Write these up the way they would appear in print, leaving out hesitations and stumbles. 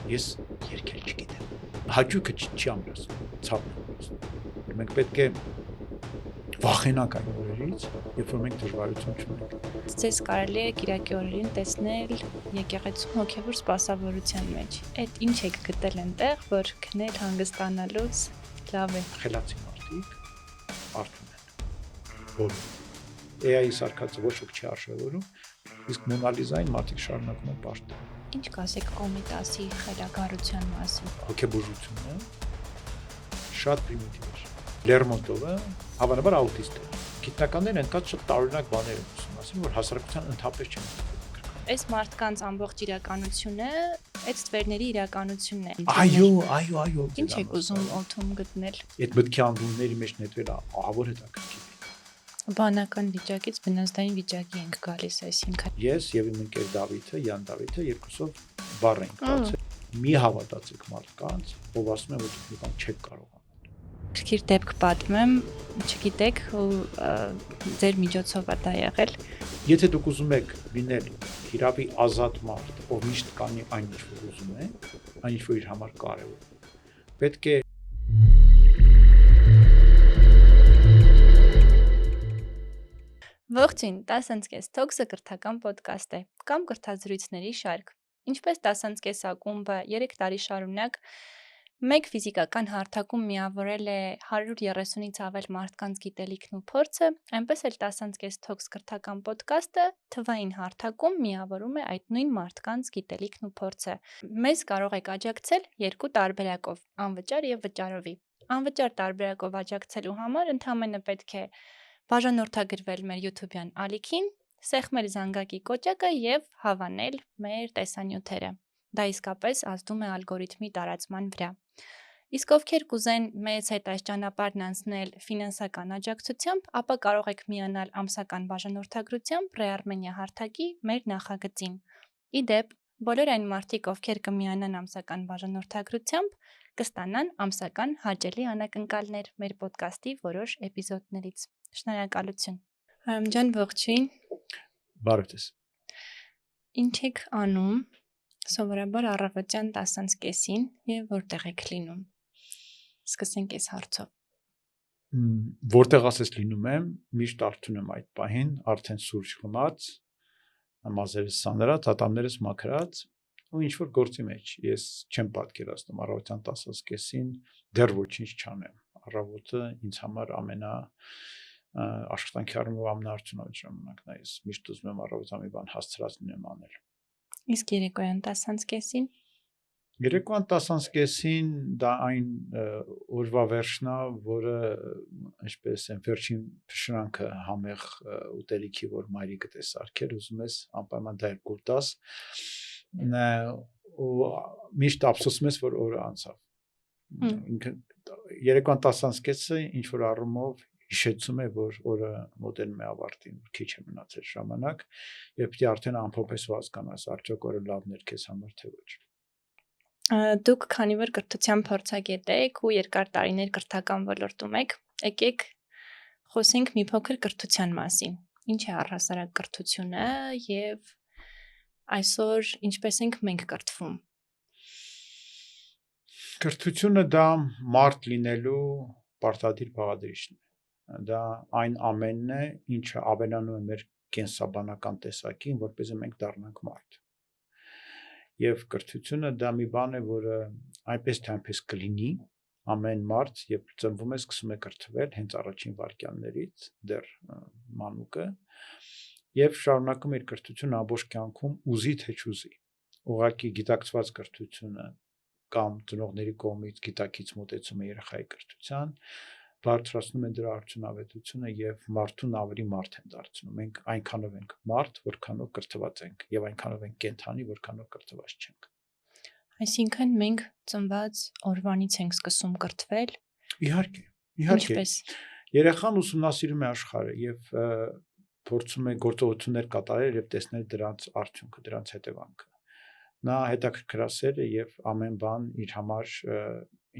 Ես երկել չգիտեմ։ Հաճույքը չի ամրացնում, ցավն է ամրացնում։ Մենք պետք է վախենանք այն օրերից, երբ որ մենք դժվարություն չունենք։ Ձեզ կարելի է կիրակի օրերին տեսնել եկեղեցու հոգևոր սպասավորության մեջ։ Այդ ինչ եք գտել այնտեղ, որ քնել հանգստանալուց լավ է։ Խելացի մարդիկ արթուն են։ Բոլորը։ AI-ի սարքածը ոչ ոք չի արժևորում, իսկ Մոնալիզային մարդիկ շարունակում են պաշտել։ Ինչ կասեք Կոմիտասի խելագարության մասին։ Հոգեբուժությունը շատ պրիմիտիվ է։ Լերմոնտովը հավանաբար աուտիստ է։ Գիտնականներն այնքան շատ տարօրինակ բաներ են ասում, որ հասարակության ընդհանրապես չեն հասկանում։ Այս մարդկանց ամբողջ իրականությունը, այդ ստվերների իրականությունն է։ Այո։ Ինչ եք ուզում օդում գտնել։ Այդ մտքի անդունների մեջ նետվելը ահավոր հետաքրքիր է։ Բանական վիճակից բնազդային վիճակի ենք գալիս, այսինքն։ Ես եւ իմ ընկեր Դավիթը, Յան Դավիթը երկուսով բառ ենք բացել։ Մի հավատացեք մարդկանց, ով ասում է, որ դուք մի բան չեք կարող անել։ Քիչ դեպք պատմեմ, չգիտեք, ձեր միջոցով է դա եղել։ Եթե դուք ուզում եք լինել հիրավի ազատ մարդ, ով միշտ կանի այն ինչ որ ուզում է, այն ինչ որ իր համար կարևոր է, պետք է Ողջույն, 10:30 Talks-ը կրթական ոդկաստ է կամ կրթազրույցների շարք։ Ինչպես 10:30 ակումբը 3 տարի շարունակ մեկ ֆիզիկական հարթակում միավորել է 130-ից ավել մարդկանց գիտելիքն ու փորձը, այնպես էլ 10:30 Talks կրթական ոդկասթը թվային հարթակում միավորում է այդ նույն մարդկանց գիտելիքն ու փորձը։ Մեզ կարող եք աջակցել երկու տարբերակով՝ անվճար եւ վճարովի։ Անվճար տարբերակով աջակցելու համար ընդհանրապես պետք է բաժանորդագրվել մեր YouTube-յան ալիքին, սեղմել զանգակի կոճակը եւ հավանել մեր տեսանյութերը։ Դա իսկապես ազդում է ալգորիթմի տարածման վրա։ Իսկ ովքեր կուզեն մեզ հետ այս ճանապարհն անցնել ֆինանսական աջակցությամբ, ապա կարող եք միանալ ամսական բաժանորդագրությամբ Re-Armenia հարթակի մեր նախագծին։ Ի դեպ, բոլոր այն մարդիկ, ովքեր կմիանան ամսական բաժանորդագրությամբ, կստանան ամսական հաճելի անակնկալներ մեր ոդկասթի որոշ էպիզոդներից։ Շնորհակալություն։ Հայոմ ջան, ողջույն։ բարև ձեզ։ Ինչ եք անում սովորաբար առավոտյան 10:30-ին եւ որտեղ եք լինում։ Սկսենք այս հարցով։ Որտեղ ասես լինում եմ, միշտ արթուն եմ այդ պահին, արդեն սուրճ խմած, մազերս սանրած, ատամներս մաքրած ու ինչ որ գործի մեջ։ Ես չեմ պատկերացնում առավոտյան 10:30-ին դեռ ոչինչ չանեմ։ Առավոտը ինձ համար աշխատանքի առումով ամենաարդյունավետ ժամանակն է։ Ես միշտ ուզում եմ առավոտյան մի բան հասցրած լինեմ անել։ Իսկ երեկոյան 10:30-ին։ Երեկոյան 10:30-ին դա այն օրվա վերջն է, որը ինչպես են վերջին փշրանքը համեղ ուտելիքի, որ մայրիկդ է սարքել, ուզում ես անպայման դա երկու տաս ու միշտ ափսոսում ես, որ օրը անցավ։ Երեկոյան 10:30-ը ինչ որ առումով հիշեցում է, որ օրը մոտենում է ավարտին, քիչ է մնացել ժամանակ, եւ պիտի արդեն ամփոփես ու հասկանաս, արդյոք օրը լավն էր քեզ համար թե ոչ։ Դուք քանի որ կրթության փորձագետ եք ու երկար տարիներ կրթական ոլորտում եք, եկեք խոսենք մի փոքր կրթության մասին։ Ինչ է առհասարակ կրթությունը եւ այսօր ինչպես ենք մենք կրթվում։ Կրթությունը դա մարդ լինելու պարտադիր բաղադրիչն է։ Դա այն ամենն է, ինչը ավելանում է մեր կենսաբանական տեսակին, որպեսզի մենք դառնանք մարդ։ Եվ կրթությունը դա մի բան է, որը այնպես թե այնպես կլինի, ամեն մարդ, երբ ծնվում է, սկսում է կրթվել հենց առաջին վայրկյաններից, դեռ մանուկը, եւ շարունակում իր կրթությունը ամբողջ կյանքում ուզի թե չուզի։ Ուղղակի գիտակցված կրթությունը կամ ծնողների կողմից գիտակից մոտեցում է երեխայի կրթության, բարձրացնում է դրա արդյունավետությունը եւ մարդուն ավելի մարդ են դարձնում։ Մենք այնքանով ենք մարդ, որքանով կրթված ենք, եւ այնքանով ենք կենդանի, որքանով կրթված չենք։ Այսինքն մենք ծնված օրվանից ենք սկսում կրթվել։ Իհարկե։ Ինչպես։ Երեխան ուսումնասիրում է աշխարհը եւ փորձում է գործողություններ կատարել եւ տեսնել դրանց արդյունքը, դրանց հետևանքը։ Նա հետաքրքրասեր է եւ ամեն բան իր համար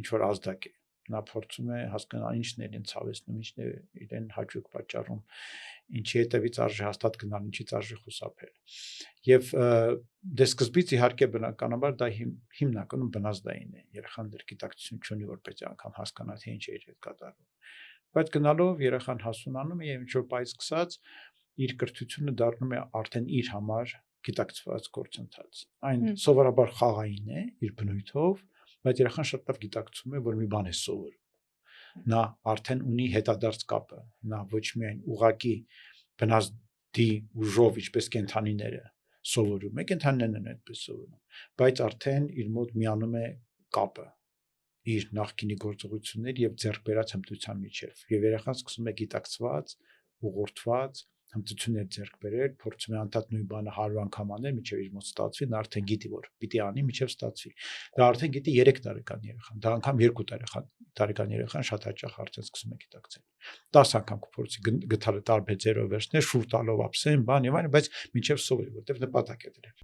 ինչ որ ազդակ է։ նա փորձում է հասկանալ ինչն է իրեն ցավեցնում, ինչն է իրեն հաճույք պատճառում, ինչի հետևից արժի հաստատ գնալ, ինչից արժի խուսափել։ Եվ դե սկզբից իհարկե բնականաբար դա հիմնականում բնազդային է, երեխան դեռ գիտակցություն չունի, որպեսզի անգամ հասկանա թե ինչ է իր հետ կատարվում, բայց գնալով երեխան հասունանում է եւ ինչ որ պայծ սկսած իր կրթությունը դառնում է արդեն իր համար գիտակցված գործընթաց։ Այն սովորաբար խաղային է իր բնույթով, բայց երեխան շատ լավ գիտակցում է, որ մի բան է սովորում։ Նա արդեն ունի հետադարձ կապը, նա ոչ միայն ուղակի բնազդի ուժով, ինչպես կենդանիները սովորում է, կենդանիներն են այդպես սովորում, բայց արդեն իր մոտ միանում է կապը իր նախկինի գործողությունների եւ ձեռք բերած հմտության միջև։ Եվ երեխան սկսում է գիտակցված, ուղղորդված հմտություններ ձեռք բերել, փորձում է անդադ նույն բանը 100 անգամ անել, մինչև իր մոտ ստացվի, նա արդեն գիտի, որ պիտի անի, մինչև ստացվի։ Դա արդեն գիտի 3 տարեկան երեխան, դա անգամ 2 տարեկան երեխան շատ հաճախ արդեն սկսում է գիտակցել։ 10 անգամ կփորձի գտալը տարբեր ձեռով վերցնել, շուռ տալով ափսեն, բան եւ այլն, բայց մինչև սովորի, որտեղ նպատակ է դրել։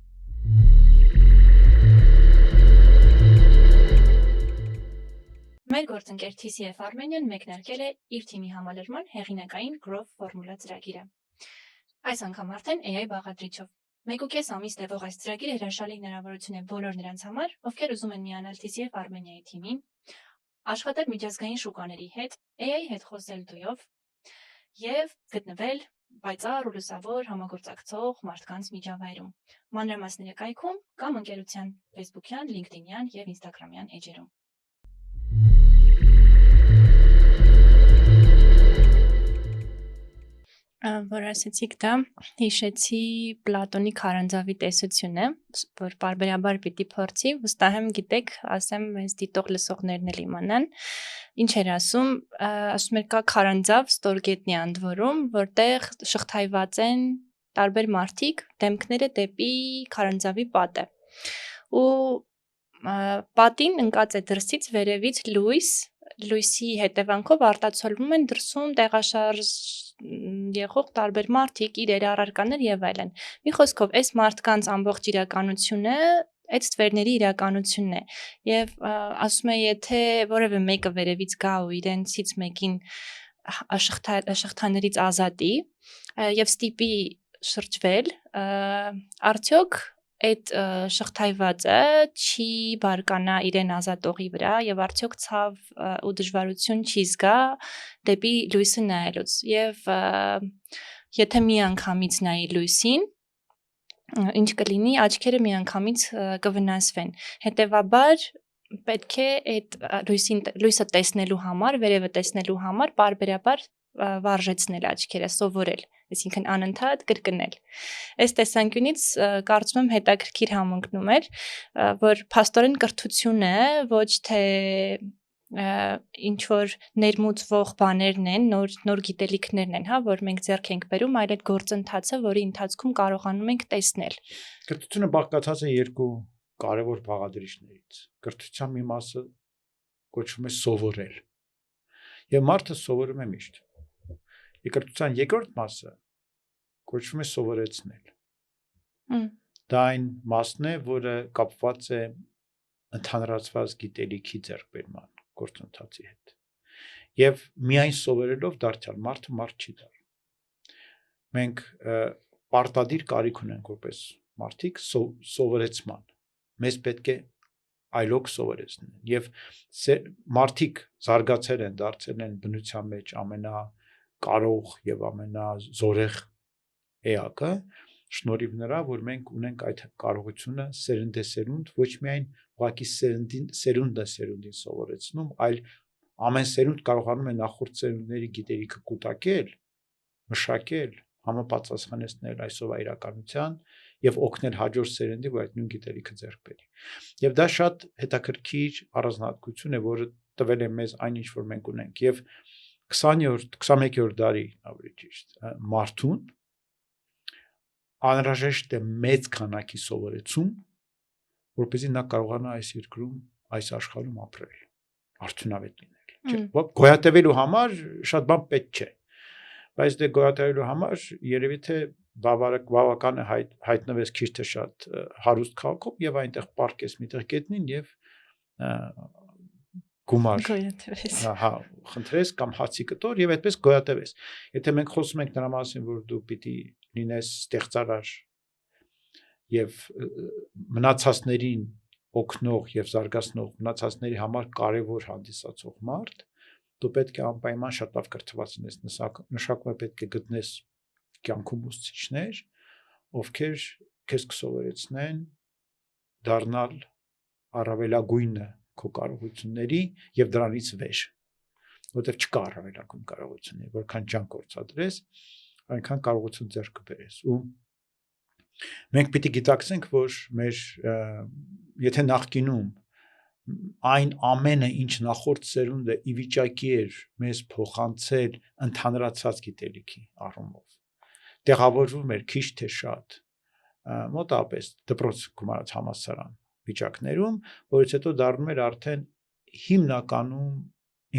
Մեր գործընկեր TCF Armenian մեկնարկել է իր թիմի համալրման հեղինակային Growth Formula ծրագիրը։ Այս անգամ արդեն AI բաղադրիչով։ 1.5 ամիս տևող այս ծրագիրը հրաշալի հնարավորություն է բոլոր նրանց համար, ովքեր ուզում են միանալ TCF Armenia-ի թիմին, աշխատել միջազգային շուկաների հետ, AI հետ խոսել դույով եւ գտնվել պայծառ ու լուսավոր համագործակցող մարդկանց միջավայրում։ Մանրամասները կայքում կամ ընկերության Facebook-յան, LinkedIn-յան եւ Instagram-յան էջերում։ Որ ասեցիք դա, հիշեցի Պլատոնի քարանձավի տեսությունը, որ բարբերաբար պիտի փորձի, վստահ եմ գիտեք, ասեմ մեզ դիտող լսողներն էլ իմանան, ինչ էր ասում էր կա քարանձավ ստորգետնի ընդ որում, որտեղ շղթայված են տարբեր մարդիկ, դեմքները դեպի քարանձավի պատը։ Ու պատին ընկած է դրսից վերևից լույսի հետևանքով արտացոլվում են դրսում տեղաշարժ եղող տարբեր մարդիկ, իրեր, առարկաներ եւ այլն։ Մի խոսքով, այս մարդկանց ամբողջ իրականությունը այդ ստվերների իրականությունն է եւ ասում է, եթե որևէ մեկը վերևից գա ու իրենցից մեկին շղթաներից ազատի եւ ստիպի շրջվել, արդյոք այդ շղթայվածը չի բարկանա իրեն ազատողի վրա եւ արդյոք ցավ ու դժվարություն չի զգա դեպի լույսը նայելուց եւ եթե մի անգամից նայի լույսին, ինչ կլինի, աչքերը միանգամից կվնասվեն։ Հետևաբար պետք է այդ լույսը տեսնելու համար, վերևը տեսնելու համար պարբերաբար վարժեցնել աչքերը, սովորել, այսինքն անընդհատ կրկնել։ Այս տեսանկյունից կարծում եմ հետաքրքիր համընկնում էր, որ փաստորեն կրթությունը ոչ թե ինչ որ ներմուծվող բաներն են, նոր գիտելիքներն են, հա, որ մենք ձեռք ենք բերում, այլ այդ գործընթացը, որի ընթացքում կարողանում ենք տեսնել։ Կրթությունը բաղկացած է երկու կարևոր բաղադրիչներից։ Կրթության մի մասը կոչվում է սովորել։ Եվ մարդը սովորում է միշտ։ Կրթության երկրորդ մասը կոչվում է սովորեցնել։ Դա այն մասն է, որը կապված է ընդհանրացված գիտելիքի ձեռքբերման գործընթացի հետ։ Եվ միայն սովորելով դարձյալ մարդը մարդ չի դառնում։ Մենք պարտադիր կարիք ունենք որպես մարդիկ սովորեցման։ Մեզ պետք է այլոք սովորեցնել։ Եվ մարդիկ զարգացել են, դարձել են բնության մեջ ամենակարող եւ ամենազորեղ էակը, շնորհիվ նրա, որ մենք ունենք այդ կարողությունը սերնդեսերունդ, ոչ միայն ուղղակի սերունդին սովորեցնում, այլ ամեն սերունդ կարողանում է նախորդ սերունդների գիտելիքը կուտակել, մշակել, համապատասխանեցնել այսօրվա իրականության եւ օգնել հաջորդ սերնդի, որ այդ նույն գիտելիքը ձեռք բերի։ Եվ դա շատ հետաքրքիր առանձնահատկություն է, որը տվել է մեզ այն ինչ որ մենք ունենք եւ 21-րդ դարի ավելի ճիշտ մարդուն անհրաժեշտ է մեծ քանակի սովորեցում, որպեսզի նա կարողանա այս երկրում, այս աշխարհում ապրել, արդյունավետ լինել։ Գոյատևելու համար շատ բան պետք չէ, բայց դե գոյատևելու համար երևի թե բավական է հայտնվես քիչ թե շատ հարուստ քաղաքում եւ այնտեղ պարկես միտեղ գետնին եւ գումար Գոյատևես։ հա խնդրես կամ հացի կտոր եւ այդպես գոյատևես։ Եթե մենք խոսում ենք նրա մասին, որ դու պիտի լինես ստեղծարար եւ մնացածներին օգնող եւ զարգացնող մնացածների համար կարեւոր հանդիսացող մարդ, դու պետք է անպայման շատ լավ կրթված լինես, նշանակում է պետք է գտնես կյանքում ուսուցիչներ, ովքեր քեզ կսովորեցնեն դառնալ առավելագույնը քո կարողությունների եւ դրանից վեր, որտեղ չկա առավելագույն կարողություններ, որքան ջանք գործադրես, այնքան կարողություն ձեռք կբերես ու մենք պիտի գիտակցենք, որ մեր եթե նախկինում այն ամենը, ինչ նախորդ սերունդը ի վիճակի էր մեզ փոխանցել ընդհանրացած գիտելիքի առումով, տեղավորվում էր քիչ թե շատ, մոտավորապես դպրոց գումարած համալսարան վիճակներում, որից հետո դառնում էր արդեն հիմնականում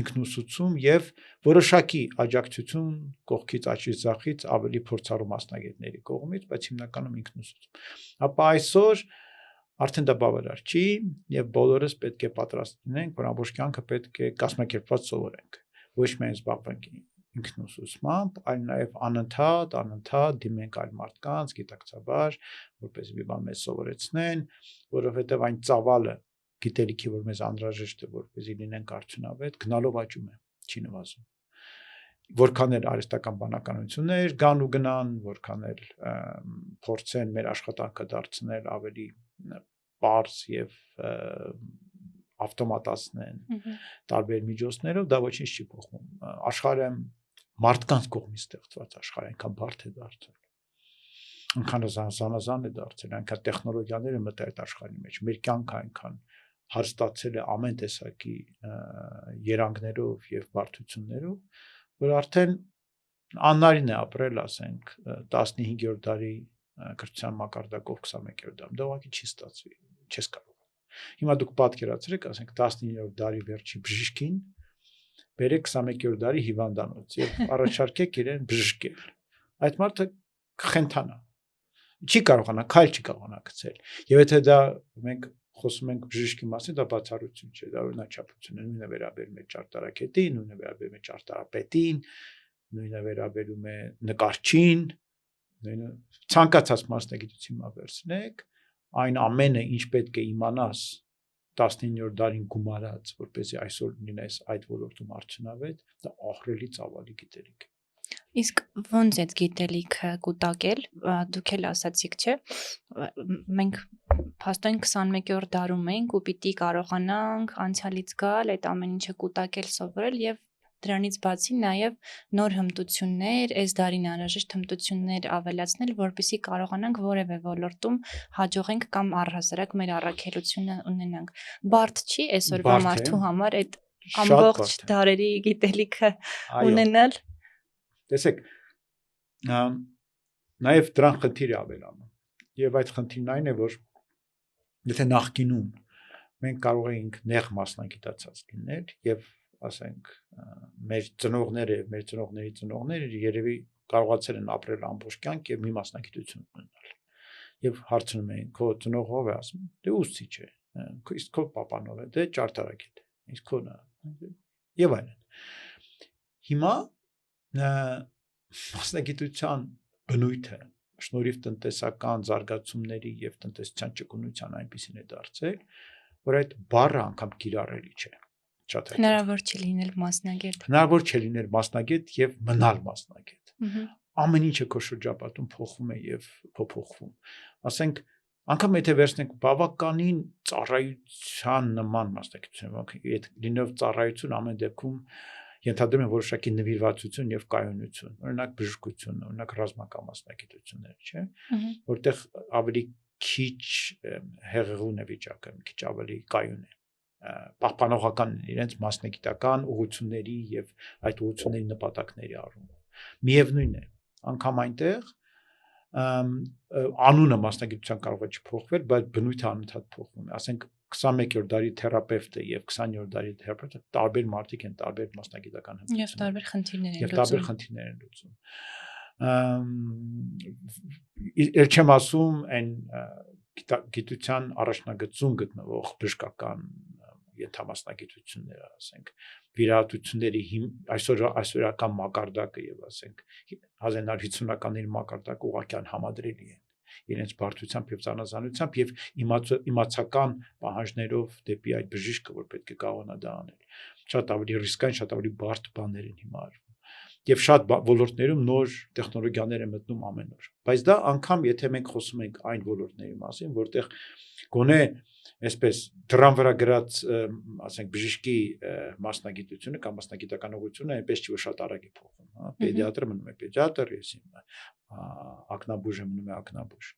ինքնուսուցում եւ որոշակի աջակցություն կողքից աչքից ձախից ավելի փորձառու մասնագետների կողմից, բայց հիմնականում ինքնուսուցում։ Ապա այսօր արդեն դա բավարար չի եւ բոլորս պետք է պատրաստ լինենք, որ ամբողջ կյանքը պետք է կազմակերպված սովորենք։ Ոչ միայն զբաղվենք ինքնուսուցմամբ, այլ նաեւ անընդհատ դիմենք այլ մարդկանց գիտակցաբար, որպես մի բան մեզ սովորեցնեն, որովհետեւ այն ծավալը գիտելիքի, որ մեզ անհրաժեշտ է, որպեսզի լինենք արդյունավետ, գնալով աճում է, չի նվազում։ Որքան էլ արհեստական բանականություններ կան ու գնան, որքան էլ փորձեն մեր աշխատանքը դարձնել ավելի պարզ եւ ավտոմատացնեն տարբեր միջոցներով, դա ոչինչ չի փոխվում։ Աշխարհը մարդկանց կողմից ստեղծված աշխարհ այնքան բարդ է դարձել։ Այնքան զանազան է դարձել, այնքան տեխնոլոգիաները մտել այդ աշխարհի մեջ, մեր կյանքը այնքան հարստացել է ամեն տեսակի երանգներով եւ բարդություններով, որ արդեն աննարին է ապրել, ասենք, 15-րդ դարի կրթության մակարդակով 21-րդ դարում, դա ուղղակի չի ստացվի, չես կարող։ Հիմա դուք պատկերացրեք, ասենք 19-րդ դարի վերջի բժշկին, բերեք 21-րդ դարի հիվանդանոց եւ առաջարկեք իրեն բժշկել։ Այդ մարդը կխենթանա։ Չի կարողանա, քայլ չի կարողանա գցել։ Եվ եթե դա մենք խոսում ենք բժշկի մասին, դա բացառություն չէ, դա օրինաչափություն է, նույնը վերաբերում է ճարտարապետին, նույնը վերաբերում է ճարտարապետին, նույնը վերաբերում է նկարչին, նույնը ցանկացած մասնագիտություն վերցնեք, այն ամենը, ինչ պետք է իմանաս 19-րդ դարին գումարած, որպեսզի այսօր լինես այդ ոլորտում արդյունավետ, դա ահռելի ծավալի գիտելիք է։ Իսկ ոնց այդ գիտելիքը կուտակել, դուք էլ ասացիք, չէ՞, մենք փաստորեն 21-րդ դարում ենք ու պիտի կարողանանք անցյալից գալ, այդ ամեն ինչը կուտակել, սովորել եւ դրանից բացի նաեւ նոր հմտություններ, այս դարին անհրաժեշտ հմտություններ ավելացնել, որպեսզի կարողանանք որևէ ոլորտում հաջողենք կամ առհասարակ մեր առաքելությունը ունենանք։ Բարդ չի այսօրվա մարդու համար այդ ամբողջ դարերի գիտելիքը ունենալ։ Տեսեք, նաև դրան խնդիր է ավելանում եւ այդ խնդիրն այն է, որ եթե նախկինում մենք կարող էինք նեղ մասնագիտացած լինել եւ ասենք մեր ծնողները եւ մեր ծնողների ծնողները երևի կարողացել են ապրել ամբողջ կյանք եւ մի մասնագիտություն ունենալ եւ հարցնում էին քո ծնողը ով է, ասում դե ուսուցիչ է, իսկ քո papan ով է, դե ճարտարագետ է, իսկ քոնը եւ այլն։ Հիմա մասնագիտության բնույթը շնորհիվ տնտեսական զարգացումների եւ տնտեսության ճկունության այնպեսին է դարձել, որ այդ բառը անգամ կիրառելի չէ։ Շատ հնարավոր չի լինել մասնագետ։ Հնարավոր չէ լինել մասնագետ եւ մնալ մասնագետ։ Ամեն ինչը քո շրջապատում փոխվում է եւ փոփոխվում։ Ասենք, անգամ եթե վերցնենք բավականին ծառայության նման մասնագիտություն, այդ լինելով ծառայություն ամեն դեպքում ենթադրում են որոշակի նվիրվածություն եւ կայունություն, օրինակ բժշկություն, օրինակ ռազմական մասնագիտություններ, չէ՞, որտեղ ավելի քիչ հեղեղուն է վիճակը, քիչ ավելի կայուն է, պահպանողական իրենց մասնագիտական ուղղությունների եւ այդ ուղղությունների նպատակների առումով։ Միևնույն է, անգամ այնտեղ անունը մասնագիտության կարող է չփոխվել, բայց բնույթը անընդհատ փոխվում է, ասենք 21-րդ դարի թերապևտը եւ 20-րդ դարի թերապևտը տարբեր մարդիկ են, տարբեր մասնագիտական հմտություններ եւ տարբեր խնդիրներ են լուծում։ Եվ տարբեր խնդիրներ են լուծում։ Էլ չեմ ասում այն գիտության առաջնագծում գտնվող բժշկական ենթամասնագիտությունները, ասենք, վիրահատությունների այսօրական մակարդակը եւ ասենք 1950-ականների մակարդակը ուղղակի անհամադրելի են իրենց բարդությամբ եւ ծանոթանությամբ եւ իմացական պահանջներով դեպի այդ բժիշկը, որ պետք է կարողանա դա անել։ Շատ ավելի ռիսկային, շատ ավելի բարդ բաներ են հիմա արվում։ Եվ շատ ոլորտներում նոր տեխնոլոգիաներ են մտնում ամեն օր։ Բայց դա անգամ եթե մենք խոսում ենք այն ոլորտների մասին, որտեղ գոնե այսպես դրան վրա գրած, ասենք, բժշկի մասնագիտությունը կամ մասնագիտական ուղղությունը այնպես չի որ շատ արագ է փոխվում, հա, պեդիատրը մնում է պեդիատր, ես ակնաբուժը մնում է ակնաբուժ։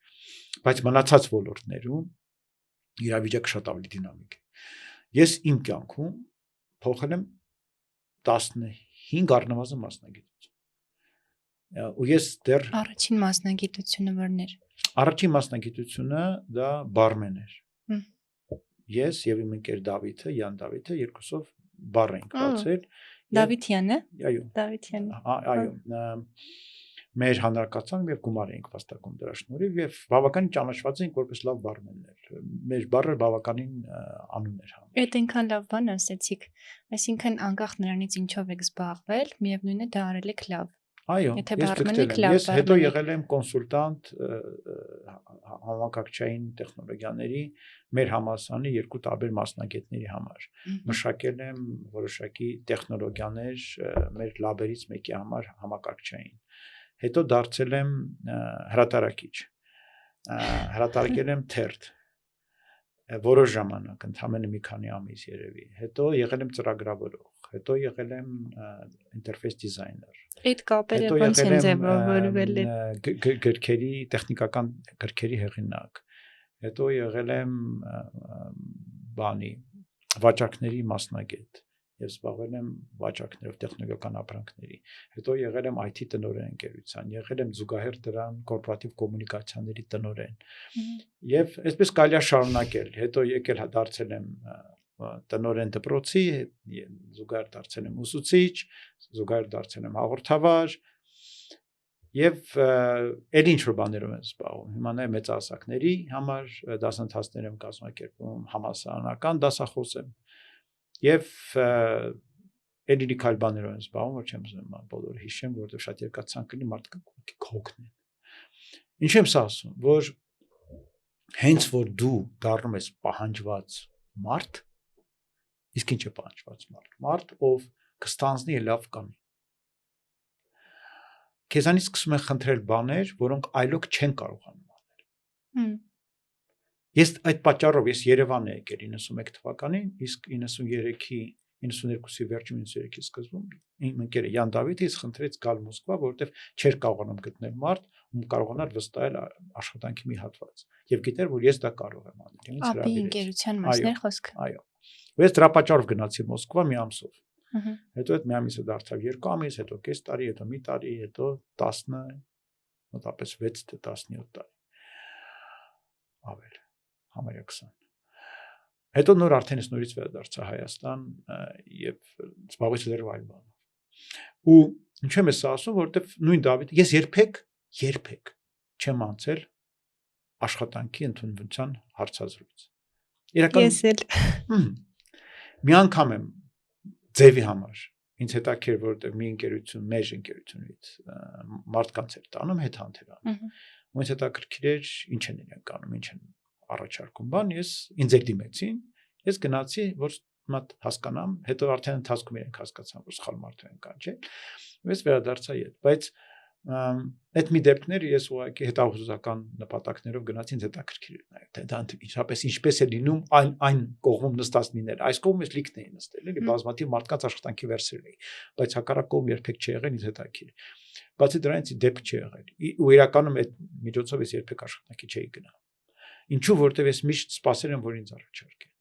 Բայց մնացած ոլորտներում իրավիճակը շատ ավելի դինամիկ է։ Ես իմ կյանքում փոխել եմ 15 առնվազն մասնագիտություն։ Ու ես դեռ Առաջին մասնագիտությունը որն էր։ Առաջին մասնագիտությունը դա բարմեն էր։ Ես եւ իմ ընկեր Դավիթը, Յան Դավիթը երկուսով բար ենք բացել։ Դավիթյանը։ Այո։ Դավիթյանը։ Այո։ Մեր հանրակացան եւ գումար էինք վաստակում դրա շնորհիվ եւ բավականին ճանաչված էինք որպես լավ բարմեններ։ Մեր բարը բավականին անուն էր հանում։ Այդ այնքան լավ բան ասեցիք, այսինքն անկախ նրանից ինչով եք զբաղվել, միևնույնն է դա արել եք լավ։ Այո, Եթե ես բարմեն թքել եք, եմ։ լավ Ես հետո բարմեն եք։ եղել եմ կոնսուլտանտ համակարգչային տեխնոլոգիաների մեր համալսարանի երկու տարբեր մասնագետների համար։ Մշակել եմ որոշակի տեխնոլոգիաներ մեր լաբերից մեկի համար համակարգչային։ Հետո դարձել եմ հրատարակիչ։ Հրատարակել եմ թերթ որոշ ժամանակ, ընդամենը մի քանի ամիս երևի։ Հետո եղել եմ ծրագրավորող, հետո եղել եմ ինտերֆեյս դիզայներ։ Այդ կապերը ոնց են ձևավորվել։ Գրքերի, տեխնիկական գրքերի հեղինակ։ Հետո եղել եմ վաճառքների մասնագետ եւ զբաղվել եմ վաճառքներով, տեխնոլոգիական ապրանքների։ Հետո եղել եմ IT տնօրեն ընկերության, եղել եմ զուգահեռ դրան կորպորատիվ կոմունիկացիաների տնօրեն։ Եվ այսպես կարելի է շարունակել։ Հետո եկել դարձել եմ տնօրեն դպրոցի, զուգահեռ դարձել եմ ուսուցիչ, զուգահեռ դարձել եմ հաղորդավար եւ այլ ինչ որ բաներով եմ զբաղվում։ Հիմա նայ մեծահասակների համար դասընթացներ եմ կազմակերպում, համալսարանական դասախոս եմ եւ այլ քայլ բաներով եմ զբաղվում, որ չեմ ուզում բոլորը հիշեմ, որովհետեւ շատ երկացան կլինի մարդիկ կհոգնեն։ Ինչ եմ սա ասում, որ հենց որ դու դառնում ես պահանջված մարդ, իսկ ինչ է պահանջված մարդ։ Մարդ, ով կստանձնի եւ լավ կանի։ Քեզանից սկսում են խնդրել բաներ, որոնք այլոք չեն կարողանում անել։ Ես այդ պատճառով ես Երևան եկել 91 թվականին, իսկ 93-ի 92-ի վերջին 93-ի սկզբում իմ ընկերը Յան Դավիթը ինձ խնդրեց գալ Մոսկվա, որովհետև չէր կարողանում գտնել մարդ, ում կարողանար վստահել աշխատանքի մի հատված։ Եվ գիտեր, որ ես դա կարող եմ անել։ Ինձ հրավիրեց։ Ապի ընկերության մասներ խոսքը։ Այո։ Ես դրա պատճառով գնացի Մոսկվա մի ամսով։ Հետո այդ մի ամիսը դարձավ 2 ամիս, հետո կես տարի, հետո մի տարի, հետո 10, մոտավորապես 6 թե 17 տարի։ Ավել, համարյա 20։ Հետո նոր արդեն ես նորից վերադարձա Հայաստան եւ զբաղվեցի դեռ այլ բանով։ Ու ինչ եմ ես ասում, որովհետեւ նույն Դավիթ, ես երբեք չեմ անցել աշխատանքի ընդունվության հարցազրույց։ Ես էլ մի անգամ եմ ձևի համար ինձ հետաքրքիր որովհետեւ մի ընկերություն, մեր ընկերությունից մարդկանց էր տանում հետհանրան։ Ու ինձ հետաքրքիր էր ինչ են իրենք անում, ինչ են առաջարկում բան, ինձ էլ դիմեցին, ես գնացի, որ մատ հասկանամ, հետո արդեն ընթացքում իրենք հասկացան, որ սխալ մարդ են կան, չէ։ Ես վերադարձա իդ, բայց այդ մի դեպքներ ես ուղղակի հետախուզական նպատակներով գնացի, ինձ հետաքրքիր էր նայել, թե դա ինչպես է լինում այն կողմում նստած լինել։ Այս կողմում ես լիքն էի նստել, էլի բազմաթիվ մարդկանց աշխատանքի վերցրել էի, բայց հակառակ կողմ երբեք չի եղել ինձ հետաքրքիր։ Բացի դրանից դեպք չի եղել։ Ու իրականում այդ միջոցով ես երբեք աշխատանքի չէի գնա։ Ինչու, որովհետև ես միշտ սպասել եմ, որ ինձ առաջարկեն։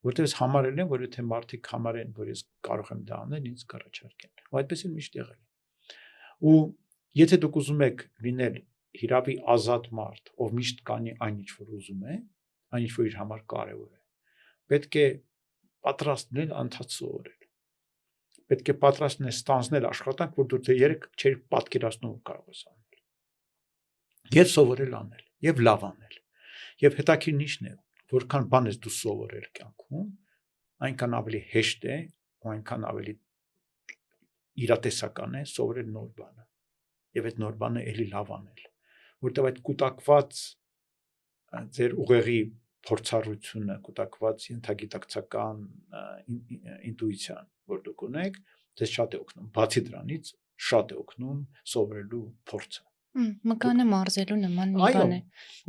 Որովհետև ես համարել եմ, որ եթե մարդիկ համարեն, որ ես կարող եմ դա անել, ինձ կառաջարկեն։ Ու այդպես էլ միշտ եղել է։ Ու եթե դուք ուզում եք լինել հիրավի ազատ մարդ, ով միշտ կանի այն ինչ որ ուզում է, այն ինչ որ իր համար կարևոր է, պետք է պատրաստ լինել անդադ սովորել։ Պետք է պատրաստ լինել ստանձնել աշխատանք, որ դու երեք չեր պատկերացնում կարող ես անել։ Եվ սովորել անել, եւ լավ անել։ Եվ հետաքրքիրն ինչն է, որքան բան ես դու սովորել կյանքում, այնքան ավելի հեշտ է ու այնքան ավելի իրատեսական է սովորել նոր բանը եւ այդ նոր բանը էլի լավ անել որտեղ այդ կուտակված ձեր ուղեղի փորձառությունը կուտակված ենթագիտակցական ինտուիցիան որ դուք ունեք դες շատ է օգնում բացի դրանից շատ է օգնում սովորելու փորձը մկանը մարզելու նման մի բան է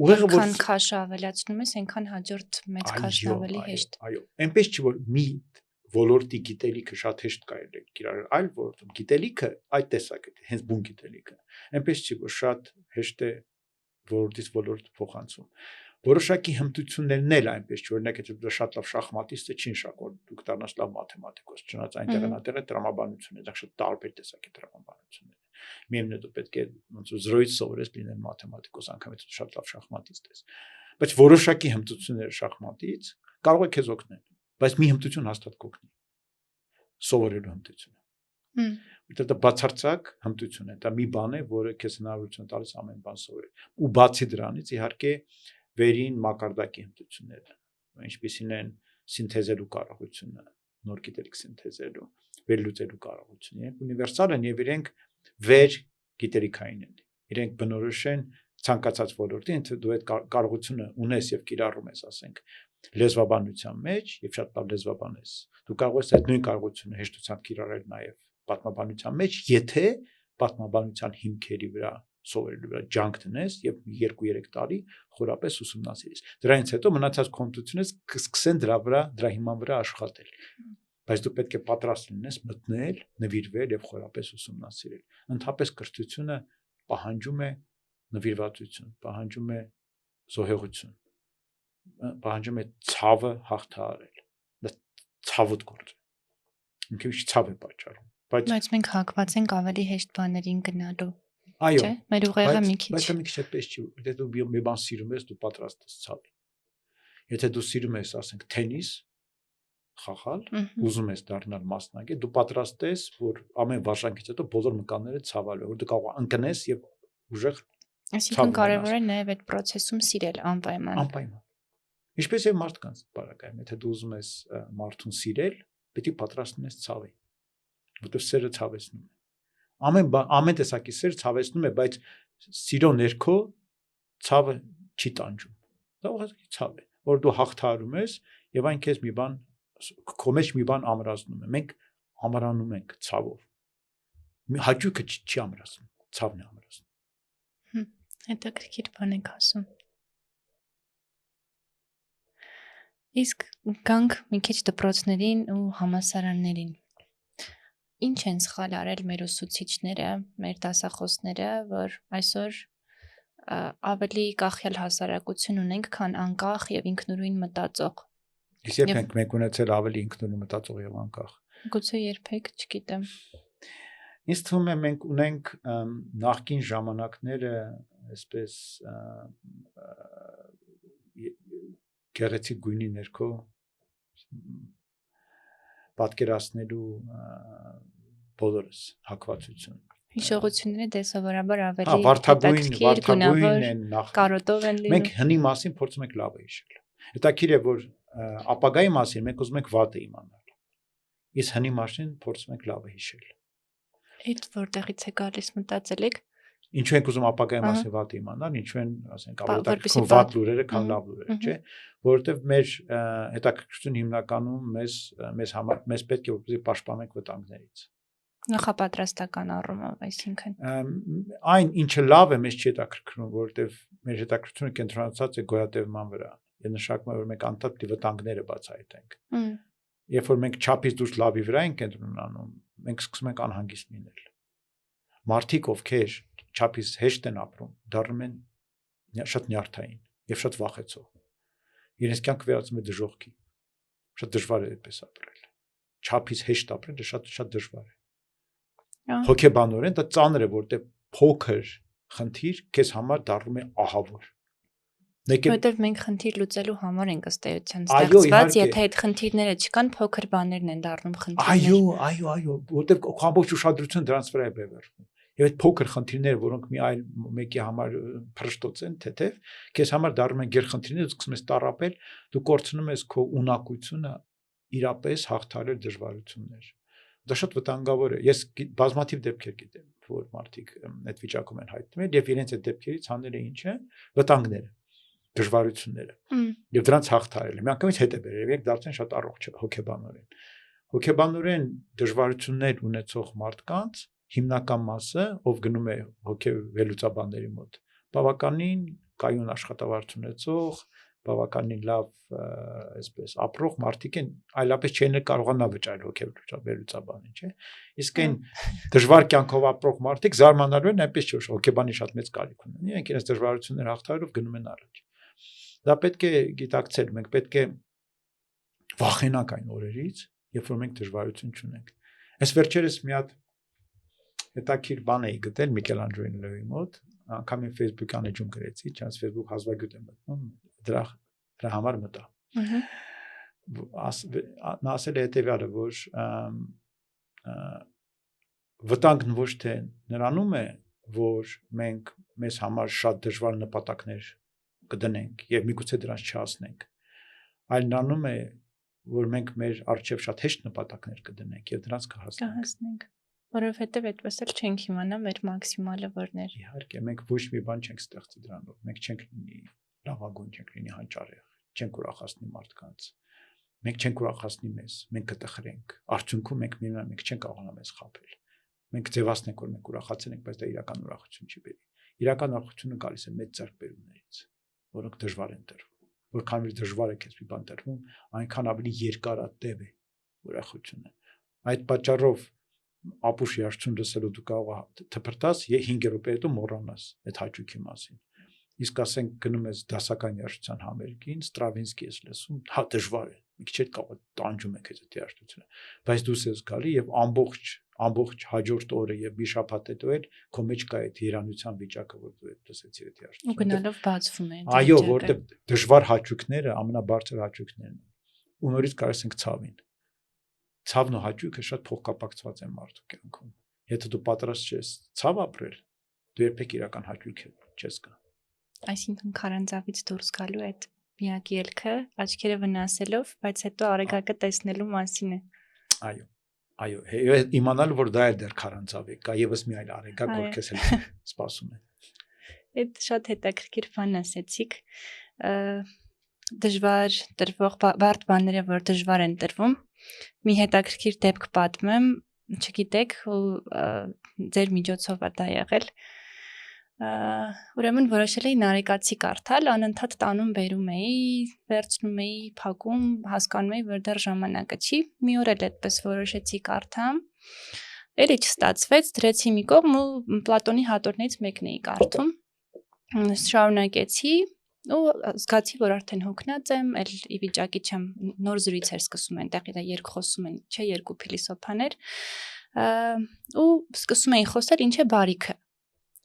ուղեղը որ քան քաշը ավելացնում ես այնքան հաջորդ մեծ քաշն ավելի հեշտ այո այնպես չի որ մի ոլորտի գիտելիքը շատ հեշտ կարելի է կիրառել այլ ոլորտում գիտելիքը այդ տեսակը հենց բուն գիտելիքը այնպես չի որ շատ հեշտ է ոլորտից ոլորտ փոխանցում որոշակի հմտություններն էլ այնպես չի օրինակ եթե դու շատ լավ շախմատիստ ես չի նշանակում դուք դառնաս լավ մաթեմատիկոս չնայած այնտեղ այնտեղ է տրամաբանություն է դա շատ տարբեր տեսակի տրամաբանություններ միևնույն է դու պետք է ոնց որ զրոյից սովորես լինել մաթեմատիկոս անգամ եթե դու շատ լավ շախմատիստ ես բայց որոշակի հմտությունները շախմատից կարող է քեզ օգնել բայց մի հմտություն հաստատ կօգնի սովորելու հմտությունը որտեղ դա բացարձակ հմտություն է դա մի բան է որը քեզ հնարավորություն տալիս ամեն բան սովորել ու բացի դրանից իհարկե վերին մակարդակի հմտությունները ինչպիսին են սինթեզելու կարողությունը նոր գիտելիք սինթեզելու վերլուծելու կարողությունը իրենք ունիվերսալ են եւ իրենք վեր գիտելիքային են իրենք բնորոշ են ցանկացած ոլորտի եթե դու այդ կարողությունը ունես եւ կիրառում ես ասենք լեզվաբանության մեջ եւ շատ լավ լեզվաբան ես դու կարող ես այդ նույն կարողությունը հեշտությամբ կիրառել նաեւ պատմաբանության մեջ եթե պատմաբանության հիմքերի վրա սովորելու վրա ջանք դնես եւ 2-3 տարի խորապես ուսումնասիրես դրանից հետո մնացած կոմպետենցիաները կսկսեն դրա վրա դրա հիման վրա աշխատել բայց դու պետք է պատրաստ լինես մտնել նվիրվել եւ խորապես ուսումնասիրել ընդհանրապես կրթությունը պահանջում է նվիրվածություն պահանջում է զոհեղություն պահանջում է ցավը հաղթահարել դա ցավոտ գործ է ինքը ինչ ցավ է պատճառում բայց մենք հակված ենք ավելի հեշտ բաներին գնալու այո մեր ուղեղը մի քիչ բայց մի քիչ այդպես չի եթե դու մի բան սիրում ես դու պատրաստ ես ցավի եթե դու սիրում ես ասենք թենիս խաղալ ուզում ես դառնալ մասնագետ դու պատրաստ ես որ ամեն վարժանքից հետո բոլոր մկանները ցավալու որ դու կարող ես ընկնես եւ ուժեղ այսինքն կարևոր է նաեւ այդ process-ում սիրել անպայման ինչպես եւ մարդկանց բարակայում եթե դու ուզում ես մարդուն սիրել պետք է պատրաստ լինես ցավի որտեղ սերը ցավեցնում է ամեն տեսակի սեր ցավեցնում է բայց սիրո ներքո ցավը չի տանջում դա ուղղակի ցավ է որ դու հաղթահարում ես եւ այն քեզ մի բան քո մեջ մի բան ամրացնում է մենք ամրանում ենք ցավով հաճույքը չի ամրացնում ցավն է ամրացնում հետաքրքիր բան եք ասում իսկ գանք մի քիչ դպրոցներին ու համալսարաններին ինչ են սխալ արել մեր ուսուցիչները, մեր դասախոսները, որ այսօր ավելի կախյալ հասարակություն ունենք, քան անկախ եւ ինքնուրույն մտածող։ Իսկ երբ մենք ունեցել ավելի ինքնուրույն մտածող եւ անկախ։ Գուցե երբեք, չգիտեմ։ Ինձ թվում է մենք ունենք նախկին ժամանակները, այսպես գեղեցիկ գույնի ներքո պատկերացնելու բոլորս հակվածություն հիշողությունները դեսովորաբար ավելի վարդագույն են կարոտով են լինում մենք հնի մասին փորձում ենք լավը հիշել հետաքրքիր է որ ապագայի մասին մենք ուզում ենք վատը իմանալ իսկ հնի մասին փորձում ենք լավը հիշել այդ որտեղից է գալիս մտածել եք ինչու ենք ուզում ապագայի մասին վատը իմանալ ինչու են ասենք ավելի վատ լուրերը քան լավ լուրերը չէ որովհետև մեր հետաքրքրությունը հիմնականում մեզ պետք է որպեսզի պաշտպանենք վտանգներից նախապատրաստական առումով այսինքն այն ինչը լավ է մեզ չի հետաքրքրում որովհետև մեր հետաքրքրությունը կենտրոնացած է գոյատևման վրա եւ նշանակում է որ մենք անդադար վտանգները բացահայտենք երբ որ մենք չափից դուրս լավի վրա ենք կենտրոնանում մենք սկսում ենք անհանգիստ լինել մարդիկ ովքեր չափից հեշտ են ապրում դառնում են շատ նյարդային եւ շատ վախեցող իրենց կյանքը վերածում է դժոխքի շատ դժվար է այդպես ապրել չափից հեշտ ապրելը շատ դժվար է հոգեբանորեն դա ծանր է որտեղ փոքր խնդիր քեզ համար դառնում է ահավոր որտեղ մենք խնդիր լուծելու համար ենք ըստ էության ստեղծված եթե այդ խնդիրները չկան փոքր բաներն են դառնում խնդիրներ այո որտեղ ամբողջ ուշադրությունը դրանց վրա է բևեռվում եւ այդ փոքր խնդիրները որոնք մի այլ մեկի համար փրշտոց են թեթև քեզ համար դառնում են գերխնդիրներ ու սկսում ես տառապել դու կորցնում ես քո ունակությունը իրապես հաղթարել դժվարություններ։ Դա շատ վտանգավոր է։ Ես բազմաթիվ դեպքեր գիտեմ, որ մարդիկ այդ վիճակում են հայտնվել եւ իրենց այդ դեպքերից հանել է ինչ է, վտանգները, դժվարությունները։ Եվ դրանց հաղթարել։ Միանգամից հետ է բերել եւ դարձան շատ առողջ հոգեբանորեն։ Հոգեբանորեն դժվարություններ ունեցող մարդկանց հիմնական մասը, ով գնում է հոգեվերլուծաբանների մոտ, բավականին կայուն աշխատավարձ ունեցող, բավականին լավ, այսպես ապրող մարդիկ են, այլապես չեն կարողանա վճարել հոգեվերլուծաբանին, չէ՞։ Իսկ այն դժվար կյանքով ապրող մարդիկ զարմանալու են, այնպես չէ, որ հոգեբանի շատ մեծ կարիք ունեն։ Իրենք իրենց դժվարությունները հաղթարելով գնում են առաջ։ Դա պետք է գիտակցել, մենք պետք է վախենանք այն օրերից, երբ որ մենք դժվարություն չունենք։ Այս վերջերս մի հատ հետաքրքիր բան էի գտել Միքելանջելոյի մոտ, անգամ իմ Facebook-յան էջում գրեցի, չանց Facebook հազվագյուտ եմ մտնում, դրա համար մտա։ Նա ասել է հետևյալը, որ վտանգն ոչ թե նրանում է, որ մենք մեզ համար շատ դժվար նպատակներ կդնենք եւ միգուցե դրանց չհասնենք, այլ նրանում է, որ մենք մեր առջև շատ հեշտ նպատակներ կդնենք եւ դրանց կհասնենք, որովհետեւ այդպես էլ չենք իմանա մեր մաքսիմալը որն է։ Իհարկե, մենք ոչ մի բան չենք ստեղծի դրանով, մենք չենք լինի լավագույն, չենք լինի հանճարեղ, չենք ուրախացնի մարդկանց, մենք չենք ուրախացնի մեզ, մենք կտխրենք, արդյունքում մենք մենք չենք կարողանա մեզ խաբել, մենք ձևացնենք, որ մենք ուրախացել ենք, բայց դա իրական ուրախություն չի բերի, իրական ուրախությունը գալիս է մեծ ձեռքբերումներից, որոնք դժվար են տրվում, որքան որ դժվար է քեզ մի բան տրվում, այնքան ավելի երկարատև է ուրախությունը, այդ պատճառով ապուշ երաշխություն լսելու դու կարող թփրտաս 5 րոպե հետո մոռանաս այդ հաճույքի մասին։ Իսկ ասենք գնում ես դասական երաշխության համերգին, Ստրավինսկի ես լսում, հա դժվար է, մի քիչ կարող տանջում է քեզ այդ երաշխությունը, բայց դու ես գալի եւ ամբողջ հաջորդ օրը եւ մի շաբաթ հետո էլ քո մեջ կա այդ երանության վիճակը, որ դու լսեցիր այդ երաշխությունը։ Ու գնալով բացվում է։ Այո, որտեղ դժվար հաճույքները ամենաբարձր հաճույքներն են։ Ու նորից կարես ենք ցավին։ Ցավն ու հաճույքը շատ փոխկապակցված են մարդու կյանքում։ Եթե դու պատրաստ ես ցավ ապրել, դու երբեք իրական հաճույք չես գա։ Այսինքն քարանձավից դուրս գալու այդ միակ ելքը աչքերը վնասելով, բայց հետո արեգակը տեսնելու մասին է։ Այո, իմանալու որ դա է դեռ քարանձավ է, կա եւս մի այլ արեգակ, որ քեզ էլ սպասում է։ Այդ շատ հետաքրքիր բան ասեցիք։ Դժվար տրվող բարդ բաները, որ դժվար են տրվում։ Մի հետաքրքիր դեպք պատմեմ, չգիտեք, ձեր միջոցով է դա եղել։ Ուրեմն որոշել էի նարեկացի կարդալ, անընդհատ տանում բերում էի, վերցնում էի, փակում, հասկանում էի, որ դեռ ժամանակը չի։ Մի օր էլ այդպես որոշեցի կարդամ։ Էլի չստացվեց, դրեցի մի կողմ ու Պլատոնի հատորներից մեկն էի կարդում։ Շարունակեցի ու զգացի, որ արդեն հոգնած եմ, էլ ի վիճակի չեմ, նոր զրույց էր սկսում այնտեղ իրա երկխոսում են, չէ, երկու փիլիսոփաներ, ու սկսում էին խոսել ինչ է բարիքը։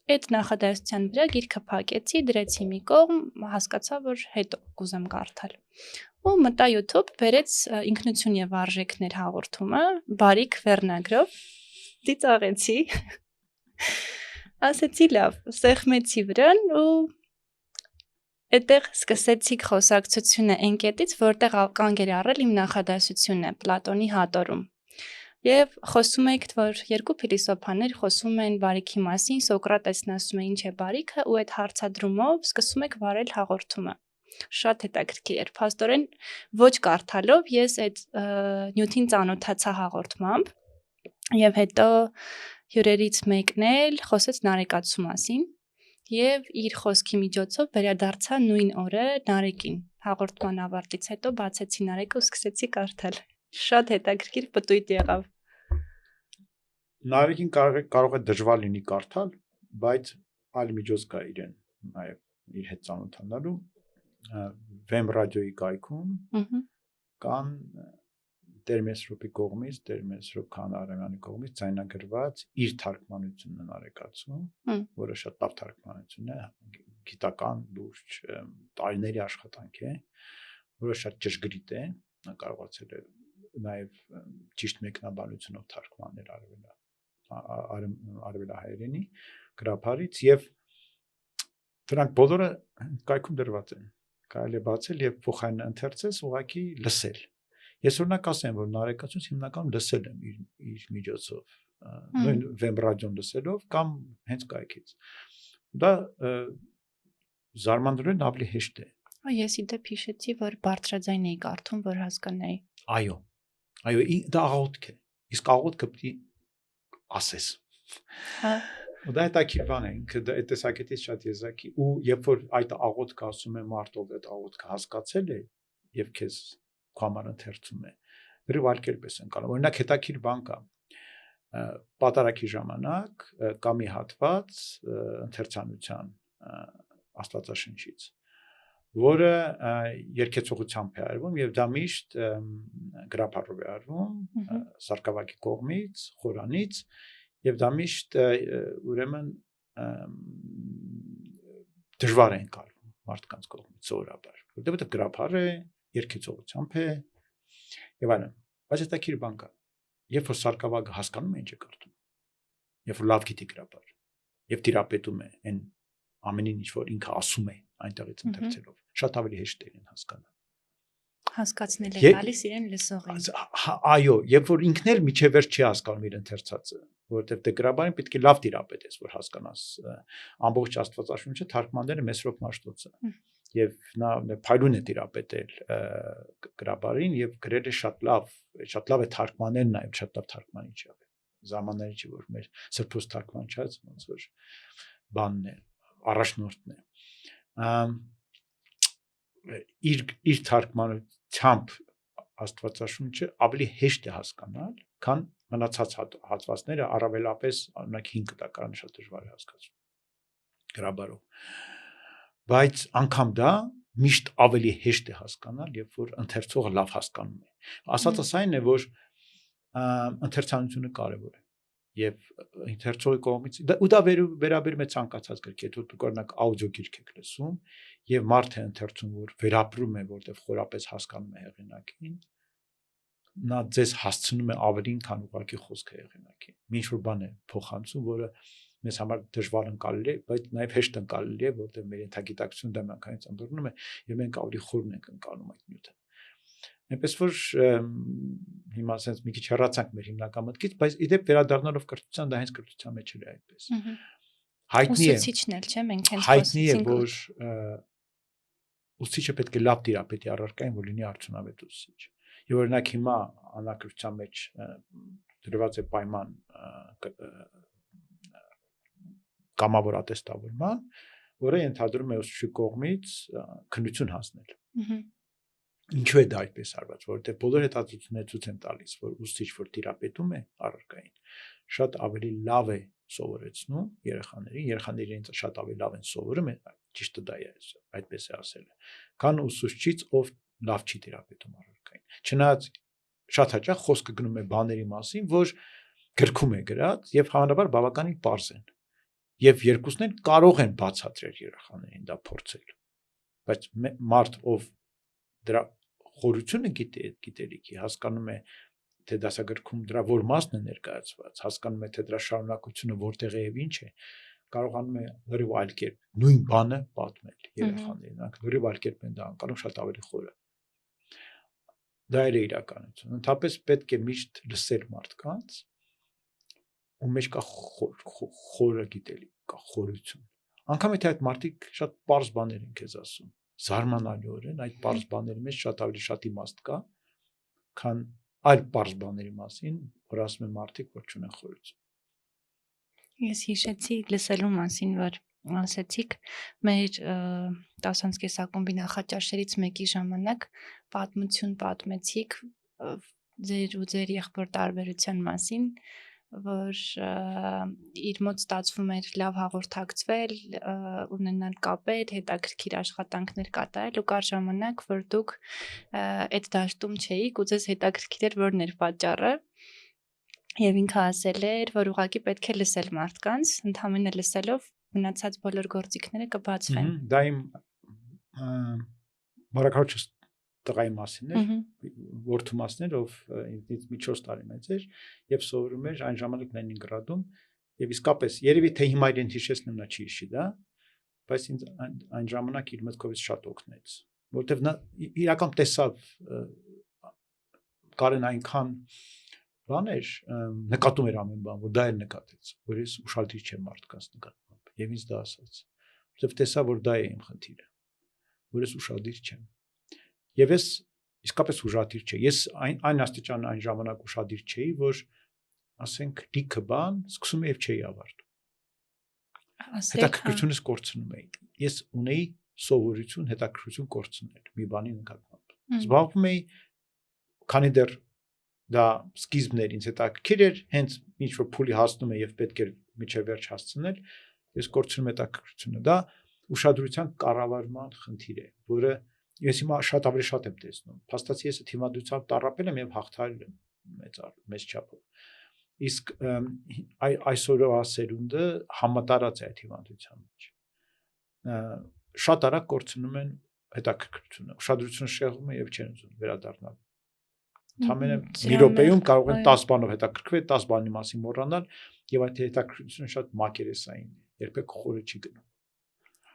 Այդ նախադասության վրա գիրքը փակեցի, դրեցի մի կողմ, հասկացա, որ հետո կուզեմ կարդալ։ Ու մտա YouTube, բերեց ինքնություն եւ արժեքներ հաղորդումը, բարիք վերնագրով, ծիծաղեցի։ Ասեցի լավ, սեղմեցի վրան ու այդտեղ սկսեցի խոսակցությունը այն կետից, որտեղ կանգ էր առել իմ նախադասությունը Պլատոնի հատորում։ Եվ խոսում եք, որ երկու փիլիսոփաներ խոսում են բարիքի մասին, Սոկրատեսն ասում է ինչ է բարիքը, ու այդ հարցադրումով սկսում եք վարել հաղորդումը։ Շատ հետաքրքիր էր, փաստորեն ոչ կարդալով ես այդ նյութին ծանոթացա հաղորդմամբ, եւ հետո հյուրերից մեկն էլ խոսեց նարեկացու մասին, եւ իր խոսքի միջոցով վերադարձա նույն օրը նարեկին։ Հաղորդման ավարտից հետո բացեցի նարեկը ու սկսեցի կարդալ։ Շատ հետաքրքիր պտույտ եղավ։ Նարեկին կարող է դժվար լինի կարդալ, բայց այլ միջոց կա իրեն, նաև իր հետ ծանոթանալու, Վեմ ռադիոյի կայքում կան Տեր-Մեսրոպի կողմից, Տեր-Մեսրոպ Քանարյանի կողմից ձայնագրված իր թարգմանությունն է նարեկացու, որը շատ լավ թարգմանություն է, գիտական լուրջ տարիների աշխատանք է, որը շատ ճշգրիտ է, նա կարողացել է նաև ճիշտ մեկնաբանությունով թարգմանել արևելահայերենի գրաբարից եւ դրանք բոլորը կայքում դրված են, կարելի է բացել եւ փոխային ընթերցես ուղղակի լսել Ես օրինակ ասեմ, որ Նարեկացուց հիմնականում լսել եմ իր միջոցով, նույն վեբ ռադիոն լսելով կամ հենց կայքից։ Դա զարմանալիորեն ավելի հեշտ է։ Ես իդեպ հիշեցի, որ բարձրաձայն էի կարդում, որ հասկանայի։ Այո, դա աղոթք է։ Իսկ աղոթքը պիտի ասես։ Հա։ Ու դա հետաքրքիր բան է, ինքը դա այդ տեսակետից շատ եզակի ու երբ որ այդ աղոթքը ասում է մարդով, այդ աղոթքը հասկացել է եւ քեզ քո համար ընթերցում է, դեռ այլ կերպ ես ընկալում։ Օրինակ հետաքրքիր բան կա։ Պատարագի ժամանակ կա մի հատված ընթերցանության Աստվածաշնչից, որը երկեցողությամբ է արվում եւ դա միշտ գրափառով է արվում սարկավագի կողմից, խորանից եւ դա միշտ ուրեմն դժվար է ընկալվում մարդկանց կողմից սովորաբար, որտեղ գրափառ է, երկեցողությամբ է եւ այլն։ Բայց դա քիչ բան կա։ Երբ որ սարկավագը հասկանում է ինչ է կարդում, երբ որ լավ գիտի գրաբար եւ տիրապետում է այն ամենին ինչ որ ինքը ասում է այնտեղից ընթերցելով, շատ ավելի հեշտ է իրեն հասկանալ։ Հասկացնել է գալիս իրեն լսողին։ Այո, երբ որ ինքն էլ միջև վերջ չի հասկանում իր ընթերցածը, որովհետեւ դե գրաբարին պետք է լավ տիրապետես, որ հասկանաս ամբողջ Աստվածաշունչը թարգմանել է Մեսրոպ Մաշտոցը։ Եվ նա փայլուն է տիրապետել գրաբարին եւ գրել է շատ լավ է թարգմանել նաեւ շատ լավ թարգմանիչ է։ Զամանալի չի որ մեր սրբոց թարգմանչած ոնց որ բանն է, առաջնորդն է։ Իր թարգմանությամբ Աստվածաշունչը ավելի հեշտ է հասկանալ, քան մնացած հատվածները, առավելապես օրինակ 5 տակարանը շատ դժվար է հասկացում գրաբարով։ Բայց անգամ դա միշտ ավելի հեշտ է հասկանալ, երբ որ ընթերցողը լավ հասկանում է։ Ասածս այն է, որ ընթերցանությունը կարևոր է եւ ընթերցողի կողմից ու դա վերաբերում է ցանկացած գրքի, եթե դուք օրինակ աուդիո գիրք եք լսում եւ մարդ է ընթերցում, որ վերապրում է, որտեղ խորապես հասկանում է հեղինակին, նա ձեզ հասցնում է ավելին, քան ուղղակի խոսքը հեղինակի։ Ինչ որ բան է փոխանցում, որը մեզ համար դժվար ընկալելի է, բայց նաև հեշտ ընկալելի է, որտեղ մեր ենթագիտակցությունը դա միանգամից ըմբռնում է եւ մենք ավելի խորն ենք ընկալում այդ նյութը։ Այնպես որ հիմա ասենց մի քիչ հեռացանք մեր հիմնական մտքից, բայց իդեպ վերադառնալով կրթության, դա հենց կրթության մեջ էլ է այդպես։ Հայտնի է, ուսուցիչն էլ չէ, մենք հենց հայտնի է, որ ուսուցիչը պետք է լավ տիրապետի առարկային, որ լինի արդյունավետ ուսուցիչ։ Եվ օրինակ հիմա անակրթության մեջ դրված է պայման կամավոր ատեստավորման, որը ենթադրում է ուսուցչի կողմից քննություն հասնել։ Ինչու է դա այդպես արված, որովհետև բոլոր հետազոտությունները ցույց են տալիս, որ ուսուցիչ, որ տիրապետում է առարկային, շատ ավելի լավ է սովորեցնում երեխաները իրենց շատ ավելի լավ են սովորում, ճիշտը դա է, այդպես է ասել, քան ուսուցչից, ով լավ չի տիրապետում առարկային։ Չնայած շատ հաճախ խոսքը գնում է բաների մասին, որ գրքում է գրած եւ հավանաբար բավականին պարզ են։ Եվ երկուսն էլ կարող են բացատրել երեխաներին դա փորձել։ Բայց մարդ, ով դրա խորությունը գիտի այդ գիտելիքի, հասկանում է, թե դասագրքում դրա որ մասն է ներկայացված, հասկանում է, թե դրա շարունակությունը որտեղ է եւ ինչ է, կարողանում է լրիվ այլ կերպ նույն բանը պատմել երեխաներին, նրանք լրիվ այլ կերպ են դա անցնում, շատ ավելի խորը։ Դա էլ է իրականություն։ Ընդհանրապես պետք է միշտ լսել մարդկանց, ու մեջ կա խորը գիտելիք, կա խորություն։ Անկամ եթե այդ մարդիկ շատ պարզ բաներ են քեզ ասում, զարմանալիորեն այդ պարզ բաների մեջ շատ ավելի շատ իմաստ կա, քան այլ պարզ բաների մասին, որ ասում են մարդիկ, որ չունեն խորություն։ Ես հիշեցի լսելու մասին, որ ասեցիք մեր 10 ակումբի նախաճաշերից մեկի ժամանակ պատմություն պատմեցիք ձեր ու ձեր եղբոր տարբերության մասին, որ իր մոտ ստացվում էր լավ հաղորդակցվել, ունենալ կապեր, հետաքրքիր աշխատանքներ կատարել ու կար ժամանակ, որ դուք այդ դաշտում չէիք ու ձեզ հետաքրքիր էր որն էր պատճառը։ Եվ ինքը ասել էր, որ ուղղակի պետք է լսել մարդկանց, ընդհանրապես լսելով մնացած բոլոր գործիքները կբացվեն։ Դա իմ մորակալչս տղայի մասին էր, որդու մասին էր, ով ինձնից մի 4 տարի մեծ էր եւ սովորում էր այն ժամանակ Լենինգրադում եւ իսկապես երևի թե հիմա իրեն հիշեցնեմ նա չի հիշի դա, բայց ինձ այն ժամանակ իր մտքովից շատ օգնեց, որովհետեւ նա իրական տեսավ Կարեն այնքան բաներ նկատում էր ամեն բան, որ դա էլ նկատեց, որ ես ուշադրի չեմ մարդկանց նկատմամբ, եւ ինձ դա ասաց, որովհետեւ տեսա, որ դա է իմ խնդիրը, որ ես ուշադրի չեմ, եւ ես իսկապես ուշադրի չէի, ես այն աստիճան այն ժամանակ ուշադրի չէի, որ ասենք լիքը բան սկսում եւ չէի ավարտում, հետաքրքրությունս կորցնում էի, ես ունեի սովորություն հետաքրքրություն կորցնել մի բանի նկատմամբ, զբաղվում էի, քանի դեռ դա սկիզբն էր ինձ հետաքրքիր էր, հենց ինչ որ փուլի հասնում է եւ պետք էր միջև վերջ հասցնել, ես կորցնում հետաքրքրությունը, դա ուշադրության կառավարման խնդիր է, որը ես հիմա շատ ավելի շատ եմ տեսնում, փաստացի ես թիմադրությամբ տառապել եմ եւ հաղթարել եմ մեծ չափով, իսկ այսօրվա սերունդը համատարած է այդ թիմադրության մեջ, շատ արագ կորցնում են հետաքրքրությունը, ուշադրությունը շեղվում է եւ չեն ուզում վերադառնալ Համենը մի րոպեում կարող են 10 բանով հետաքրքրվել, 10 բանի մասին մոռանալ եւ այդ հետաքրքրությունը շատ մակերեսային է, երբեք խորը չի գնում։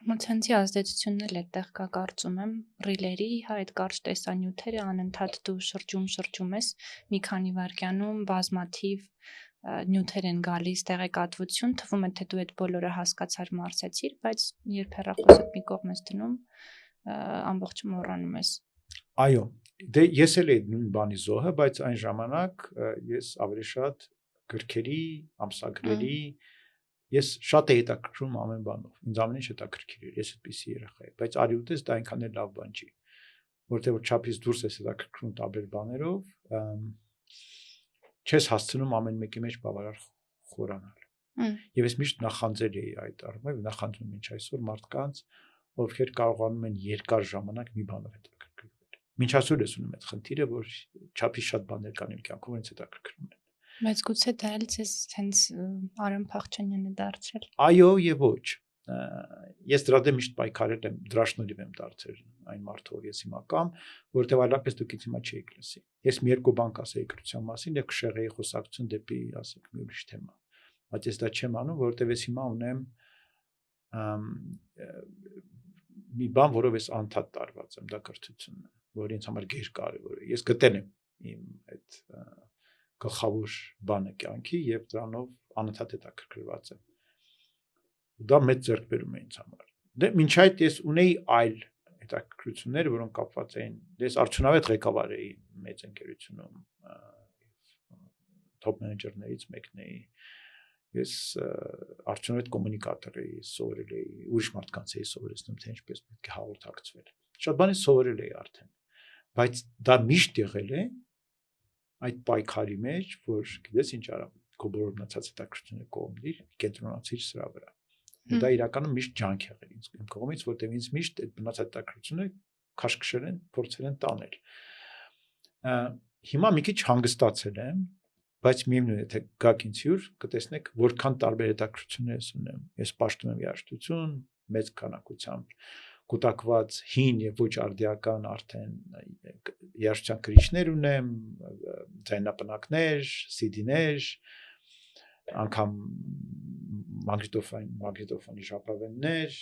Մոցենցի ազդեցությունն էլ այդտեղ կա կարծում եմ, ռիլերի, այդ կարճ տեսանյութերը անընդհատ դու շրջում ես, մի քանի վայրկյանում բազմաթիվ նյութեր են գալիս, տեղեկատվություն, թվում է թե դու այդ բոլորը հասկացար մարսեցիր, բայց երբ հեռախոսդ մի կողմ ես դնում, ամբողջը մոռանում ես։ Այո, դե ես էլ եմ նույն բանի զոհը, բայց այն ժամանակ ես ավելի շատ գրքերի, ամսագրերի, ես շատ էի հետաքրքրում ամեն բանով, ինձ ամեն ինչ հետաքրքիր էր, ես այդպիսի երեխա եմ, բայց արի ուտես դա այնքան էլ լավ բան չի, որտեղ որ չափից դուրս ես հետաքրքրում տարբեր բաներով, չես հասցնում ամեն մեկի մեջ բավարար խորանալ։ Եվ ես միշտ նախանձել էի այդ առումով, նախանձում եմ մինչ այսօր մարդկանց, ովքեր կարողանում են երկար ժամանակ մի բանով հետաքրքրվել։ Մինչ այսօր ես ունեմ այդ խնդիրը, որ չափից շատ բաներ կան իմ կյանքում, ինձ հետաքրքրում են։ Բայց գուցե դա էլ ձեզ հենց Արամ Փախչյանյանը դարձրել։ Այո եւ ոչ։ Ես դրա դեմ միշտ պայքարել եմ, դրա շնորհիվ եմ դարձել այն մարդով ես հիմա կամ, որովհետեւ այլապես դուք ինձ հիմա չէիք լսի։ Ես մի երկու բան կասեի կրթության մասին եւ կշեղեի խոսակցություն դեպի, ասենք, մի ուրիշ թեմա։ Բայց ես դա չեմ անում, որովհետեւ ես հիմա ունեմ մի բան, որով ես անդադ տարված եմ, դա կրթությունն է, որ ինձ համար գերկարևոր է։ Ես գտել եմ իմ այդ գլխավոր բանը կյանքի եւ դրանով անընդհատ հետաքրքրված եմ։ Դա մեծ ձեռքբերում է ինձ համար։ Դե մինչ այդ ես ունեի այլ հետաքրքրություններ, որոնք կապված էին։ Ես արդյունավետ ղեկավար էի մեծ ընկերությունում, top manager-ներից մեկն էի։ Ես արդյունավետ կոմունիկատոր էի, սովորել էի, ուրիշ մարդկանց էի սովորեցնում, թե ինչպես պետք է հաղորդակցվել։ Շատ բաներ սովորել էի արդեն, բայց դա միշտ եղել է այդ պայքարի մեջ, որ գիտես ինչ արա, քո բոլոր մնացած հետաքրքրությունը կողմնիր, կենտրոնացիր սրա վրա։ Դա իրականում միշտ ջանք եղել ինձ կողմից, որտեղ ինձ միշտ այդ մնացած հետաքրքրությունը քաշքշել են, փորձել են տանել։ Հիմա մի քիչ հանգստացել եմ, բայց միևնույն է, թե գաք ինձ հյուր, կտեսնեք որքան տարբեր հետաքրքրություններ ես ունեմ։ Ես պաշտում եմ երաժշտություն, մեծ քանակությամբ կուտակված հին եւ ոչ արդիական արդեն երաժշտության գրիչներ ունեմ, ձայնապնակներ, CD-ներ, անգամ մագնիտոֆոնի ժապավեններ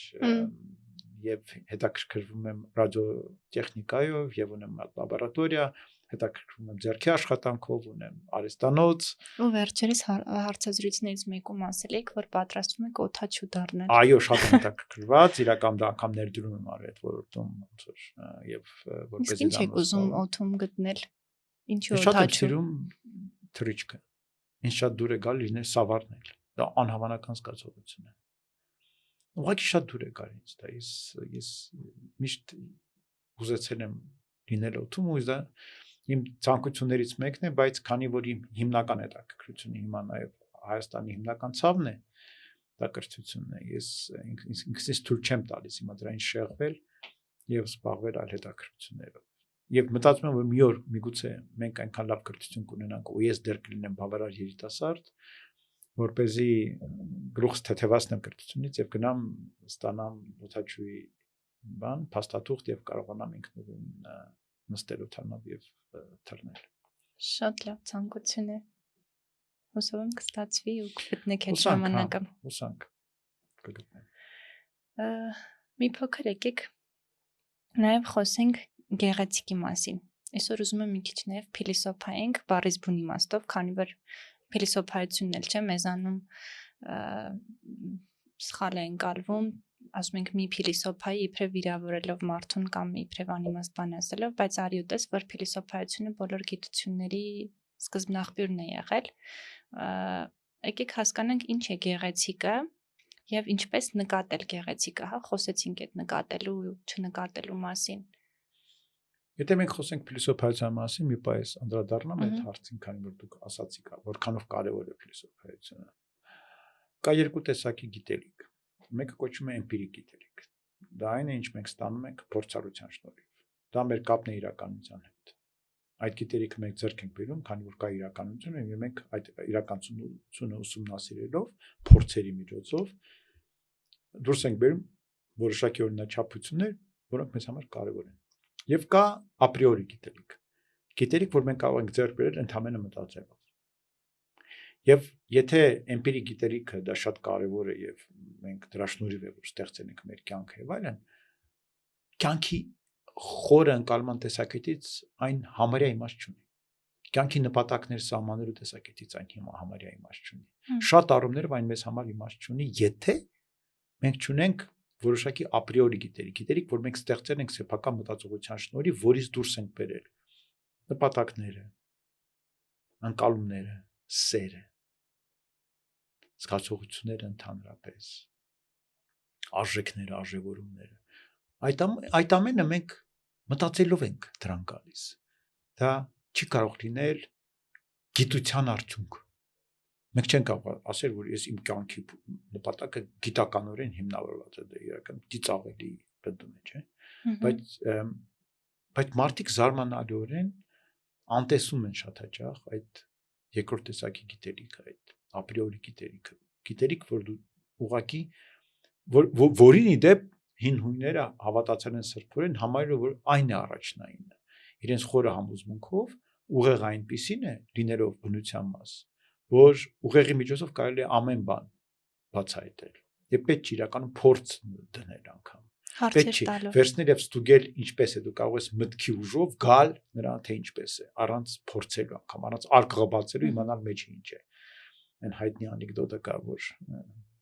եւ հետաքրքրվում եմ ռադիոտեխնիկայով եւ ունեմ լաբորատորիա, հետաքրքրվում եմ ձեռքի աշխատանքով, ունեմ արհեստանոց։ Ու վերջերս հարցազրույցներից մեկում ասել եք, որ պատրաստվում եք օդաչու դառնալ։ Այո, շատ եմ հետաքրքրված, իրական դա անգամ ներդրում եմ արել այդ ոլորտում, ոնց որ եւ որպես ինչ եք ուզում օդում գտնել։ Ինչու օդաչու։ Շատ եմ օդաչու։ սիրում թռիչքը։ Ինչ շատ դուր է գալի լինել սավառնել։ Դա անհավանական զգացողություն է։ Ուղղակի շատ դուր է գալի ինձ դա։ Ես միշտ ուզեցել եմ լինել օդում ու դա իմ ցանկություններից մեկն է, բայց քանի որ իմ հիմնական հետաքրքրությունը հիմա նաև Հայաստանի հիմնական ցավն է, դա կրթությունն է։ Ես ինքսից թույլ չեմ տալիս հիմա դրանից շեղվել եւ զբաղվել այլ հետաքրքրություններով։ Եվ մտածում եմ, որ մի օր միգուցե մենք այնքան լավ կրթություն կունենանք ու ես դեռ կլինեմ բավարար երիտասարդ, որպեսզի գլուխս թեթևացնեմ կրթությունից եւ գնամ ստանամ օդաչուի բան, փաստաթուղթ եւ կարողանամ ինքնուրույն նստել օդանավ եւ թռնել։ Շատ լավ ցանկություն է։ Հուսով եմ կստացվի ու կգտնեք այդ ժամանակը։ Հուսանք կգտնեմ։ Մի փոքր եկեք նաև խոսենք գեղեցիկի մասին։ Այսօր ուզում եմ մի քիչ նաև փիլիսոփայենք բառից բուն իմաստով, քանի որ փիլիսոփայությունն էլ չէ մեզանում սխալ է ընկալվում, ասում ենք մի փիլիսոփայի իբրև վիրավորելով մարդուն կամ իբրև անիմաստ բան ասելով, բայց արի ու տես, որ փիլիսոփայությունը բոլոր գիտությունների սկզբնաղբյուրն է եղել։ Եկեք հասկանանք ինչ է գեղեցիկը եւ ինչպես նկատել գեղեցիկը, հա, խոսեցինք այդ նկատելու ու չնկատելու մասին։ Եթե մենք խոսենք փիլիսոփայության մասին, մի պայս անդրադառնամ այդ հարցին, քանի որ դուք ասացիք, որքանով կարևոր է փիլիսոփայությունը։ Կա երկու տեսակի գիտելիք։ Մեկը կոչվում է էմպիրիկ գիտելիք։ Դա այն է, ինչ մենք ստանում ենք փորձառության շնորհիվ։ Դա մեր կապն է իրականության հետ։ Այդ գիտելիքը մենք ձեռք ենք բերում, քանի որ կա իրականություն, եւ մենք այդ իրականությունը ուսումնասիրելով, փորձերի միջոցով դուրս ենք բերում որոշակի օրինաչափություններ, որոնք մեզ համար կարևոր են։ Եվ կա ապրիորի գիտելիք։ Գիտելիք, որ մենք կարող ենք ձեռք բերել ընդհանրապես մտածելով։ Եվ եթե էմպիրիկ գիտելիքը դա շատ կարևոր է եւ մենք դրա շնորհիվ է որ ստեղծել ենք մեր կյանքը եւ այլն, կյանքի խորը ընկալման տեսակետից այն համարյա իմաստ չունի։ Կյանքի նպատակներ սահմանելու տեսակետից այն համարյա իմաստ չունի։ Շատ առումներով այն մեզ համար իմաստ չունի, եթե մենք չունենք որոշակի ապրիորի գիտելիք, որ մենք ստեղծել ենք սեփական մտածողության շնորհիվ, որից դուրս ենք բերել նպատակները, ընկալումները, սերը, զգացողությունները ընդհանրապես, արժեքները, արժևորումները։ Այդ ամենը մենք մտածելով ենք դրան գալիս։ Դա չի կարող լինել գիտության արդյունք։ Մենք չենք կարող ասել, որ ես իմ կյանքի նպատակը գիտականորեն հիմնավորված է, դա իրական ծիծաղելի բնդում է, չէ՞։ Բայց մարդիկ զարմանալիորեն անտեսում են շատ հաճախ այդ երկրորդ տեսակի գիտելիքը, այդ ապրիորի գիտելիք, որ դու ուղղակի որին իդեպ հին հույները հավատացել են սրբորեն, համարելով որ այն է առաջնայինը։ Իրենց խորը համոզմունքով ուղեղը այնպիսին է, լինելով բնության մաս, որ ուղեղի միջոցով կարելի է ամեն բան բացահայտել։ Եվ պետք չի իրականում փորձ դնել անգամ։ Պետք չի վերցնել եւ ստուգել ինչպես է, դու կարող ես մտքի ուժով գալ նրան թե ինչպես է, առանց փորձելու անգամ, առանց արկղը բացելու իմանալ մեջը ինչ է։ Այն հայտնի անեկդոտը կա, որ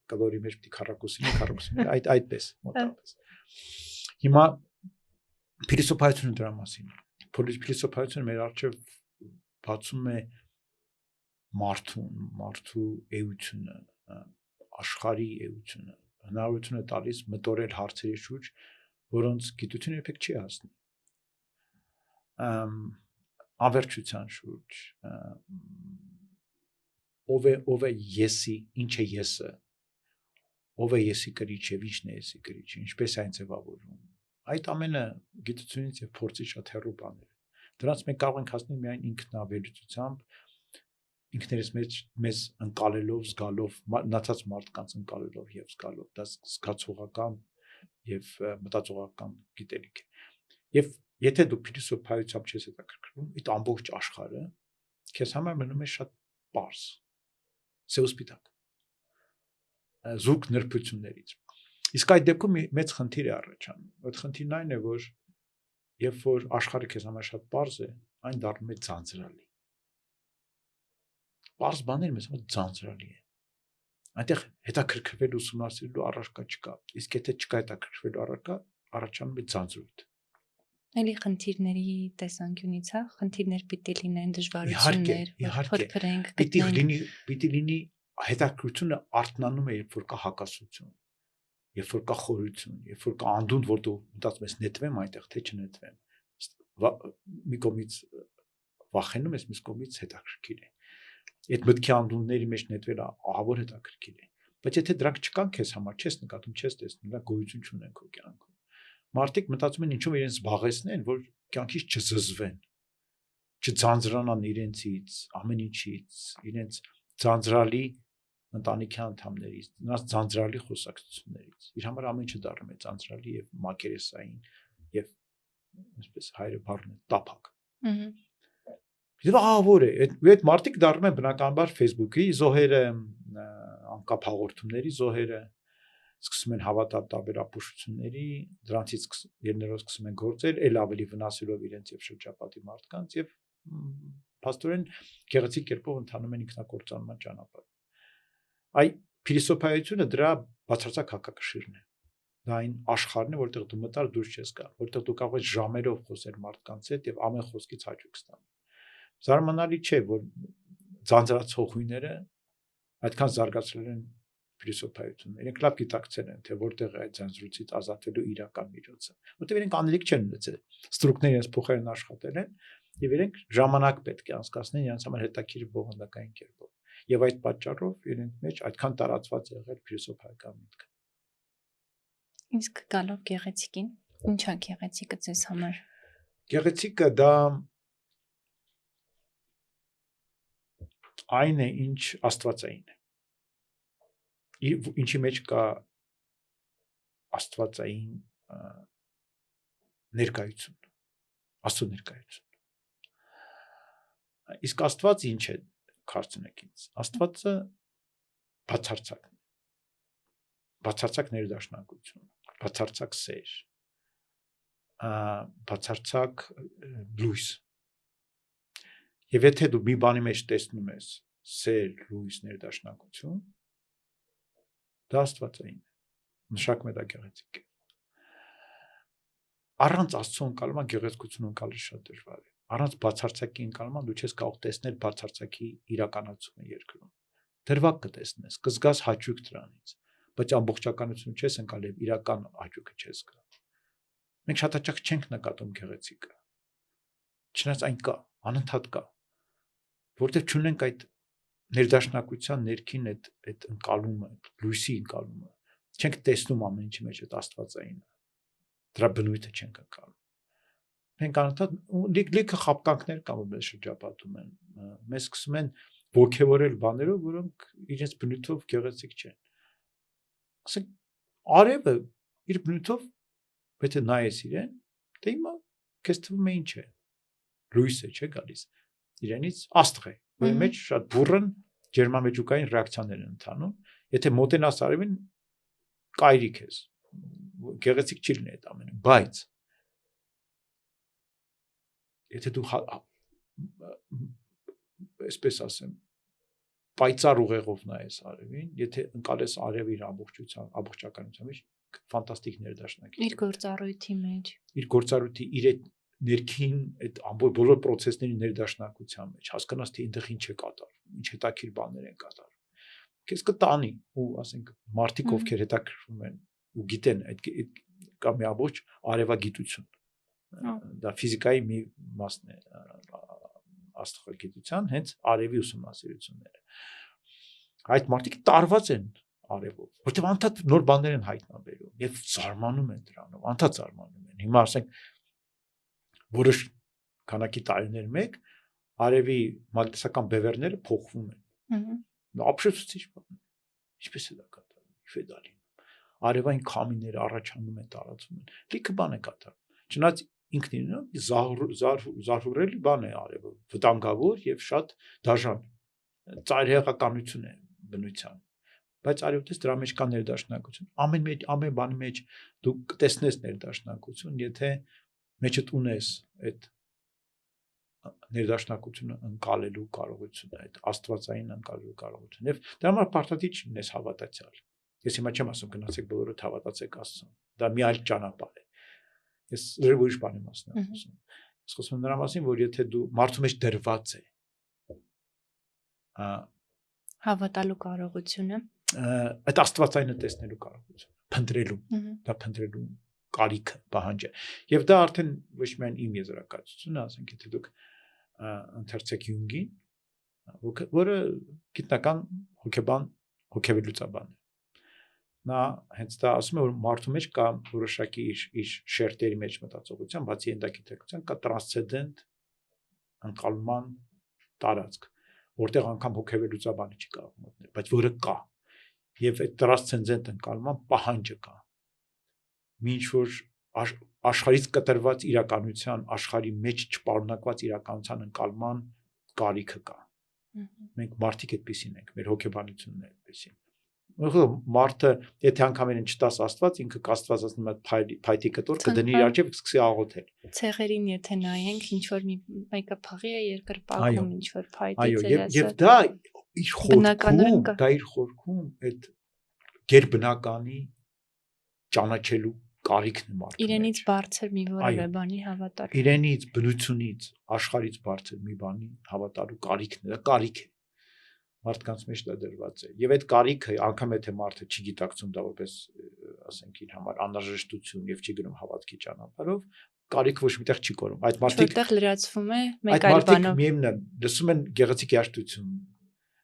կլորի մեջ պիտի քառակուսին, այդպես մոտավորապես։ Հիմա փիլիսոփայությունը դրա մասին է։ Փիլիսոփայությունը մեր առջև բացում է մարդու էությունը, աշխարհի էությունը, հնարավորություն է տալիս մտորել հարցերի շուրջ, որոնց գիտությունը երբեք չի հասնի։ Անվերջության շուրջ, ով է եսի, ինչ է եսը, ով է եսի կրիչ եւ ինչն է եսի կրիչ, ինչպես այն ձևավորվում։ Այդ ամենը գիտությունից եւ փորձից շատ հեռու բաներ են։ Դրանց մենք կարող ենք հասնել միայն ինքնավերլուծությամբ, ինքներս մեզ ընկալելով, զգալով, մնացած մարդկանց ընկալելով եւ զգալով, դա զգացողական եւ մտածողական գիտելիք է։ Եվ եթե դու փիլիսոփայությամբ չես հետաքրքրվում, այդ ամբողջ աշխարհը քեզ համար մնում է շատ պարզ, սեուսպիտակ, զուգ նրբություններից։ Իսկ այդ դեպքում մեծ խնդիր է առաջանում։ Այդ խնդիրն այն է, որ երբ որ աշխարհը քեզ համար շատ պարզ է, այն դառնում է ձանձրալի։ Պարզ բաները մեզ համար ձանձրալի են։ Այնտեղ հետաքրքրվել ուսումնասիրելու առարկա չկա։ Իսկ եթե չկա հետաքրքրվելու առարկա, առաջանում է ձանձրույթ։ Էլի խնդիրների տեսանկյունից, հա, խնդիրներ պիտի լինեն, դժվարություններ, փորփրենք, պիտի լինի հետաքրքրությունը արթնանում է, երբ որ կա հակասություն, երբ որ կա խորություն, երբ որ կա անդունդ, որ դու մտածում ես նետվեմ այնտեղ, թե չնետվեմ։ Մի կողմից վախենում ես, մյուս կողմից հետաքրքիր է։ Այդ մտքի անդունդների մեջ նետվելը ահավոր հետաքրքիր է։ Բայց եթե դրանք չկան քեզ համար, չես նկատում, չես տեսնում, դա գոյություն չունեն քո կյանքում։ Մարդիկ մտածում են ինչու իրենց զբաղեցնեն, որ կյանքից չզզվեն, չձանձրանան իրենցից, ամեն ինչից, իրենց ձանձրալի ընտանիքի անդամներից, նրանց ձանձրալի խոսակցություններից։ Իր համար ամեն ինչը դառնում է ձանձրալի եւ մակերեսային եւ այսպես հայրը բառն է տափակ։ Եվ ահավոր է, այդ մարդիկ դառնում են բնականաբար Facebook-ի զոհերը, անկապ հաղորդումների զոհերը, սկսում են հավատալ տարբեր ապուշությունների, դրանցից ելներով սկսում են գործել, ել ավելի վնասելով իրենց եւ շրջապատի մարդկանց եւ փաստորեն գեղեցիկ կերպով ընթանում են ինքնակործանման ճանապարհ։ Այ փիլիսոփայությունը դրա բացարձակ հակակշիռն է։ Դա այն աշխարհն է, որտեղ դու մտար դուրս չես գա, որտեղ դու կարող ես ժամերով խոսել մարդկանց հետ եւ ամեն խոսքից հաճույք ստանալ։ Զարմանալի չէ, որ ձանձրացողույները այդքան զարգացրել են փիլիսոփայությունը։ Իրենք լավ գիտակցել են, թե որտեղ է այդ ձանձրուցից ազատվելու իրական միջոցը, որտեղ իրենք անելիք չեն ունեցել։ Ստրուկները իրենց փոխարեն աշխատել են եւ իրենք ժամանակ պետք է անցկացնեն իրենց համար հետաքրքիր բովանդակային կերպով։ Եվ այդ պատճառով իրենք մեջ այդքան տարածված եղել փիլիսոփայական միտքը։ Իսկ գալով գեղեցիկին, ի՞նչ է գեղեցիկը ձեզ համար։ Գեղեցիկը դա այն է, ինչ աստվածային է։ Ինչի մեջ կա աստվածային ներկայություն, աստծո ներկայություն։ Իսկ Աստված ինչ է կարծնեք ինձ։ Աստվածը բացարձակն է։ Բացարձակ ներդաշնակություն, բացարձակ սեր, բացարձակ լույս։ Եվ եթե դու մի բանի մեջ տեսնում ես սեր, լույս, ներդաշնակություն, դա աստվածային է։ Նշանակում է դա գեղեցիկ է։ Առանց Աստծո ընկալման գեղեցկություն ընկալել շատ դժվար է։ Առանց բացարձակի ընկալման դու չես կարող տեսնել բացարձակի իրականացումը երկրում։ Դրվագ կտեսնես, կզգաս հաճույք դրանից, բայց ամբողջականությունը չես ընկալել, իրական հաճույքը չես զգա։ Մենք շատ հաճախ չենք նկատում գեղեցիկը։ Չնայած այն կա, անընդհատ կա, որտեղ չունենք այդ ներդաշնակության ներքին այդ ընկալումը, լույսի ընկալումը։ Չենք տեսնում ամեն ինչի մեջ այդ աստվածայինը։ Դրա բնույթը չենք ընկալում։ Մենք անընդհատ լիքը խապկանքներ կան, որ մեզ շրջապատում են։ Մեզ սկսում են ոգևորել բաներով, որոնք իրենց բնույթով գեղեցիկ չեն։ Ասենք արևը իր բնույթով եթե նայես իրեն, դե հիմա քեզ թվում է ինչ է։ Լույս է, չէ՞ գալիս։ Իրենից աստղ է, որի մեջ շատ բուրըն ջերմամեջուկային ռեակցիաներ են ընթանում։ Եթե մոտենաս արևին, կայրիկ ես։ Գեղեցիկ չի լինի այդ ամենը, բայց եթե դու այսպես ասեմ, պայծառ ուղեղով նայես արևին, եթե ընկալես արևը իր ամբողջականության մեջ, ֆանտաստիկ ներդաշնակ է։ Իր գործառույթի մեջ։ Իր գործառույթի, իր այդ ներքին այդ բոլոր process-ների ներդաշնակության մեջ, հասկանաս թե այնտեղ ինչ է կատարվում, ինչ հետաքրքիր բաներ են կատարվում։ Քեզ կտանի ու ասենք մարդիկ ովքեր հետաքրքրվում են ու գիտեն այդ կա մի ամբողջ արևագիտություն։ Դա ֆիզիկայի մի մասն է աստղագիտության, հենց արևի ուսումնասիրությունները։ Այդ մարդիկ տարված են արևով, որտեղ անդադ նոր բաներ են հայտնաբերում եւ զարմանում են դրանով, անդադ զարմանում են։ Հիմա ասենք որոշ քանակի տարիներ մեկ արևի մագնիսական բևեռները փոխվում են։ Ապշեցուցիչ բան է։ Ինչպես է դա կատարվում, ինչ է դա լինում։ Արևային քամիները առաջանում են, տարածվում են։ Լիքը բան է կատարվում։ Չնայած ինքնին զարհուրելի բան է արևը, վտանգավոր եւ շատ դաժան։ Ծայրահեղականություն է բնության։ Բայց արևտես դրա մեջ կա ներդաշնակություն։ Ամեն բանի մեջ դու կտեսնես ներդաշնակություն, եթե մեջդ ունես այդ ներդաշնակությունը ընկալելու կարողությունը, այդ աստվածային ընկալելու կարողությունը։ Եվ դրա համար պարտադիր չլինես հավատացյալ։ Ես հիմա չեմ ասում գնացեք բոլորդ հավատացեք Աստծուն։ Դա մի այլ ճանապարհ է։ Ես ուրիշ բանի մասն եմ ասում։ Ես խոսում եմ նրա մասին, որ եթե դու մարդու մեջ դրված է հավատալու կարողությունը, այդ աստվածայինը տեսնելու կարողությունը, փնտրելու, դա փնտրելու կարիքը, պահանջը։ Եվ դա արդեն ոչ միայն իմ եզրակացությունը, ասենք եթե դուք ընթերցեք Յունգին, որը գիտնական հոգեվելուծաբան է։ Նա հենց դա ասում է, որ մարդու մեջ կա որոշակի իր շերտերի մեջ մտածողության, բացի ենթագիտակցության, կա տրանսցենդենտ ընկալման տարածք, որտեղ անգամ հոգեվելուծաբանը չի կարող մտնել, բայց որը կա։ Եվ այդ տրանսցենդենտ ընկալման պահանջը կա։ Ինչ որ աշխարհից կտրված իրականության, աշխարհի մեջ չպարունակված իրականության ընկալման կարիքը կա։ Մենք մարդիկ այդպեսին ենք, մեր հոգեբանությունն է այդպեսին։ Մարդը եթե անգամ իրեն չտաս Աստված, ինքը կաստված ասում է փայտի կտոր կդնի իր արջև սկսի աղոթել։ Ցեղերին եթե նայենք, ինչ որ մեկը փղի է երկրպագում, ինչ որ փայտի Այո, ծերասը։ եւ դա իր խորքում, այդ գերբնականի ճանաչելու կարիքն է մարդու։ Իրենից բարձր մի որևէ բանի հավատալ։ Իրենից, բնությունից, աշխարհից բարձր մի բանի հավատալու կարիքն է, դա կարիք է։ Մարդկանց մեջ դա դրված է։ Եվ այդ կարիքը, անգամ եթե մարդը չի գիտակցում դա որպես, ասենք, իր համար անհրաժեշտություն եւ չի գնում հավատքի ճանապարհով, կարիքը ոչ միտեղ չի կորում։ Այդ մարդիկ որտեղ լրացվում է մեկ այլ բանով։ Միևնույն է, լսում են գեղեցիկ երաժշտություն,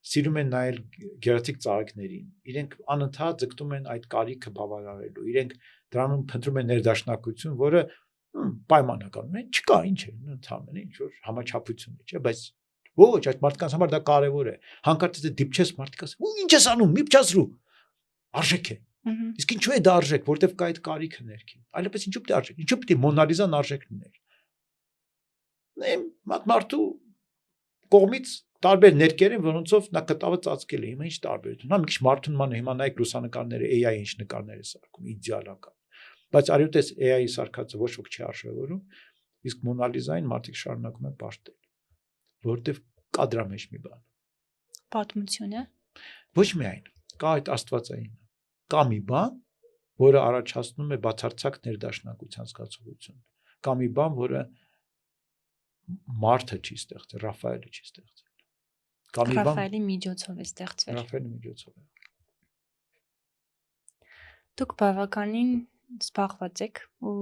սիրում են նայել գեղեցիկ ծաղիկներին։ Իրենք անընդհատ ձգտում են այդ կարիքը բավարարելու։ Իրենք դրանում փնտրում են ներդաշնակություն, որը պայմանական է, չկա, ինչ է, ընդհանրապես ինչ որ համաչափություն է, չէ՞, բայց ոչ, այդ մարդկանց համար դա կարևոր է։ Հանկարծ եթե դիպչես մարդիկ ասեն, ու ինչ ես անում, մի փչացրու։ Արժեք է։ Իսկ ինչու է դա արժեք, որտեվ կա այդ կարիքը ներքին։ Այլապես ինչու պիտի արժեք։ Ինչու պիտի Մոնալիզան արժեք լիներ։ Մարդու կողմից տարբեր ներկեր են, որոնցով նա կտավը ծածկել է։ Հիմա ինչ տարբերություն։ Նա մի քիչ մարդուն ման հիմա նայեք լուսանկարները AI ինչ նկարներ է սարքում, իդեալական։ Բայց արյունտես AI-ի սարքածը ոչ ոք չի արժևորում, իսկ Մոնալիզային մարդիկ շարունակում են պարտել, որովհետև կա դրա մեջ մի բան։ Պատմություն է։ Ոչ միայն, կա այդ աստվածային, կա մի բան, որը առաջացնում է բացարձակ ներդաշնակության զգացողություն։ Կա մի բան, որը մարդը չի ստեղծել, Ռաֆայելը չի ստեղծել։ Կա մի բան Ռաֆայելի միջոցով է ստեղծվել։ Ռաֆայելի միջոցով է։ Դուք բավականին զբաղված եք ու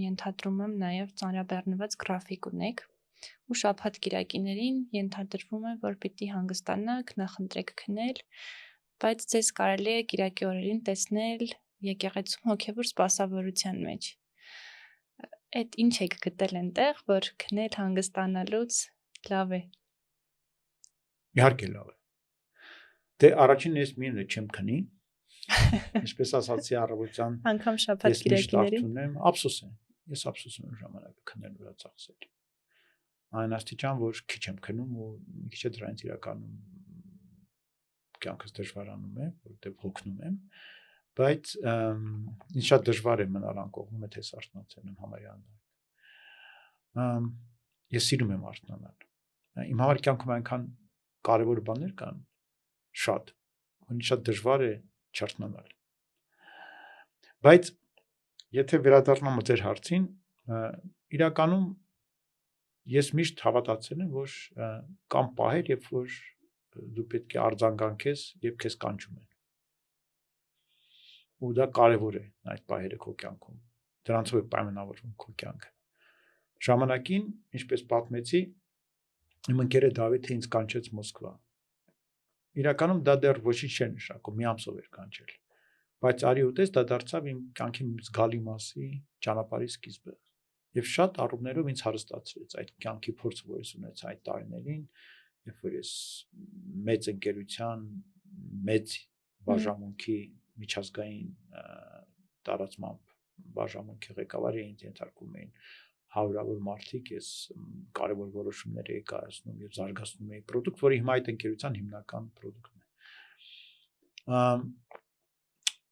ենթադրում եմ նաև ծանրաբեռնված գրաֆիկ ունեք ու շաբաթ կիրակիներին ենթադրվում է, որ պիտի հանգստանաք, նախընտրեք քնել, բայց ձեզ կարելի է կիրակի օրերին տեսնել եկեղեցում հոգևոր սպասավորության մեջ։ Այդ ինչ եք գտել այնտեղ, որ քնել հանգստանալուց լավ է։ Իհարկե լավ է։ Դե առաջին ես մինը չեմ քնի։ Ինչպես ասացի առավոտյան անգամ շաբաթ կիրակիներին ափսոս է։ Ես ափսոսում եմ ժամանակը քնել վրա ծախսել։ Այն աստիճան, որ քիչ եմ քնում ու մի քիչ է դրանից իրականում կյանքս դժվարանում է, որովհետև հոգնում եմ, բայց ինձ շատ դժվար է մնալ անկողնում, եթե սարսնացել եմ համարյա անհայտ։ Ես սիրում եմ արթնանալ։ Իմ համար կյանքում այնքան կարևոր բաներ կան, շատ, որ շատ դժվար է չարթնանալ։ Բայց եթե վերադառնամ ձեր հարցին, իրականում ես միշտ հավատացել եմ, որ կամ պահեր, երբ որ դու պետք է արձագանքես, երբ քեզ կանչում են։ Ու դա կարևոր է այդ պահերը քո կյանքում։ Դրանցով է պայմանավորվում քո կյանքը։ Ժամանակին, ինչպես պատմեցի, իմ ընկերը Դավիթը ինձ կանչեց Մոսկվա։ Իրականում դա դեռ ոչինչ չէր նշանակում, մի ամսով էր կանչել։ Բայց արի ուտես դա դարձավ իմ կյանքի զգալի մասի ճանապարհի սկիզբը։ Եվ շատ առումներով ինձ հարստացրեց այդ կյանքի փորձը, որ ես ունեցա այդ տարիներին, երբ որ ես մեծ ընկերության, մեծ բաժանմունքի միջազգային տարածմամբ բաժանմունքի ղեկավարի ինձ ենթարկում էին հարյուրավոր մարդիկ, ես կարևոր որոշումներ էի կայացնում եւ զարգացնում էի product, որի հիմա այդ ընկերության հիմնական product-ն է։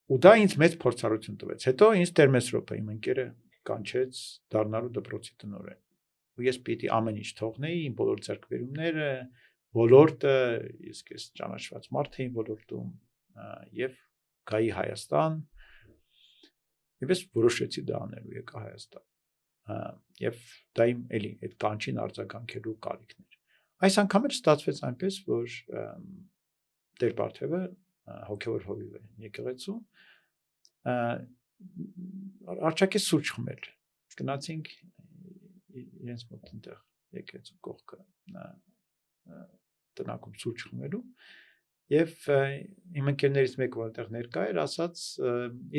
Ու դա ինձ մեծ փորձառություն տվեց։ Հետո ինձ Տերմեսրոպը իմ ընկերը կանչեց դառնալու դպրոցի տնօրեն։ Ու ես պիտի ամեն ինչ թողնեի, իմ բոլոր ձեռքբերումները, ոլորտը, իսկ ես ճանաչված մարդ էի ոլորտում եւ գայի Հայաստան։ Եվ ես որոշեցի դա անելու, եկա Հայաստան։ Եվ դա իմ էլի այդ կանչին արձագանքելու կարիքն էր։ Այս անգամ էլ ստացվեց այնպես, որ Տեր Բարթևը հոգևոր հովիվ է եկեղեցու արճակեց սուրճ խմել։ Գնացինք իրենց մոտ այնտեղ եկեղեցու կողքը տնակում սուրճ խմելու եւ իմ ընկերներից մեկը որ այնտեղ ներկա էր, ասաց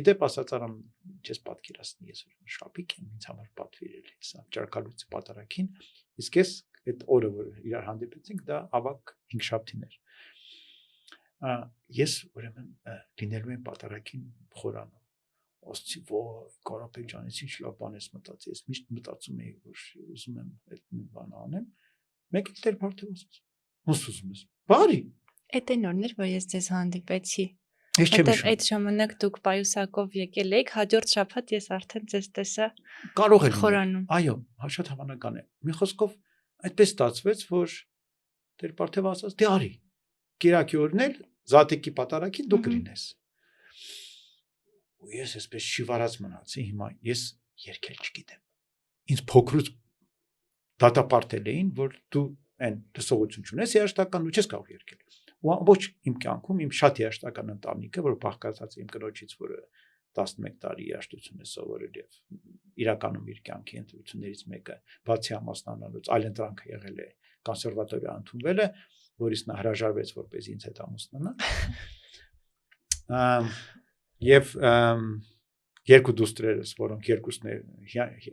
իդեպ ասաց արամ չես պատկերացնի ես որ շապիկ եմ ինձ համար պատվիրել հեսա ճարքալուց պատարակին իսկ ես այդ օրը որ իրար հանդիպեցինք դա ավակ 5 շաբթին էր ես ուրեմն լինելու եմ պատարակին խորանով ասացի ոյ Կարապետ ինչ լավ բան ես մտածի ես միշտ մտածում էի որ ուզում եմ այդ մի բան անեմ մեկ էլ Տեր Բարթևը ասաց ո՞ւս ուզում ես բարի Էդ է նորն էր որ ես ձեզ հանդիպեցի Ես չեմ Որտեվ հիշում։ այդ ժամանակ դուք պայուսակով եկել եք, հաջորդ շաբաթ ես արդեն ձեզ տեսա Կարող է լինել։ խորանում։ Այո, շատ հավանական է։ Մի խոսքով այդպես ստացվեց, որ Տեր Պարթև ասաց՝ դե արի։ Կիրակի օրն էլ Զատիկի պատարագին դու կլինես։ Ու ես այսպես շիվարած մնացի, հիմա ես երկել չգիտեմ։ Ինձ փոքրուց դատապարտել էին, որ դու այն դասողություն չունես, երաշտական դու չես կարող երկել։ Ու ոչ իմ կյանքում իմ շատ երաշտական ընտանիքը, որ բաղկացած է իմ կնոջից, որը 11 տարի երաշտություն է սովորել եւ իրականում իր կյանքի ընտրություններից մեկը բացի ամուսնանալուց այլ ընտրանքը եղել է կոնսերվատորիա ընդունվել է, որից նա հրաժարվեց որպես ինձ հետ ամուսնանա։ Եվ երկու դուստրերս, որոնք երկուսն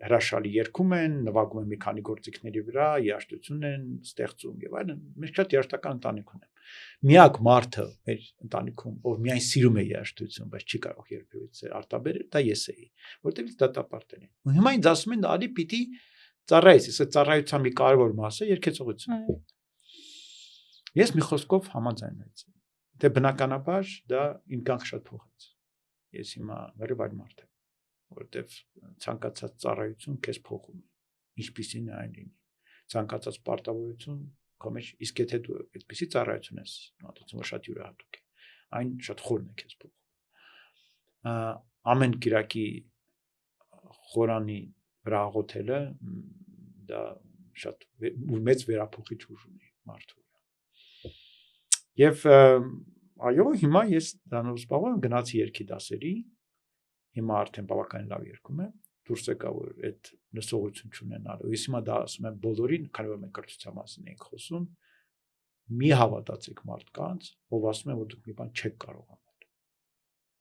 հրաշալի երգում են, նվագում են մի քանի գործիքների վրա, երաժշտություն են ստեղծում եւ այլն, մենք շատ երաժշտական ընտանիք ունենք։ Միակ մարդը մեր ընտանիքում, ով միայն սիրում է երաժշտություն, բայց չի կարող երբևիցե արտաբերել, դա ես էի, որտեղ ինձ դատապարտել են։ Ու հիմա ինձ ասում են՝ «Ալի պիտի ծառայես», իսկ ծառայության մի կարևոր մասը երգեցողությունն է։ Ես մի խոսքով համաձայնվեցի։ Դե բնականաբար դա իմ կյանքը շատ փոխեց։ Ես հիմա վերև այլ մարդ եմ, որովհետև ցանկացած ծառայություն քեզ փոխում է, ինչպիսին է այն լինի։ Ցանկացած պարտավորություն քո մեջ, իսկ եթե դու այդպիսի ծառայություն ես մտածում, որ շատ յուրահատուկ է, այն շատ խորն է քեզ փոխում։ Ամեն կիրակի խորանի վրա աղոթելը դա շատ մեծ վերափոխիչ ուժ ունի մարդու վրա։ Եվ այո, հիմա ես դրանով զբաղվում եմ, գնացի երգի դասերի, հիմա արդեն բավականին լավ երգում եմ, դուրս եկա որ այդ լսողություն չունենալու։ Ես հիմա դա ասում եմ բոլորին, քանի որ մենք կրթության մասին ենք խոսում, մի հավատացեք մարդկանց, ով ասում են, որ դուք մի բան չեք կարող անել։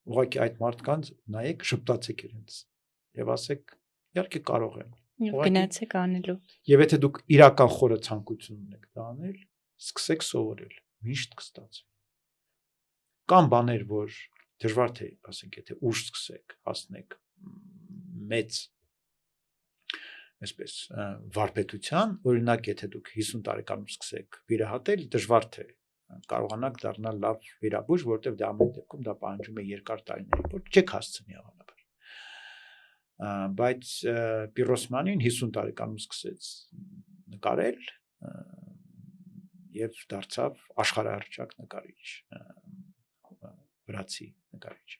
Ուղղակի այդ մարդկանց նայեք, շփտացեք իրենց եւ ասեք, իհարկե կարող եմ։ Գնացեք անելու։ Եվ եթե դուք իրական խորը ցանկություն ունեք դա անել, սկսեք սովորել, միշտ կստացվի։ Կան բաներ, որ դժվար թե, ասենք, եթե ուշ սկսեք, հասնեք մեծ այսպես վարպետության, օրինակ, եթե դուք 50 տարեկանում սկսեք վիրահատել, դժվար թե կարողանաք դառնալ լավ վիրաբույժ, որտեղ դա ամեն դեպքում դա պահանջում է երկար տարիների, որ չեք հասցնի հավանաբար։ Բայց Պիրոսմանին 50 տարեկանում սկսեց նկարել եւ դարձավ աշխարհահռչակ նկարիչ, վրացի նկարիչ։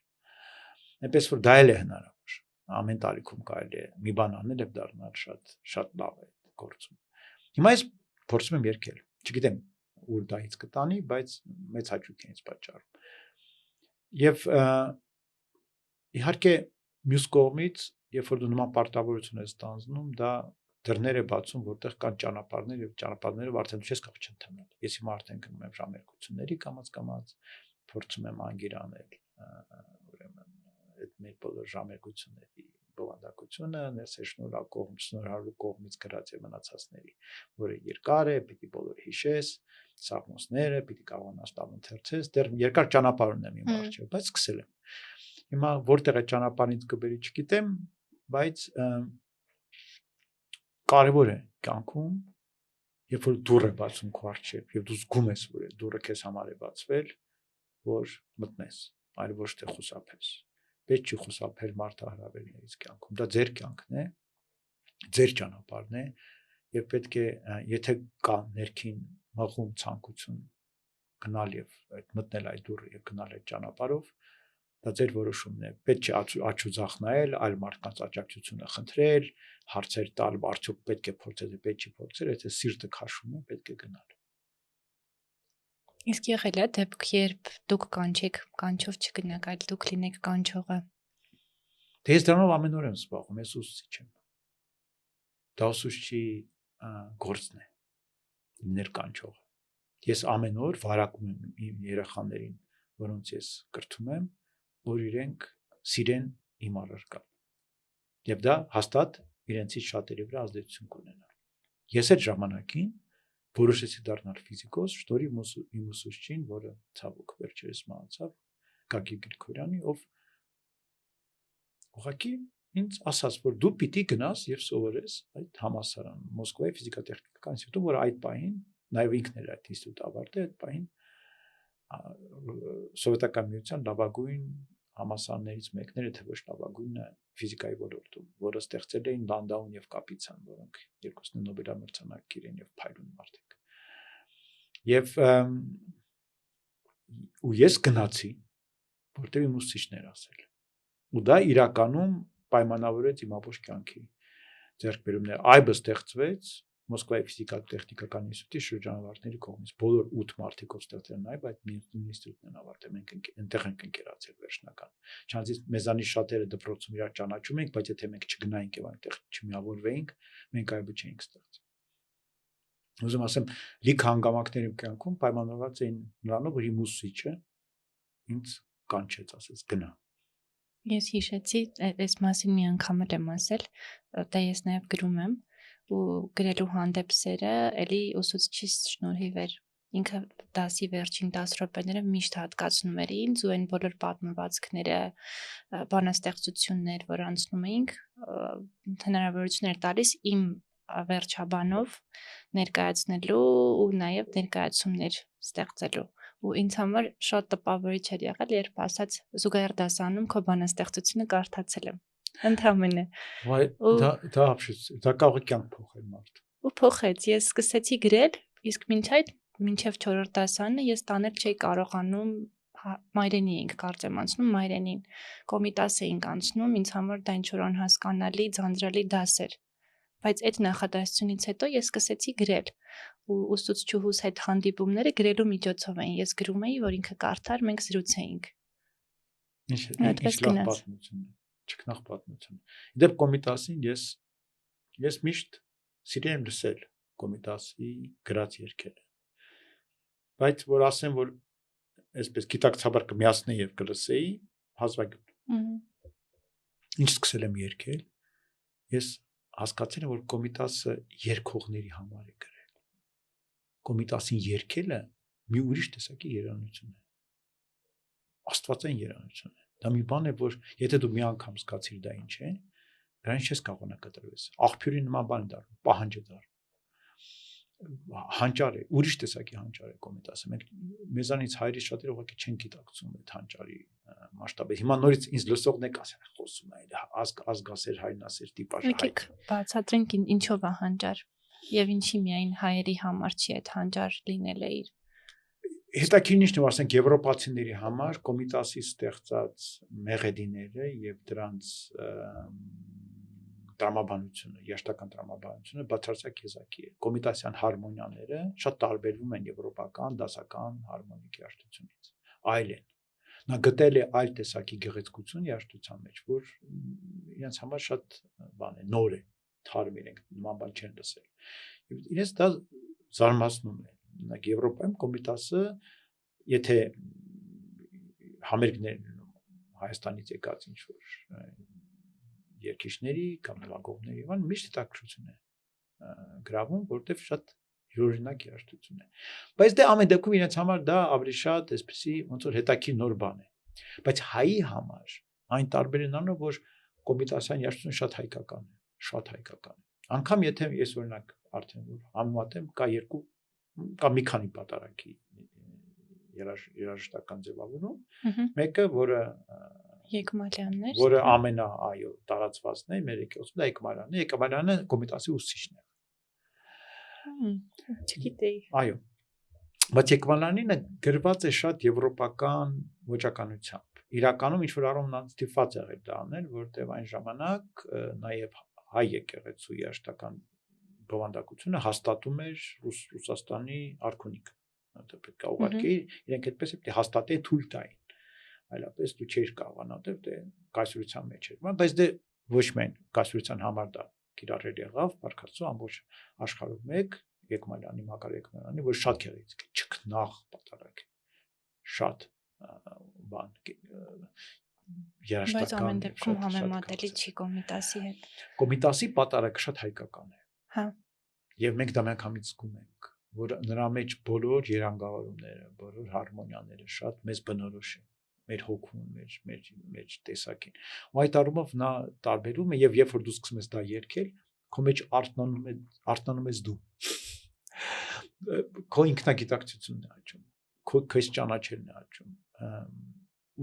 Այնպես որ դա էլ է հնարավոր։ Ամեն տարիքում կարելի է մի բան անել եւ դառնալ շատ լավ է գործում։ Հիմա ես փորձում եմ երգել։ Չգիտեմ ուր դա ինձ կտանի, բայց մեծ հաճույք է ինձ պատճառում։ Եվ իհարկե մյուս կողմից, երբ որ դու նման պարտավորություն ես ստանձնում, դա դռներ է բացում, որտեղ կան ճանապարհներ եւ ճանապարհներով արդեն դու չես կարող չընթանալ։ Ես հիմա արդեն գնում եմ ժամերկությունների կամած, փորձում եմ անգիր անել, ուրեմն այդ մեր բոլոր ժամերկությունների բովանդակությունը, շնորհալու կողմից գրած եւ մնացածների, որը երկար է, պիտի բոլոր հիշես, սաղմոսները, պիտի կարողանաս տալ ընթերցես, դեռ երկար ճանապարհ ունեմ իմ առջև, բայց սկսել եմ։ Հիմա որտեղ է ճանապարհից կբերի չգիտեմ, բայց կարևոր է կյանքում, երբ որ դուռ է բացում քո առջև եւ դու զգում ես, որ այդ դուռը քեզ համար է բացվել, որ մտնես, այլ ոչ թե խուսափես։ Պետք չի խուսափել մարդահրավերներից կյանքում։ Դա ձեր կյանքն է, ձեր ճանապարհն է եւ պետք է, եթե կա ներքին մղում ցանկություն գնալ եւ այդ մտնել այդ դուռը եւ գնալ այդ ճանապարհով, դա ձեր որոշումն է։ Պետք չի աչուձախ նայել, այլ մարդկանց աջակցությունը խնդրել, հարցեր տալ, արդյոք պետք է փորձել, պետք չի փորձել, եթե սիրտը քաշում է, պետք է գնալ։ Իսկ եղել է դեպք, երբ դուք կանչեք, կանչով չգնաք, այլ դուք լինեք կանչողը։ Դե ես դրանով ամեն օր եմ զբաղվում, ես ուսուցիչ եմ։ Դա ուսուցչի գործն է, լինել կանչողը։ Ես ամեն օր վարակում եմ իմ երեխաներին, որոնց ես կրթում եմ, որ իրենք սիրեն իմ առարկան։ Եվ դա հաստատ իրենցից շատերի վրա ազդեցություն կունենա։ Ես այդ ժամանակին որոշեցի դառնալ ֆիզիկոս, շնորհիվ իմ ուսուցչին, որը ցավոք վերջերս մահացավ, Գագիկ Գրիգորյանի, ով ուղղակի ինձ ասաց, որ դու պիտի գնաս եւ սովորես այդ համալսարանում, Մոսկվայի ֆիզիկա-տեխնիկական ինստիտուտում, որ այդ պահին, նաեւ ինքն էր այդ ինստիտուտը ավարտել, այդ պահին սովետական միության լավագույն համասարներից մեկն էր, թե ոչ լավագույնը ֆիզիկայի ոլորտում, որը ստեղծել էին Լանդաուն եւ Կապիցան, որոնք երկուսն են Նոբելյա մրցանակիր են եւ փայլուն մարդիկ։ Եվ ու ես գնացի, որտեղ իմ ուսուցիչներ ասել։ Ու դա իրականում պայմանավորեց իմ ամբողջ կյանքի ձեռքբերումները։ Այբը ստեղծվեց Մոսկվայի ֆիզիկա-տեխնիկական ինստիտուտի շրջանավարտների կողմից։ Բոլոր 8 մարդիկով ստեղծել են այբ այդ ինստիտուտն են ավարտել, մենք այնտեղ ենք ընկերացել վերջնական։ Չնայած մեզանից շատերը դպրոցում իրար ճանաչում ենք, բայց եթե մենք չգնայինք եւ այնտեղ չմիավորվեինք, մենք այբը չէինք ստեղծել։ Ուզում ասեմ, լիք հանգամանքների կյանքում պայմանավորված էին նրանով, որ իմ ուսուցիչը ինձ կանչեց, ասեց գնա։ Ես հիշեցի, այս մասին մի անգամ եմ ասել, դա ես նաև գրում եմ ու գրելու հանդեպ սերը էլի ուսուցչիս շնորհիվ էր։ Ինքը դասի վերջին 10 րոպեները միշտ հատկացնում էր ինձ ու այն բոլոր պատմվածքները, բանաստեղծություններ, որ անցնում էինք, հնարավորություն էր տալիս իմ վերջաբանով ներկայացնելու ու նաև ներկայացումներ ստեղծելու։ Ու ինձ համար շատ տպավորիչ էր եղել, երբ ասաց զուգահեռ դասանում քո բանաստեղծությունը կարդացել եմ։ Ընդհանրապես։ Վայ, դա ապշեց, դա կարող է կյանք փոխել մարդ։ Ու փոխեց, ես սկսեցի գրել, իսկ մինչև 4-րդ դասարանը ես տանել չէի կարողանում, մայրենի էինք կարծեմ անցնում, մայրենին կոմիտաս էինք անցնում, ինձ համար դա ինչ-որ անհասկանալի, ձանձրալի դաս էր։ Բայց այդ նախադասությունից հետո ես սկսեցի գրել ու ուսուցչուհուս հետ հանդիպումները գրելու միջոցով էին։ Ես գրում էի, որ ինքը կարդար, մենք զրուցեինք։ Ինչ լավ պատմություն է, ճկնաղ պատմություն։ Իդեպ կոմիտասին ես միշտ սիրել եմ լսել կոմիտասի գրած երգերը։ Բայց որ ասեմ, որ այսպես գիտակցաբար կմիացնեի եւ կլսեի, հազվագյուտ։ Ինչ սկսել եմ երգել, ես հասկացել եմ, որ կոմիտասը երգողների համար է գրել։ Կոմիտասին երգելը մի ուրիշ տեսակի երանություն է։ Աստվածային երանություն է։ Դա մի բան է, որ եթե դու մի անգամ զգացիր դա ինչ է, դրանից չես կարողանա կտրվես։ Աղբյուրի նման բան է դառնում, պահանջ է դառնում։ Հանճար է, ուրիշ տեսակի հանճար է կոմիտասը։ Մենք մեզանից հայրից շատերը ուղղակի չեն գիտակցում այդ հանճարի մասշտաբը։ Հիմա նորից ինձ լսողն ասեն, խոսում է ազգասեր, հայրենասեր տիպաժ հայ։ Եկեք բացատրենք ինչով է հանճար եւ ինչի միայն հայերի համար չի այդ հանճար լինելը իր։ Հետաքրքիրն ինչն է, ասենք եվրոպացիների համար կոմիտասի ստեղծած մեղեդիները եւ դրանց տրամաբանությունը, երաշտական տրամաբանությունը բացարձակ եզակի է։ Կոմիտասյան հարմոնիաները շատ տարբերվում են եվրոպական դասական հարմոնիկ երաժշտությունից։ Այլ են։ Նա գտել է այլ տեսակի գեղեցկություն երաժշտության մեջ, որ իրենց համար շատ բան է, նոր է, թարմ իրենք նման բան չեն լսել։ Եվ իրենց դա զարմացնում է։ Օրինակ Եվրոպայում կոմիտասը, եթե համերգներ Հայաստանից եկած ինչ որ երկիշների կամ նվագողների, բան միշտ հետաքրքրություն է գրավում, որտեղ շատ յուրօրինակ երաժշտություն է։ Բայց դե ամեն դեպքում իրենց համար դա ավելի շատ այսպեսի ոնց որ հետաքրքիր նոր բան է։ Բայց հայի համար այն տարբեր է նրանով, որ կոմիտասյան երաժշտությունը շատ հայկական է, շատ հայկական է։ Անկամ եթե ես օրինակ արդեն որ համեմատեմ, կա մի քանի պատարագի երաժշտական ձևավորում, մեկը, որը Եկմալյաններ, որը ամենա, այո, տարածվածն է մեր եկեղեցում, դա Եկմալյանն է, Եկմալյանը կոմիտասի ուսուցիչն է։ Չգիտեի։ Այո։ Բայց Եկմալյանինը գրված է շատ եվրոպական ոճականությամբ։ Իրականում ինչ որ առումն ստիպված եղել դա անել, որտեղ այն ժամանակ նաև հայ եկեղեցու երաժշտական բովանդակությունը հաստատում էր Ռուսաստանի արքունիքը։ Դա պետք է ուղղակի իրենք այդպես է պետք է հաստատեն, թույլ տային։ Այլապես դու չէիր կարողանա դե կայսրության մեջ էր։ Բայց դե ոչ միայն կայսրության համար դա կիրառել եղավ, բարգացու ամբողջ աշխարհում մեկ Եկմալյանի, Մակար Եկմալյանի, որ շատ գեղեցիկ է, ճկնաղ պատարագ է։ Շատ բան երաժշտական։ Բայց ամեն դեպքում համեմատելի չի կոմիտասի հետ։ Կոմիտասի պատարագը շատ հայկական է։ Հա։ Եվ մենք դա միանգամից զգում ենք, որ նրա մեջ բոլոր երանգավորումները, բոլոր հարմոնիաները շատ մեզ բնորոշ են, մեր հոգուն, մեր տեսակին։ Ու այդ առումով նա տարբերում է եւ երբ որ դու սկսում ես դա երգել, քո մեջ արթնանում ես դու։ Քո ինքնագիտակցությունն է աճում։ քեզ ճանաչելն է աճում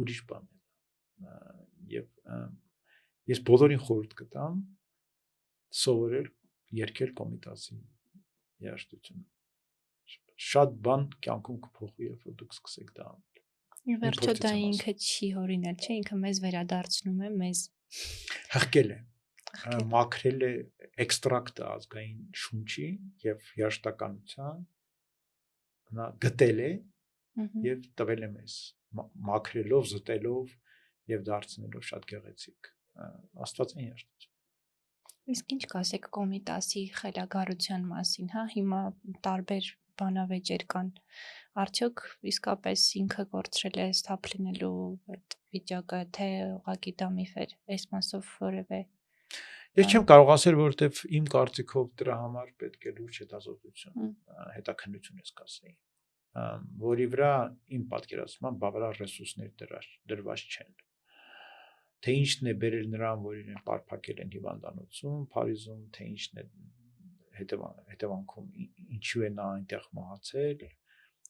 ուրիշ բան է եւ ես բոլորին խորհուրդ կտամ սովորել երգել կոմիտասի երաժշտությունը շատ բան կյանքում կփոխի երբ որ դուք սկսեք դա Ի վերջո դա ինքը չի հորինել, չէ, ինքը մեզ վերադարձնում է, մեզ հղկել է, մաքրել է էքստրակտը ազգային շունչի եւ երաժշտականության, նա գտել է եւ տվել է մեզ, մաքրելով, զտելով եւ դարձնելով շատ գեղեցիկ աստվածային երաժշտություն։ Իսկ ինչ կասեք կոմիտասի խելագարության մասին, հա, հիմա տարբեր բանավեճեր կան, արդյոք իսկապես ինքը կորցրել է սթափ լինելու այդ վիճակը, թե ուղղակի դա միֆ էր, այս մասով որևէ Ես չեմ կարող ասել, որովհետև իմ կարծիքով դրա համար պետք է լուրջ հետազոտություն, հետաքննություն ես կասեի, որի վրա իմ պատկերացմամբ բավարար ռեսուրսներ դրված չեն։ Թե ինչն է բերել նրան, որ իրեն պարփակել են հիվանդանոցում, Փարիզում, թե ինչն է հետևանքում ինչու է նա այնտեղ մահացել։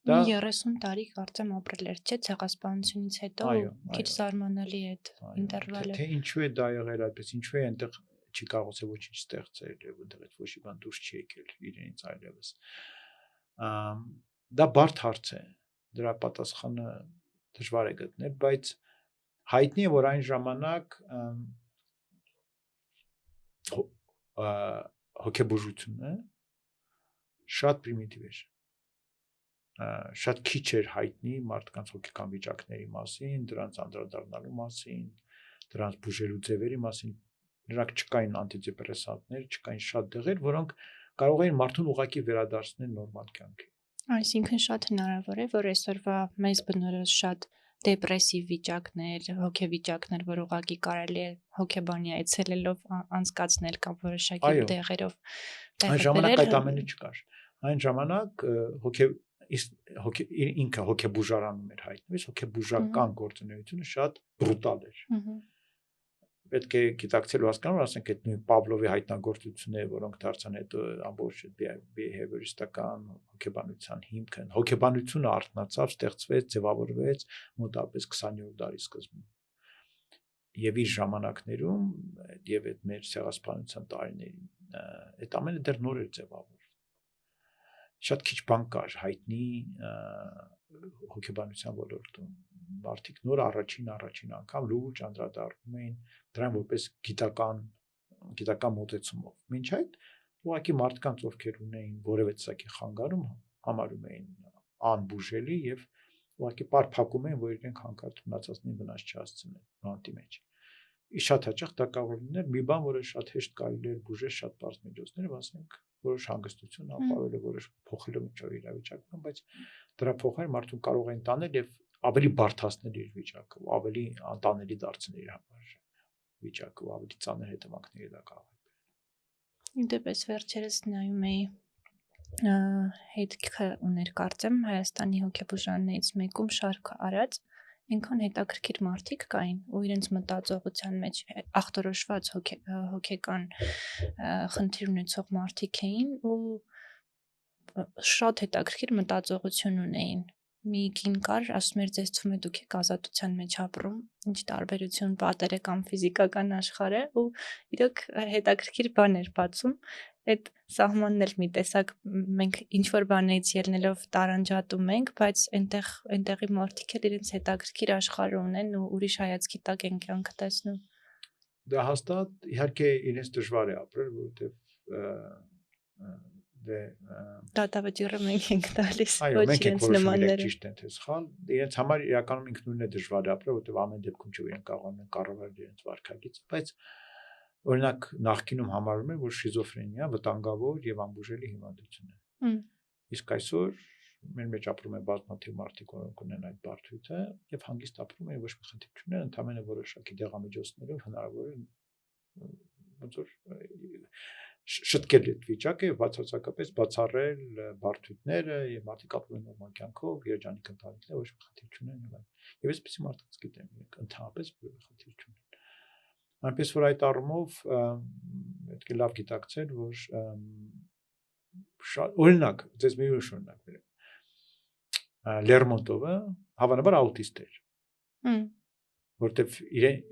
Դա 30 տարի կարծեմ ապրել էր, չէ՞, ցեղասպանությունից հետո քիչ զարմանալի է այդ ինտերվալը։ Թե ինչու է դա եղել այդպես, ինչու է այնտեղ չի կարողացել ոչինչ ստեղծել եւ այնտեղ այդ ոչի բան դուրս չի եկել իրենից այլևս։ Դա բարդ հարց է, դրա պատասխանը դժվար է գտնել, բայց հայտնի է, որ այն ժամանակ հոգեբուժությունը շատ պրիմիտիվ էր, շատ քիչ էր հայտնի մարդկանց հոգեկան վիճակների մասին, դրանց անդրադառնալու մասին, դրանց բուժելու ձևերի մասին, նրանք չկային անտիդեպրեսանտներ, չկային շատ դեղեր, որոնք կարող էին մարդուն ուղղակի վերադարձնել նորմալ կյանքի։ Այսինքն շատ հնարավոր է, որ այսօրվա մեզ բնորոշ շատ դեպրեսիվ վիճակներ, հոգեվիճակներ, որ ուղղակի կարելի է հոգեբանի այցելելով անցկացնել կամ որոշակի դեղերով Այն ժամանակ այդ ամենը չկար։ Այն ժամանակ ինքը հոգեբուժարանում էր հայտնվեց, հոգեբուժական գործունեությունը շատ բրուտալ էր։ Պետք է գիտակցել ու հասկանալ, որ ասենք այդ նույն Պավլովի հայտնագործությունները, որոնք դարձան հետո ամբողջ բիհեվիորիստական հոգեբանության հիմքը, հոգեբանությունը արտնացավ, ստեղծվեց, ձևավորվեց մոտավորապես 20-րդ դարի սկզբում։ Եվ իր ժամանակներում եւ այդ մեր ցեղասպանության տարիներին այդ ամենը դեռ նոր էր ձևավորվում։ Շատ քիչ բան կար հայտնի հոգեբանության ոլորտում։ Մարդիկ նոր առաջին անգամ լուրջ անդրադառնում էին դրան որպես գիտական մոտեցումով։ Մինչ այդ ուղղակի մարդկանց ովքեր ունեին որևէ տեսակի խանգարում համարում էին անբուժելի եւ ուղղակի պարփակում էին, որ իրենք հանկարծ մնացածին վնաս չհասցնեն բանտի մեջ։ Շատ հաճախ դա կարող է լինել մի բան, որը շատ հեշտ կարելի է բուժել շատ բարձ միջոցներով, ասենք, որոշ հանգստություն ապավել, որոշ փոխելով ինչ-որ իրավիճակում, բայց դրա փոխարեն մարդուն կարող են տանել եւ ավելի բարդացնել իր վիճակը, ավելի անտանելի դարձնել իր համար վիճակը, ավելի ծանր հետևանքների դա կարող է բերել։ Դեպս վերջերս նայում էի հետքը ուներ կարծեմ Հայաստանի հոգեբուժարներից մեկում շարքը արած այնքան հետաքրքիր մարդիկ կային ու իրենց մտածողության մեջ ախտորոշված հոգեկան խնդիր ունեցող մարդիկ էին ու շատ հետաքրքիր մտածողություն ունեին մի կին կար ասում էր ձեզ թվում է դուք եք ազատության մեջ ապրում ինչ տարբերություն պատերը կամ ֆիզիկական աշխարհը ու իրոք հետաքրքիր բան էր բացում այդ սահմանն էլ մի տեսակ մենք ինչ որ բանից ելնելով տարանջատում ենք բայց այնտեղի մարդիկ էլ իրենց հետաքրքիր աշխարհ ունեն ու ուրիշ հայացքի տակ են կյանքը տեսնում դա հաստատ իհարկե իրենց դժվար է ապրել որովհետև դատավճիռը մենք ենք տալիս ոչ իրենց նմանները ճիշտ են թե սխալ իրենց համար իրականում ինքնուրույն է դժվար է ապրել որովհետև ամեն դեպքում չէ իրենք կարող են կառավարել իրենց վարքագիծը բայց օրինակ նախկինում համարում են որ շիզոֆրենիա վտանգավոր եւ անբուժելի հիվանդություն է իսկ այսօր մեր մեջ ապրում են բազմաթիվ մարդիկ որոնք ունեն այդ բարդույթը եւ հանգիստ ապրում են ոչ մի խնդիր չունեն ընդհանրապես որոշակի դեղամիջոցներով հնարավոր է ոնց որ շտկել այդ վիճակը եւ բացարձակապես բացառել բարդույթները եւ մարդիկ ապրում են նորմալ կյանքով երջանիկ ընտանիքներ ոչ մի խնդիր չունեն եւ այսպեսի մարդկանց գիտեմ իրենք ընդհանրապես որևէ խնդիր չունեն այնպես որ այդ առումով պետք է լավ գիտակցել որ օրինակ ձեզ մի ուրիշ օրինակ բերեմ Լերմոնտովը հավանաբար աուտիստ էր, Հմ, որտեվ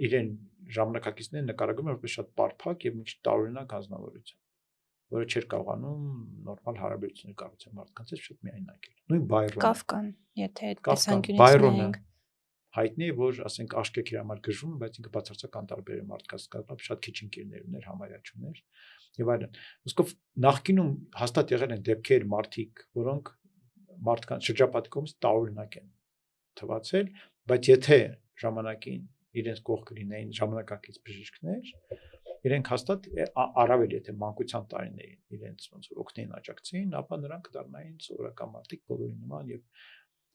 իրեն ժամանակակիցները նկարագրում են որպես շատ պարփակ եւ մի քիչ տարօրինակ անձնավորություն, որը չէր կարողանում նորմալ հարաբերություններ կառուցել մարդկանց հետ, շատ միայնակ էր։ Նույն Բայրոնը, Կաֆկան, եթե այդ Կաֆկան, տեսանկյունից Բայրոնը նայենք։ հայտնի է, որ ասենք աշկեք իր համար գժվում, բայց ինքը բացարձակ անտարբեր է մարդկանց կապ, շատ քիչ ընկերներ ուներ, համարյա չուներ եւ այլն։ Ոսկով նախկինում հաստատ եղել են դեպքեր մարդիկ, որոնք մարդկանց շրջապատի կողմից տարօրինակ են թվացել, բայց եթե ժամանակին իրենց կողքը լինեին ժամանակակից բժիշկներ, իրենք հաստատ առավել եթե մանկության տարիներին իրենց ոնց որ օգնեին աջակցեին, ապա նրանք դառնային սովորական մարդիկ բոլորի նման եւ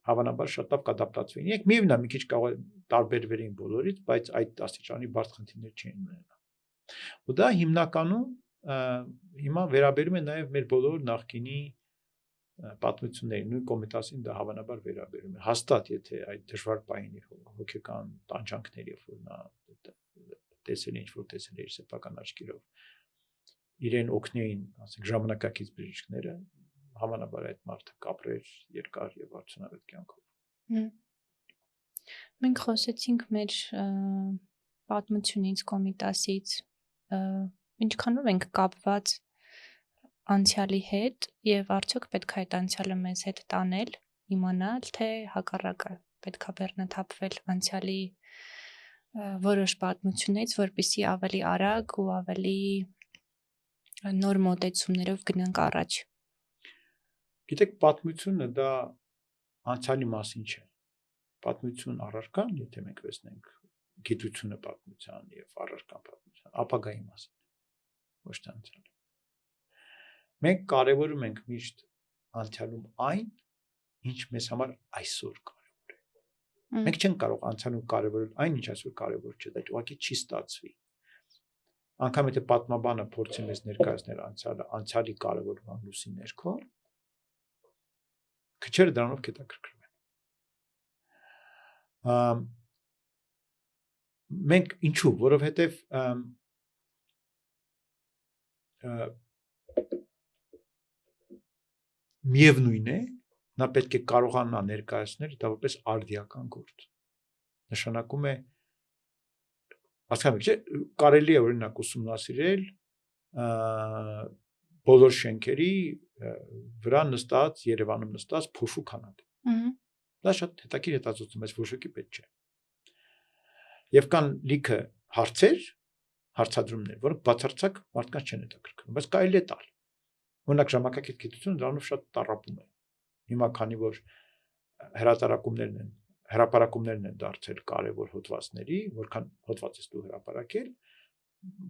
հավանաբար շատ լավ կադապտացվեին։ Իրենք միևնույն է մի քիչ կարող է տարբերվել էին բոլորից, բայց այդ աստիճանի բարդ խնդիրներ չէին ունենա։ Ու դա հիմնականում հիմա վերաբերում է նաև մեր բոլոր նախկինի պատմություններին, նույն կոմիտասին դա հավանաբար վերաբերում է։ Հաստատ եթե այդ դժվար պահին հոգեկան տանջանքների, որ նա տեսել ինչ-որ տեսել էր սեփական աչքերով, իրեն օգնեին, ասենք ժամանակակից բժիշկները, հավանաբար այդ մարդը կապրեր երկար եւ արդյունավետ կյանքով։ Մենք խոսեցինք մեր պատմությունից, կոմիտասից, ինչքանով ենք կապված անցյալի հետ եւ արդյոք պետք է այդ անցյալը մեզ հետ տանել, իմանալ, թե հակառակը պետք է բեռնաթափվել անցյալի որոշ պատմությունից, որպեսզի ավելի արագ ու ավելի նոր մոտեցումներով գնանք առաջ։ Գիտեք, պատմությունը դա անցյալի մասին չէ։ Պատմություն առարկան, եթե մենք վերցնենք գիտությունը պատմության եւ առարկան պատմության, ապագայի մասին, ոչ թե անցյալի։ Մենք կարևորում ենք միշտ անցյալում այն, ինչ մեզ համար այսօր կարևոր է։ Մենք չենք կարող անցյալում կարևորել այն, ինչ այսօր կարևոր չէ, դա ուղղակի չի ստացվի։ Անկամ եթե պատմաբանը փորձի մեզ ներկայացնել անցյալը, անցյալի կարևորման լուսի ներքո, քչերը դրանով կհետաքրքրվեն։ Մենք ինչու, որովհետև միևնույն է, նա պետք է կարողանա ներկայացնել դա որպես արդիական գործ։ Նշանակում է, հասկանում եք, չէ՞, կարելի է օրինակ ուսումնասիրել բոլոր շենքերի վրա նստած, Երևանում նստած փոշու քանակը։ Դա շատ հետաքրքիր հետազոտում է, որոշակի պետք չէ։ Եվ կան լիքը հարցեր, հարցադրումներ, որոնք բացարձակ մարդկանց չեն հետաքրքրում, բայց կարելի է տալ։ Օրինակ ժամանակակից գիտությունը դրանով շատ տառապում է։ Հիմա քանի որ հրապարակումներն են դարձել կարևոր հոդվածների, որքան հոդված ես դու հրապարակել,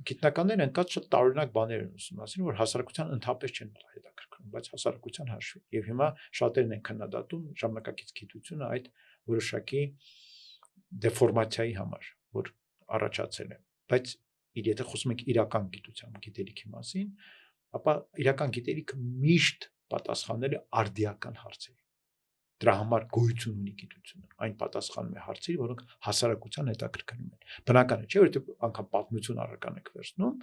գիտնականները ընկած շատ տարօրինակ բաներ են ուսումնասիրում, որ հասարակության ընդհանրապես չեն հետաքրքրում, բայց հասարակության հաշվի։ Եվ հիմա շատերն են քննադատում ժամանակակից գիտությունը այդ որոշակի դեֆորմացիայի համար, որ առաջացել է։ Բայց եթե խոսում ենք իրական գիտության գիտելիքի մասին, ապա իրական գիտելիքը միշտ պատասխանել է արդիական հարցերի։ Դրա համար գոյություն ունի գիտությունը, այն պատասխանում է հարցերի, որոնք հասարակության հետաքրքրում են։ Բնական է, չէ՞, որովհետև անգամ պատմություն առական եք վերցնում,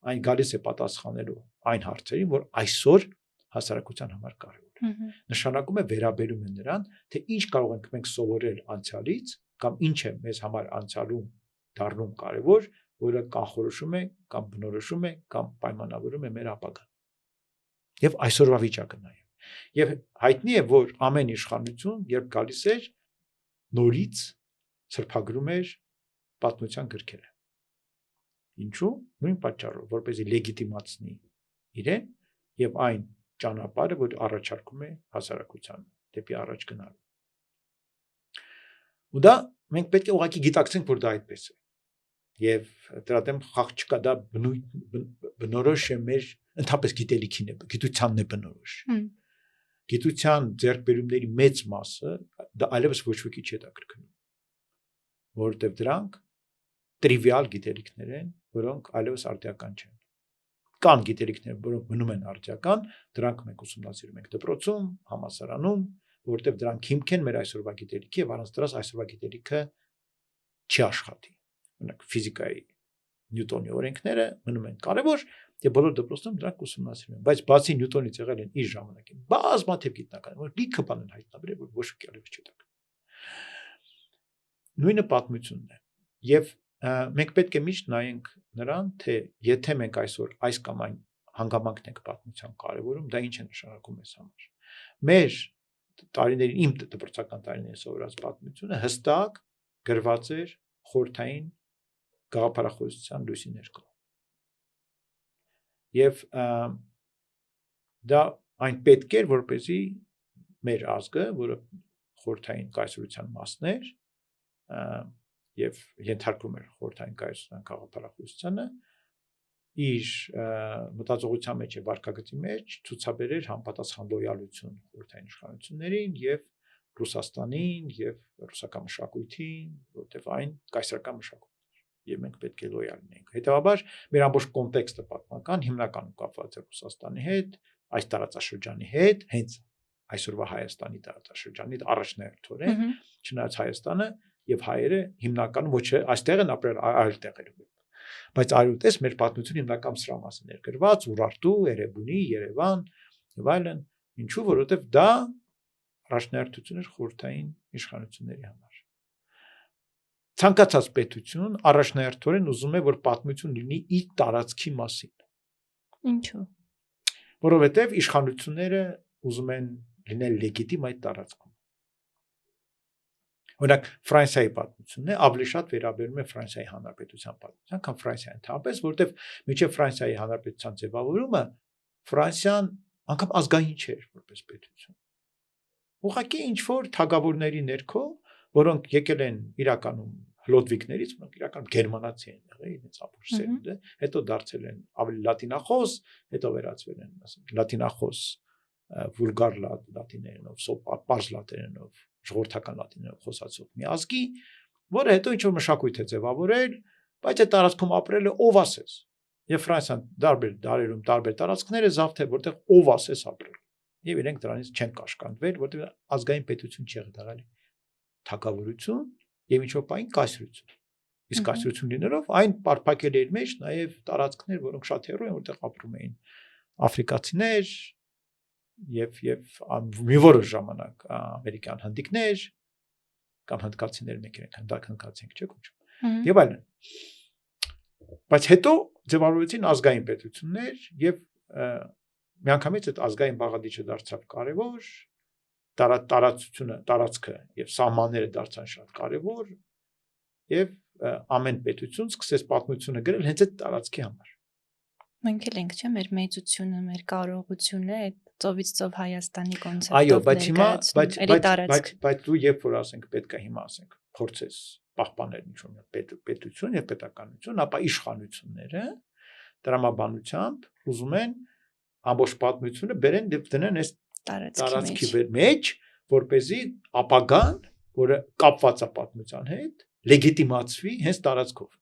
այն գալիս է պատասխանելու այն հարցերին, որ այսօր հասարակության համար կարևոր է։ Նշանակում է վերաբերում է նրան, թե ինչ կարող ենք մենք սովորել անցյալից, կամ ինչ է մեզ համար անցյալում դառնում կարևոր, որը կանխորոշում է կամ բնորոշում է կամ պայմանավորում է մեր ապագան։ Եվ այսօրվա վիճակը նաև։ Եվ հայտնի է, որ ամեն իշխանություն, երբ գալիս էր, նորից սրբագրում էր պատմության գրքերը։ Ինչու՞։ Նույն պատճառով, որպեսզի լեգիտիմացնի իրեն եւ այն ճանապարհը, որ առաջարկում է հասարակությանը դեպի առաջ գնալու։ Ու դա մենք պետք է ուղղակի գիտակցենք, որ դա այդպես է։ Եվ դրա դեմ խաղ չկա, դա բնորոշ է մեր ընդհանրապես գիտելիքին է, գիտությանն է բնորոշ։ Գիտության ձեռքբերումների մեծ մասը դա այլևս ոչ ոքի չի հետաքրքրում, որովհետև դրանք տրիվիալ գիտելիքներ են, որոնք այլևս արդիական չեն։ Կան գիտելիքներ, որոնք մնում են արդիական, դրանք մենք ուսումնասիրում ենք դպրոցում, համալսարանում, որովհետև դրանք հիմք են մեր այսօրվա գիտելիքի եւ առանց դրանց այսօրվա գիտելիքը չի աշխատի։ Օրինակ ֆիզիկայի Նյուտոնի օրենքները մնում են կարևոր, Եվ բոլոր դպրոցներում դրանք ուսումնասիրում են, բայց բացի Նյուտոնից եղել են իր ժամանակին բազմաթիվ գիտնականներ, որ լիքը բան են հայտնաբերել, որ ոչ ոք ելույթ չտա։ Նույնը պատմությունն է։ Եվ մենք պետք է միշտ նայենք նրան, թե եթե մենք այսօր այս կամ այն հանգամանքն ենք պատմության կարևորում, դա ինչ է նշանակում մեզ համար։ Մեր տարիների իմ դպրոցական տարիների սովորած պատմությունը հստակ գրված էր խորհրդային գաղափարախոսության լույսի ներքո։ Եվ դա այն պետք էր, որպեսզի մեր ազգը, որը խորհրդային կայսրության մասն էր, եւ ենթարկվում էր խորհրդային կայսրության գաղափարախոսությանը, իր մտածողության մեջ եւ վարքագծի մեջ ցուցաբերեր համապատասխան լոյալություն խորհրդային իշխանություններին եւ Ռուսաստանին եւ ռուսական մշակույթին, որտեղ այն կայսրական մշակույթ էր եւ մենք պետք է լոյալ լինենք։ Հետևաբար մեր ամբողջ կոնտեքստը պատմական հիմնականում կապված է Ռուսաստանի հետ, այս տարածաշրջանի հետ, հենց այսօրվա Հայաստանի տարածաշրջանի առաջնահերթորեն, չնայած Հայաստանը եւ հայերը հիմնականում ոչ այստեղ են ապրել, այլ տեղերում։ Բայց այլուտես մեր պատմությունը հիմնականում սրա մասին էր գրված, Ուրարտու, Էրեբունի, Երևան եւ այլն, ինչու, որովհետեւ դա առաջնահերթություն էր խորհրդային իշխանությունների համար։ Ցանկացած պետություն առաջնահերթորեն ուզում է, որ պատմություն լինի իր տարածքի մասին։ Ինչու՞։ Որովհետեւ իշխանությունները ուզում են լինել լեգիտիմ այդ տարածքում։ Օրինակ Ֆրանսիայի պատմությունն է, ավելի շատ վերաբերում է Ֆրանսիայի Հանրապետության պատմության, քան Ֆրանսիայի ընդհանրապես, որովհետև մինչև Ֆրանսիայի Հանրապետության ձևավորումը Ֆրանսիան անգամ ազգային չէր որպես պետություն։ Ուղղակի ինչ որ թագավորների ներքո, որոնք եկել են իրականում հլոդվիկներից, որոնք իրականում գերմանացի են եղել, իրենց ապուր սերունդը, հետո դարձել են ավելի լատինախոս, հետո վերածվել են, ասենք, լատինախոս վուլգար լատիներենով, պարզ լատիներենով, ժողովրդական լատիներենով խոսացող մի ազգի, որը հետո ինչ որ մշակույթ է ձևավորել, բայց այդ տարածքում ապրել է ով ասես։ Եվ Ֆրանսիան տարբեր դարերում տարբեր տարածքներ է զավթել, որտեղ ով ասես ապրել։ Եվ իրենք դրանից չեն կաշկանդվել, որտեղ ազգային պետություն չի եղել, թագավորություն եւ ինչ որ բան կայսրություն։ Իսկ կայսրություն լինելով այն պարփակել էր մեջ նաեւ տարածքներ, որոնք շատ հեռու են, որտեղ ապրում էին աֆրիկացիներ եւ մի որոշ ժամանակ ամերիկյան հնդիկներ կամ հնդկացիներ մեկ իրենք հնդկացիներ չէ՞ կոչում։ Եվ այլն։ Բայց հետո ձևավորվեցին ազգային պետություններ եւ միանգամից այդ ազգային բաղադրիչը դարձավ կարեւոր, տարածքը եւ սահմանները դարձան շատ կարեւոր եւ ամեն պետություն սկսեց պատմությունը գրել հենց այդ տարածքի համար։ Մենք էլ ենք, չէ՞, մեր մեծությունը, մեր կարողությունը այդ ծովից ծով Հայաստանի կոնցեպտով ներկայացնում, բայց դու երբ որ ասենք պետք է հիմա ասենք փորձես պահպանել ինչ-որ պետություն եւ պետականություն, ապա իշխանությունները տրամաբանությամբ ուզում են ամբողջ պատմությունը բերեն եւ դնեն այս տարածքի մեջ, որպեսզի ապագան, որը կապված է պատմության հետ, լեգիտիմացվի հենց տարածքով։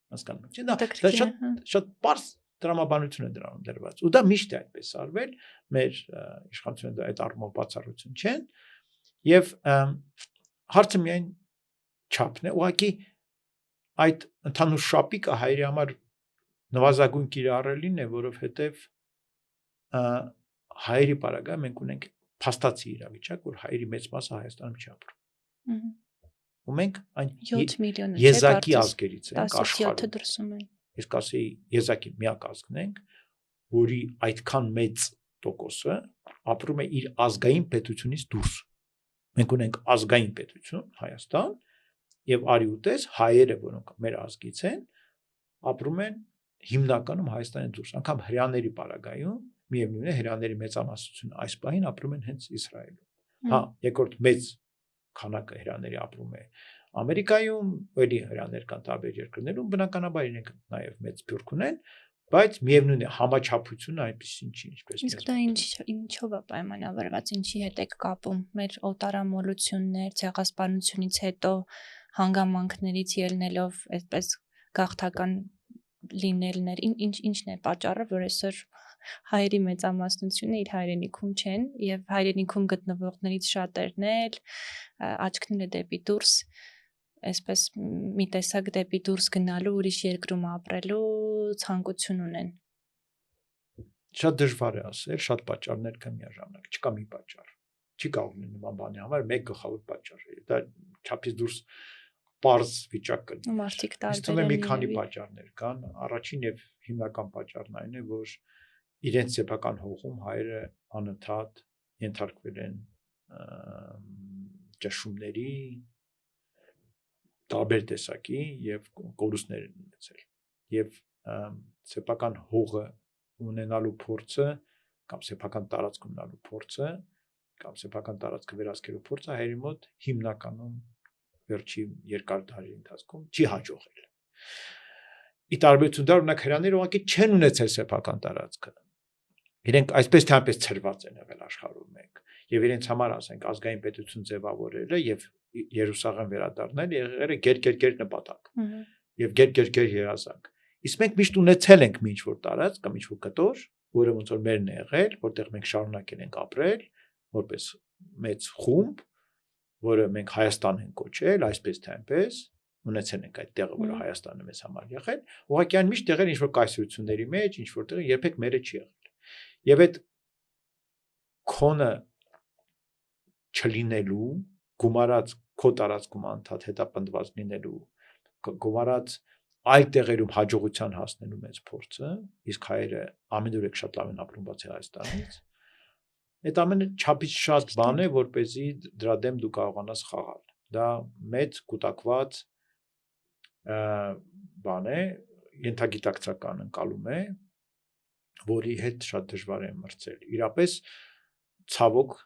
Հասկանում եք, չէ՞։ Դա շատ պարզ տրամաբանություն է դրանում դրված։ Ու դա միշտ է այդպես արվել, մեր իշխանությունները այդ առումով բացառություն չեն։ Եվ հարցը միայն չափն է, ուղղակի այդ ընդհանուր շապիկը հայերի համար նվազագույն կիրառելին է, որովհետև հայերի պարագա մենք ունենք փաստացի իրավիճակ, որ հայերի մեծ մասը Հայաստանում չի ապրում։ Ու մենք այն 7 միլիոն եզակի ազգերից ենք աշխարհում դրսում են։ Ես կասեի եզակի միակ ազգն ենք, որի այդքան մեծ տոկոսը ապրում է իր ազգային պետությունից դուրս։ Մենք ունենք ազգային պետություն Հայաստան եւ արի ուտես հայերը, որոնք մեր ազգից են, ապրում են հիմնականում Հայաստանից դուրս, անգամ հрьяաների պարագայում, միևնույն է հрьяաների մեծամասնությունը այս պահին ապրում են հենց Իսրայելում։ Հա, երկրորդ մեծ քանակը հрьяաների ապրում է Ամերիկայում, էլի հрьяաներ կան տարբեր երկրներում, բնականաբար իրենք նաև մեծ բյուրք ունեն, բայց միևնույն է համաչափությունը այնպեսին չի, ինչպես իսկ դա ինչով է պայմանավորված, ինչի հետ եք կապում մեր օտարամոլություններ, ցեղասպանությունից հետո հանգամանքներից ելնելով այսպես գաղթական լինելներ, ինչն է պատճառը, որ այսօր հայերի մեծամասնությունը իր հայրենիքում չեն եւ հայրենիքում գտնվողներից շատերն էլ աչքները դեպի դուրս այսպես մի տեսակ դեպի դուրս գնալու, ուրիշ երկրում ապրելու ցանկություն ունեն։ Շատ դժվար է ասել, շատ պատճառներ կան միաժամանակ, չկա մի պատճառ։ Չի կարող լինել նման բանի համար մեկ գլխավոր պատճառ է։ Դա չափից դուրս պարզ վիճակ կլինի։ Մարդիկ Իսկ տարբեր են մի քանի երևի։ պատճառներ կան։ Առաջին եւ հիմնական պատճառն այն է, որ իրենց սեփական հողում հայերը անընդհատ ենթարկվել են ճնշումների տարբեր տեսակի եւ կորուստներ են ունեցել։ Եվ սեփական հողը ունենալու փորձը կամ սեփական տարածք ունենալու փորձը կամ սեփական տարածքը վերահսկելու փորձը հայերի մոտ հիմնականում վերջի երկար տարի ընթացքում չի հաջողել։ Ի տարբերություն դրա օրինակ հրաները ուղղակի չեն ունեցել սեփական տարածքը։ Իրենք այսպես թե այնպես ծրված են եղել աշխարհում մեկ եւ իրենց համար ասենք ազգային պետություն ձևավորելը եւ Երուսաղեմ վերադառնալ եղել է գեր նպատակ եւ գեր երազանք։ Իսկ մենք միշտ ունեցել ենք մի ինչ-որ տարածք կամ ինչ-որ կտոր, որը ոնց որ մերն է եղել, որտեղ մենք շարունակել ենք ապրել որպես մեծ խումբ, որը մենք Հայաստան ենք կոչել, այսպես թե այնպես ունեցել ենք այդ տեղը, որը Հայաստանը մեզ համար եղել, ուղղակի այն միշտ եղել ինչ-որ կայսրությունների մեջ, ինչ-որ տեղ երբեք մերը չի եղել։ Եվ այդ քոնը չլինելու, գումարած քո տարածքում անդադ հետապնդված լինելու, գումարած այլ տեղերում հաջողության հասնելու մեծ փորձը, իսկ հայերը ամենուրեք շատ լավ են ապրում բացի Հայաստանից։ Այդ ամենը չափից շատ բան է, որպեսզի դրա դեմ դու կարողանաս խաղալ։ Դա մեծ կուտակված բան է, ենթագիտակցական ընկալում է, որի հետ շատ դժվար է մրցել։ Իրապես ցավոք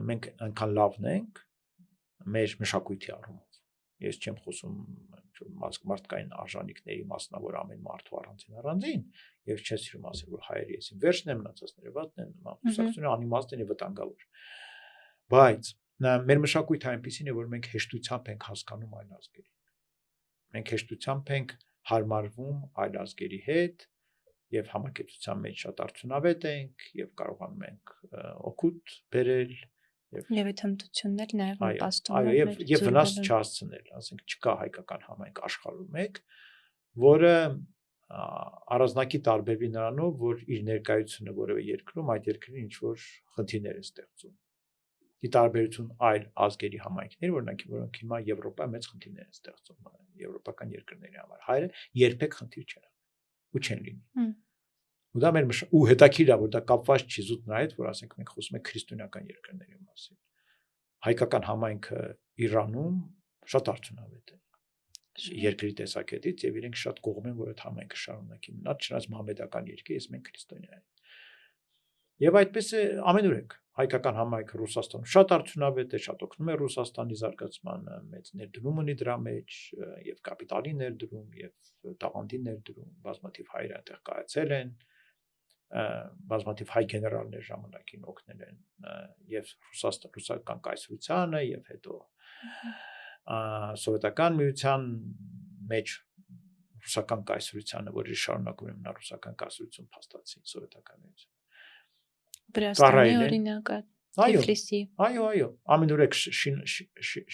մենք այնքան լավն ենք մեր մշակույթի առումով։ Ես չեմ խոսում մարդկային արժանինքների մասնավոր ամեն մարդու առանձին եւ չես սիրում ասել որ հայերը եսին վերջն են մնացածները վատն են մուսակցությունը անիմաստ են եւ վտանգավոր բայց մեր մշակույթը այնպեսին է որ մենք հեշտությամբ ենք հասկանում այլ ազգերին մենք հեշտությամբ ենք հարմարվում այլ ազգերի հետ եւ համակեցության մեջ շատ արդյունավետ ենք եւ կարողանում ենք օգուտ բերել եւ այդ հմտություններ նաեւ նպաստում են եւ վնաս չհասցնել, ասենք չկա հայկական համայնք աշխարհում մեկ, որը առանձնակի տարբերվի նրանով, որ իր ներկայությունը որևէ երկրում այդ երկրին ինչ որ խնդիրներ է ստեղծում։ Ի տարբերություն այլ ազգերի համայնքների, որոնք հիմա Եվրոպայի մեծ խնդիրներ են ստեղծում եվրոպական երկրների համար, հայերը երբեք խնդիր չեն ու չեն լինի։ Ու դա մեր ու հետաքրքիր է, որ դա կապված չի զուտ նրա հետ, որ ասենք մենք խոսում ենք քրիստոնեական երկրների մասին։ Հայկական համայնքը Իրանում շատ արդյունավետ է երկրի տեսակետից եւ իրենք շատ կողմ են, որ այդ համայնքը շարունակի մնալ, չնայած մահմեդական երկիր, ես մենք քրիստոնյա ենք։ Եվ այդպես է ամենուրեք հայկական համայնքը Ռուսաստանում շատ արդյունավետ է, շատ օգնում է Ռուսաստանի զարգացմանը, մեծ ներդրում ունի դրա մեջ եւ կապիտալի ներդրում եւ տաղանդի ներդրում, բազմաթիվ հայեր այնտեղ կայացել են, բազմաթիվ հայ գեներալներ ժամանակին օգնել են եւ ռուսական կայսրությանը եւ հետո սովետական միության մեջ ռուսական կայսրությանը, որի շարունակում է մնալ ռուսական կայսրություն փաստացի սովետական միություն։ Վրաստանի օրինակը Թիֆլիսի։ Այո, ամենուրեք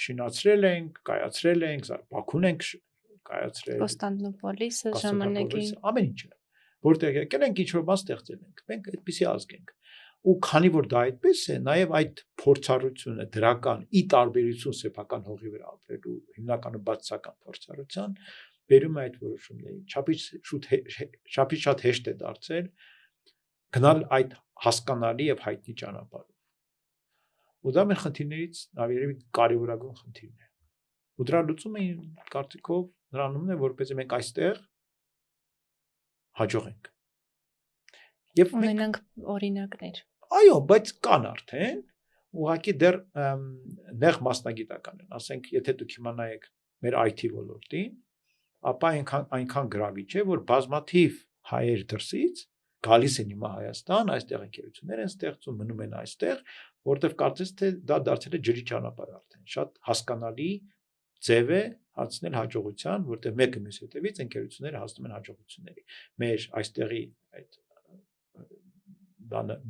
շինացրել ենք, կայացրել ենք, Բաքուն ենք կայացրել։ Կոստանդնուպոլիսը ժամանակին ամեն ինչը որտեղ եկել ենք ինչ-որ բան ստեղծել ենք։ Մենք այդպեսի ազգ ենք։ Ու քանի որ դա այդպես է, նաև այդ փորձառությունը դրական ի տարբերություն սեփական հողի վրա ապրելու հիմնականում բացասական փորձառության բերում է այդ որոշումներին։ Չափից շատ հեշտ է դարձել գնալ այդ հասկանալի եւ հայտնի ճանապարհով։ Ու դա մեր խնդիրներից ավելի կարևորագույն խնդիրն է։ Ու դրա լուծումը կարծիքով նրանումն է, որպեսզի մենք այստեղ հաջողենք։ Եվ ունենանք օրինակներ։ Այո, բայց կան արդեն ուղղակի դեռ նեղ մասնագիտական են, ասենք, եթե դուք իմանայիք մեր IT ոլորտին, ապա այնքան գրավիչ է, որ բազմաթիվ հայեր դրսից գալիս են հիմա Հայաստան, այստեղ ընկերություններ են ստեղծում, մնում են այստեղ, որտեղ կարծես թե դա դարձել է ջրի ճանապարհ արդեն, շատ հասկանալի ձև է հասնել հաջողության, որտեղ մեկը մյուս հետևից ընկերությունները հասնում են հաջողությունների։ Մեր այստեղի այդ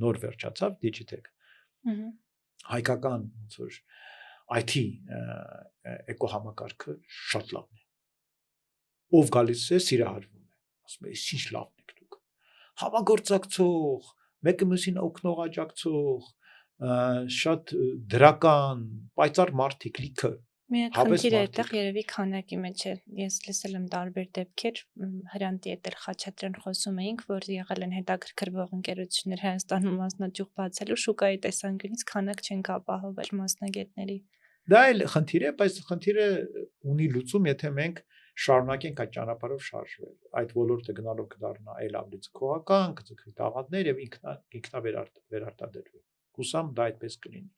նոր վերջացավ Digitech։ Հայկական ոնց որ IT էկոհամակարգը շատ լավն է։ Ով գալիս է սիրահարվում է, ասում է, ինչ լավն եք դուք։ Համագործակցող, մեկը մյուսին օգնող աջակցող, շատ դրական, պայծառ մարդիկ լիքը Մի հատ խնդիր է այդտեղ երևի քանակի մեջ է։ Ես լսել եմ տարբեր դեպքեր, Հրանտի հետ էլ Խաչատրյան խոսում էինք, որ եղել են հետաքրքրվող ընկերություններ Հայաստանում մասնաճյուղ բացելու, շուկայի տեսանկյունից քանակ չեն ապահովել մասնագետների։ Դա էլ խնդիր է, բայց խնդիրը ունի լուծում, եթե մենք շարունակենք այդ ճանապարհով շարժվել։ Այդ ոլորտը գնալով կդառնա այլ ավելի ցկողական, կձգվի տաղանդներ եւ ինքնավերարտադրվի։ Հուսամ դա այդպես կլինի։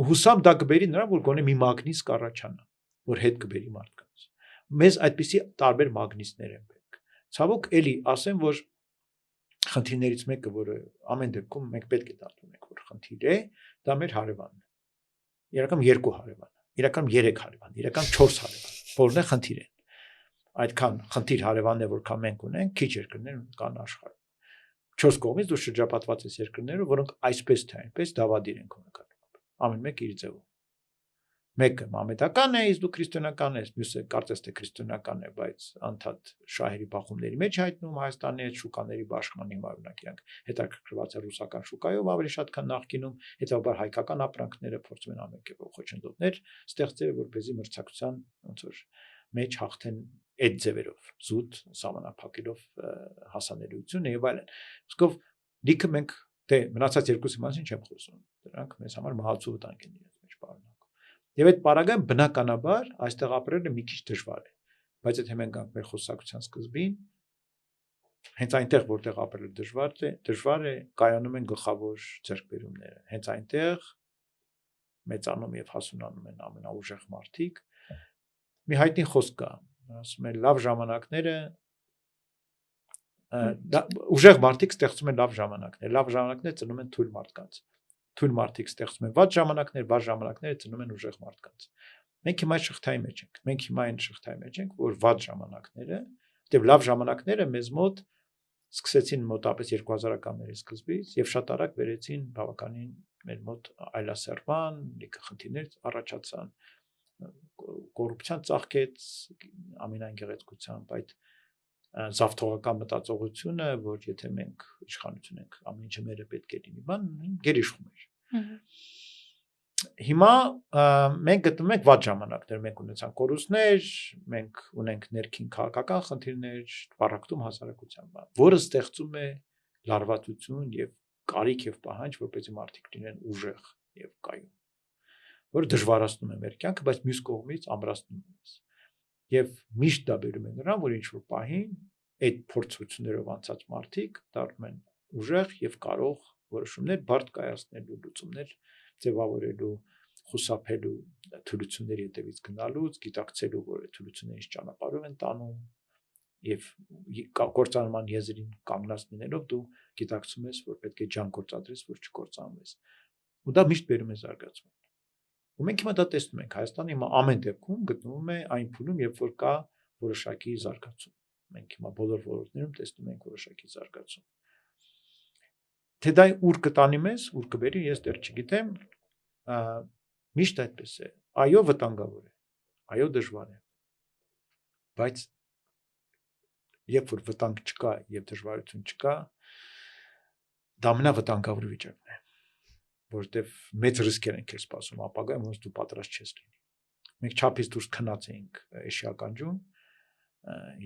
Հուսամ դա կբերի նրան, որ գոնե մի մագնիս կառաջանա, որ հետ կբերի մարդկանց։ Մեզ այդպիսի տարբեր մագնիսներ են պետք։ Ցավոք էլի ասեմ, որ խնդիրներից մեկը, որը ամեն դեպքում մենք պետք է դատունենք, որ խնդիր է, դա մեր հարևանն է։ Իրական 2 հարևան, իրական 3 հարևան, իրական 4 հարևան, որն է խնդիր են։ Այդքան խնդիր հարևանն է, որքան մենք ունենք, քիչ երկրներ կան աշխարհում։ 4 կողմից դու շրջապատված ես երկրներով, որոնք այսպես թե այնպես դավադիր են քո նկատմամբ։ Ամեն մեկը իր ձևով։ Մեկը մամեդական է, իսկ դու քրիստոնեական ես, մյուսը կարծես թե քրիստոնեական է, բայց անդադ շահերի բախումների մեջ հայտնում Հայաստանի հետ շուկաների բաշխման հիմա օրինակ իրանք հետաքրքրված է ռուսական շուկայով ավելի շատ քան նախկինում, հետաբար հայկական ապրանքները փորձում են ամեն կերպով խոչընդոտներ ստեղծել, որպեսզի մրցակցության ոնց որ մեջ հաղթեն այդ ձևերով, զուտ սահմանափակելով հասանելիությունը եւ այլն։ Իսկով լիքը մենք դե մնացած երկուսի մասին չեմ խոսում, դրանք մեզ համար մահացու վտանգ են իրենց մեջ պարունակում։ Եվ այդ պարագայում բնականաբար այստեղ ապրելը մի քիչ դժվար է, բայց եթե մենք գանք մեր խոսակցության սկզբին, հենց այնտեղ որտեղ ապրելը դժվար է, կայանում են գլխավոր ձեռքբերումները։ Հենց այնտեղ մեծանում եւ հասունանում են ամենաուժեղ մարդիկ։ Մի հայտնի խոսք կա, ասում են լավ ժամանակները ուժեղ մարդիկ ստեղծում են լավ ժամանակներ ծնում են թույլ մարդկանց։ Թույլ մարդիկ ստեղծում են վատ ժամանակները ծնում են ուժեղ մարդկանց։ Մենք հիմա շղթայի մեջ ենք։ Մենք հիմա այն շղթայի մեջ ենք, որ վատ ժամանակները, դեպ լավ ժամանակները մեզ մոտ սկսեցին մոտապես 2000-ականների սկզբից եւ շատ արագ վերեցին բավականին մեր մոտ այլասերման, լիքը խնդիրներ առաջացան, կոռուպցիան ծաղկեց ամենայն գեղեցկությամբ, այդ զավթողական մտածողությունը, որ եթե մենք իշխանություն ենք, ամեն ինչը մերը պետք է լինի, բան գերիշխում էր։ Հիմա մենք գտնվում ենք վատ ժամանակներ, մենք ունեցանք կորուստներ, մենք ունենք ներքին քաղաքական խնդիրներ, վարակտում հասարակության, որը ստեղծում է լարվածություն եւ կարիք եւ պահանջ, որպեսզի մարդիկ լինեն ուժեղ եւ կայուն, որը դժվարացնում է մեր կյանքը, բայց մյուս կողմից ամրացնում է մեզ։ Եվ միշտ դա բերում է նրան, որ ինչ-որ պահին այդ փորձություններով անցած մարդիկ դառնում են ուժեղ եւ կարող որոշումներ բարդ կայացնելու, լուծումներ ձևավորելու, խուսափելու թուլությունների հետևից գնալուց, գիտակցելու, որ թուլություններից ճանապարհով են տանում եւ կործանման եզրին կանգնած լինելով դու գիտակցում ես, որ պետք է ջան գործադրես, որ չկործանվես։ Ու դա միշտ բերում է զարգացման։ Ու մենք հիմա դա տեսնում ենք, Հայաստանը հիմա ամեն դեպքում գտնվում է այն փուլում, երբ որ կա որոշակի զարգացում։ Մենք հիմա բոլոր ոլորտներում տեսնում ենք որոշակի զարգացում։ Թե դա ուր կտանի մեզ, ուր կբերի, ես դեռ չգիտեմ, միշտ այդպես է։ Այո, վտանգավոր է։ Այո, դժվար է։ Բայց երբ որ վտանգ չկա եւ դժվարություն չկա, դա ամենավտանգավոր վիճակն է, որտեվ մեծ ռիսկեր են քեզ սպասում ապագայում, ոնց դու պատրաստ չես լինի։ Մենք չափից դուրս քնած էինք էշիականջում,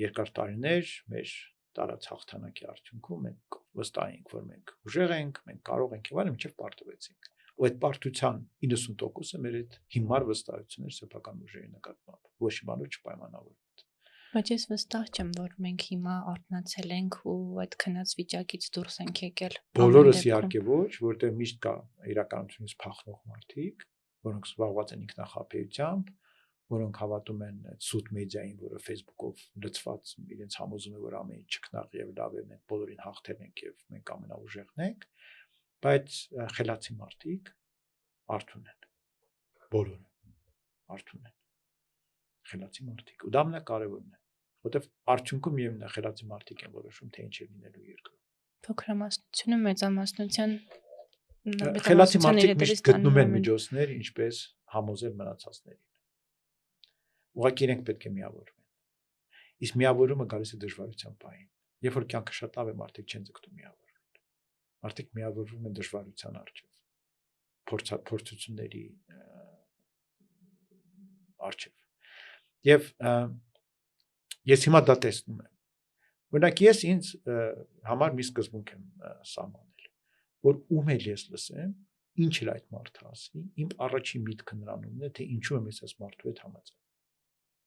երկար տարիներ մեր տարած հաղթանակի արդյունքում մենք վստահ էինք, որ մենք ուժեղ ենք, մենք կարող ենք եւ այլն, մինչեւ պարտվեցինք։ Ու այդ պարտության 90%-ը մեր այդ հիմար վստահություններ սեփական ուժերի նկատմամբ, ոչ մի բանով չպայմանավորված։ Բայց ես վստահ չեմ, որ մենք հիմա արթնացել ենք ու այդ քնած վիճակից դուրս ենք եկել։ Բոլորս իհարկե ոչ, որտեղ միշտ կա իրականությունից փախնող մարդիկ, որոնք զբաղված են ինքնախապեյությամբ, որոնք հավատում են սուտ մեդիային, որը Facebook-ով լցված իրենց համոզում է, որ ամեն ինչ ճկնաղ եւ լավ է, մենք բոլորին հաղթել ենք եւ մենք ամենաուժեղն ենք, բայց խելացի մարդիկ արթուն են։ Բոլորը արթուն են։ Խելացի մարդիկ։ Ու դա ամենակարևորն է, որտեվ արդյունքում միևնույն է խելացի մարդիկ են որոշում, թե ինչ է լինելու երկրում։ Փոքրամասնությունը մեծամասնության խելացի մարդիկ միշտ գտնում են միջոցներ, ինչպես համոզել մնացածներին։ Ուղղակի իրենք պետք է միավորվեն։ Իսկ միավորումը գալիս է դժվարության պահին։ Երբ որ կյանքը շատ լավ է, մարդիկ չեն ձգտում միավորվել։ Մարդիկ միավորվում են դժվարության առջև, փորձությունների առջև։ Եվ ես հիմա դա տեսնում եմ։ Օրինակ ես ինձ համար մի սկզբունք եմ սահմանել, որ ում էլ ես լսեմ, ինչ էլ այդ մարդը ասի, իմ առաջին միտքը նրանումն է, թե ինչու եմ ես այս մարդու հետ համաձայն։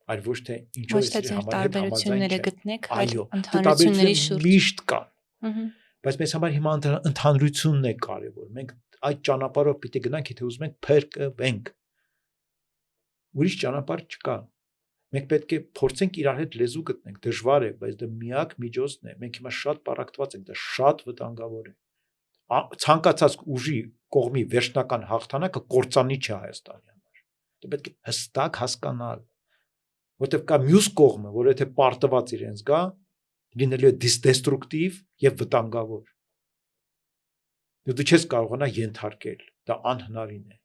Այլ ոչ թե ինչու ես իր համար հետ համաձայն գտնեք, այլ ընդհանրությունների շուրջ միշտ կան։ Բայց մեզ համար հիմա ընդհանրությունն է կարևոր։ Մենք այդ ճանապարհով պիտի գնանք, եթե ուզում ենք փրկվենք։ Ուրիշ ճանապարհ չկա։ Մենք պետք է փորձենք իրար հետ լեզու գտնենք, դժվար է, բայց դա միակ միջոցն է։ Մենք հիմա շատ պարակտված ենք, դա շատ վտանգավոր է։ Ցանկացած ուժի կողմի վերջնական հաղթանակը կործանի չէ Հայաստանի համար։ Դա պետք է հստակ հասկանալ, որտեղ կա մյուս կողմը, որ եթե պարտված իրենց գա, լինելու է դեստրուկտիվ եւ վտանգավոր։ Դու չես կարողանա ենթարկել, դա անհնարին է։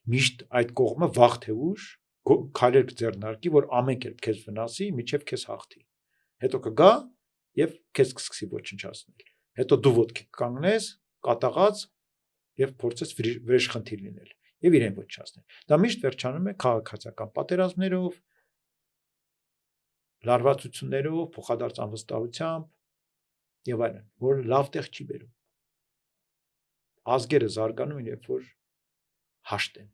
Միշտ այդ կողմը վաղ թե ուշ քայլեր կձեռնարկի, որ ամեն կերպ քեզ վնասի, միջև քեզ հաղթի։ Հետո կգա եւ քեզ կսկսի ոչնչացնել։ Հետո դու ոտքի կանգնես, կատաղած եւ փորձես վրեժխնդիր լինել եւ իրեն ոչնչացնել։ Դա միշտ վերջանում է քաղաքացիական պատերազմներով, լարվածություններով, փոխադարձ անվստահությամբ եւ այլն, որ լավ տեղ չի բերում։ Ազգերը զարգանում են, երբ որ հաշտ են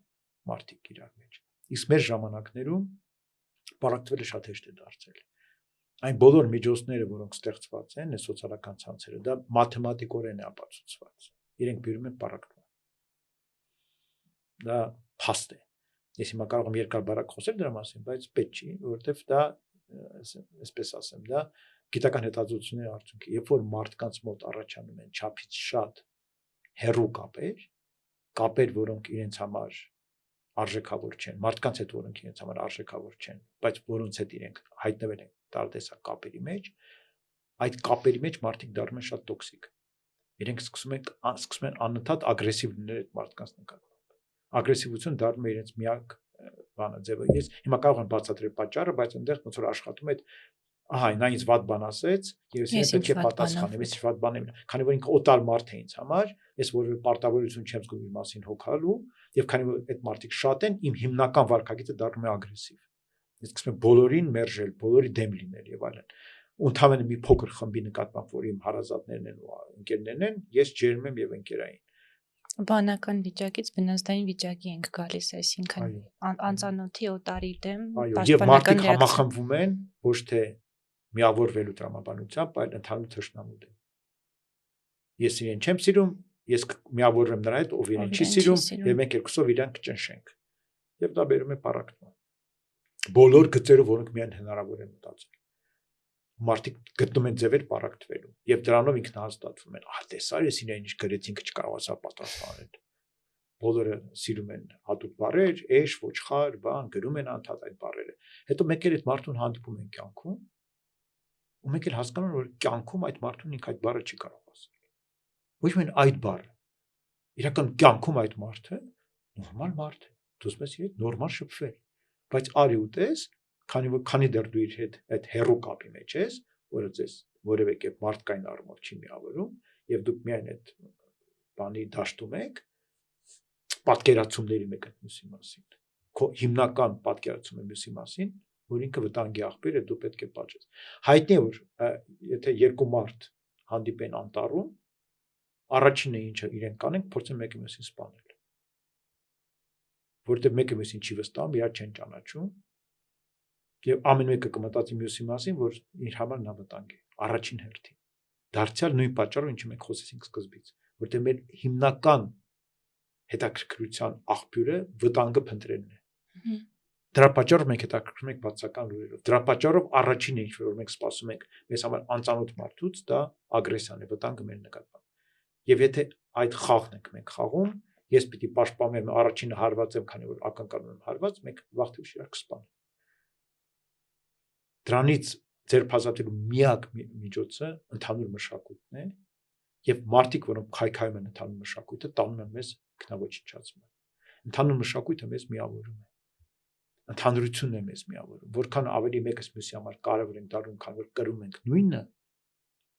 մարդիկ իրար մեջ։ Իսկ մեր ժամանակներում պարակտվելը շատ հեշտ է դարձել։ Այն բոլոր միջոցները, որոնք ստեղծված են, սոցիալական ցանցերը, դա մաթեմատիկորեն է ապացուցված։ Իրենք բերում են պարակտման։ Դա փաստ է։ Ես հիմա կարող եմ երկար-բարակ խոսել դրա մասին, բայց պետք չի, որովհետև դա, այսպես ասեմ, դա գիտական հետազոտությունների արդյունք է։ Երբ որ մարդկանց մոտ առաջանում են չափից շատ հեռու կապեր, որոնք իրենց համար արժեքավոր չեն, մարդկանց հետ որոնք իրենց համար արժեքավոր չեն, բայց որոնց հետ իրենք հայտնվել են տարատեսակ կապերի մեջ, այդ կապերի մեջ մարդիկ դառնում են շատ տոքսիկ։ Իրենք սկսում են անընդհատ ագրեսիվ լինել այդ մարդկանց նկատմամբ։ Ագրեսիվությունը դառնում է իրենց միակ բանը ձևը։ Ես հիմա կարող եմ բացատրել պատճառը, բայց այնտեղ ոնց որ աշխատում է, ահա նա ինձ վատ բան ասեց, եւ ես պետք է պատասխանեմ, ես վատ բան եմ, քանի որ ինքը օտար մարդ է ինձ համար, ես որևէ պարտավորություն չեմ զգում իր մասին հոգալու, եւ քանի որ այդ մարդիկ շատ են, իմ հիմնական վարքագիծը դառնում է ագրեսիվ։ Ես սկսում եմ բոլորին մերժել, բոլորի դեմ լինել եւ այլն։ Ընդհանրապես մի փոքր խմբի նկատմամբ, որ իմ հարազատներն են ու ընկերներն են, ես ջերմ եմ եւ ընկերային։ Բանական վիճակից վնասային վիճակի ենք գալիս, այսինքն անծանոթի օտարի դեմ Եվ մարդիկ համախմբվում են ոչ թե միավորվելու տրամաբանությամբ, այլ ընդհանուր թշնամու դեմ։ Ես իրեն չեմ սիրում, ես միավորվեմ նրա հետ, ով իրեն չի սիրում, եւ մենք երկուսով իրան կճնշենք։ Եվ դա բերում է պարակտման։ Բոլոր գծերով, որոնք միայն հնարավոր է մտածել։ Մարդիկ գտնում են ձևեր պարակտվելու եւ դրանով ինքնահաստատվում են։ Ահա տեսար ես իրեն ինչ գրեց, ինքը չկարողացա պատասխանել։ Բոլորը սիրում են հատուկ բառեր, էշ, ոչխար, բան, գրում են անդադ այդ բառերը։ Հետո մեկ էլ այդ մարդուն հանդիպում են կյանքում, ու մեկ էլ հասկանում են, որ կյանքում այդ մարդուն ինքը այդ բառը չի կարող ասել։ Ոչ միայն այդ բառը։ Իրական կյանքում այդ մարդը նորմալ մարդ է։ Դու ես իր հետ նորմալ շփվել։ Բայց արի ուտես, քանի դեռ դու իր հետ այդ հերո կապի մեջ ես, որը ձեզ որևէ կերպ մարդկային առումով չի միավորում, եւ դուք միայն այդ բանի դաշտում եք, պատկերացումների մեկ մյուսի մասին։ Քո հիմնական պատկերացումը մյուսի մասին, որ ինքը վտանգի աղբյուր է, դու պետք է պատժես։ Հայտնի է, որ եթե երկու մարդ հանդիպեն անտառում, առաջինը ինչը իրենք կանեն, փորձեն մեկը մյուսին սպանել։ Որտեղ մեկը մյուսին չի վստահում, իրար չեն ճանաչում, եւ ամեն մեկը կմտածի մյուսի մասին, որ իր համար նա վտանգ է, առաջին հերթին։ Դարձյալ նույն պատճառով, ինչու մենք խոսեցինք սկզբից, որտեղ մեր հիմնական հետաքրքրության աղբյուրը վտանգը փնտրելն է։ Դրա պատճառով մենք հետաքրքրում ենք բացական լուրերով։ Դրա պատճառով առաջինը ինչ որ մենք սպասում ենք մեզ համար անծանոթ մարդուց, դա ագրեսիան է, վտանգը մեր նկատմամբ։ Եվ եթե այդ խաղն ենք մենք խաղում, ես պիտի պաշտպանեմ առաջինը հարվածեմ, քանի որ ակնկալում եմ հարված, մենք վաղ թե ուշ իրար կսպանենք։ Դրանից ձերբազատելու միակ միջոցը ընդհանուր մշակույթն է, եւ մարդիկ, որոնք քայքայում են ընդհանուր մշակույթը, տանում են մեզ ինքնաոչնչացման։ Ընդհանուր մշակույթը մեզ միավորում է։ Ընդհանրությունն է մեզ միավորում։ Որքան ավելի մեկս մյուսի համար կարևոր ենք դառնում, քան որ կրում ենք նույնը,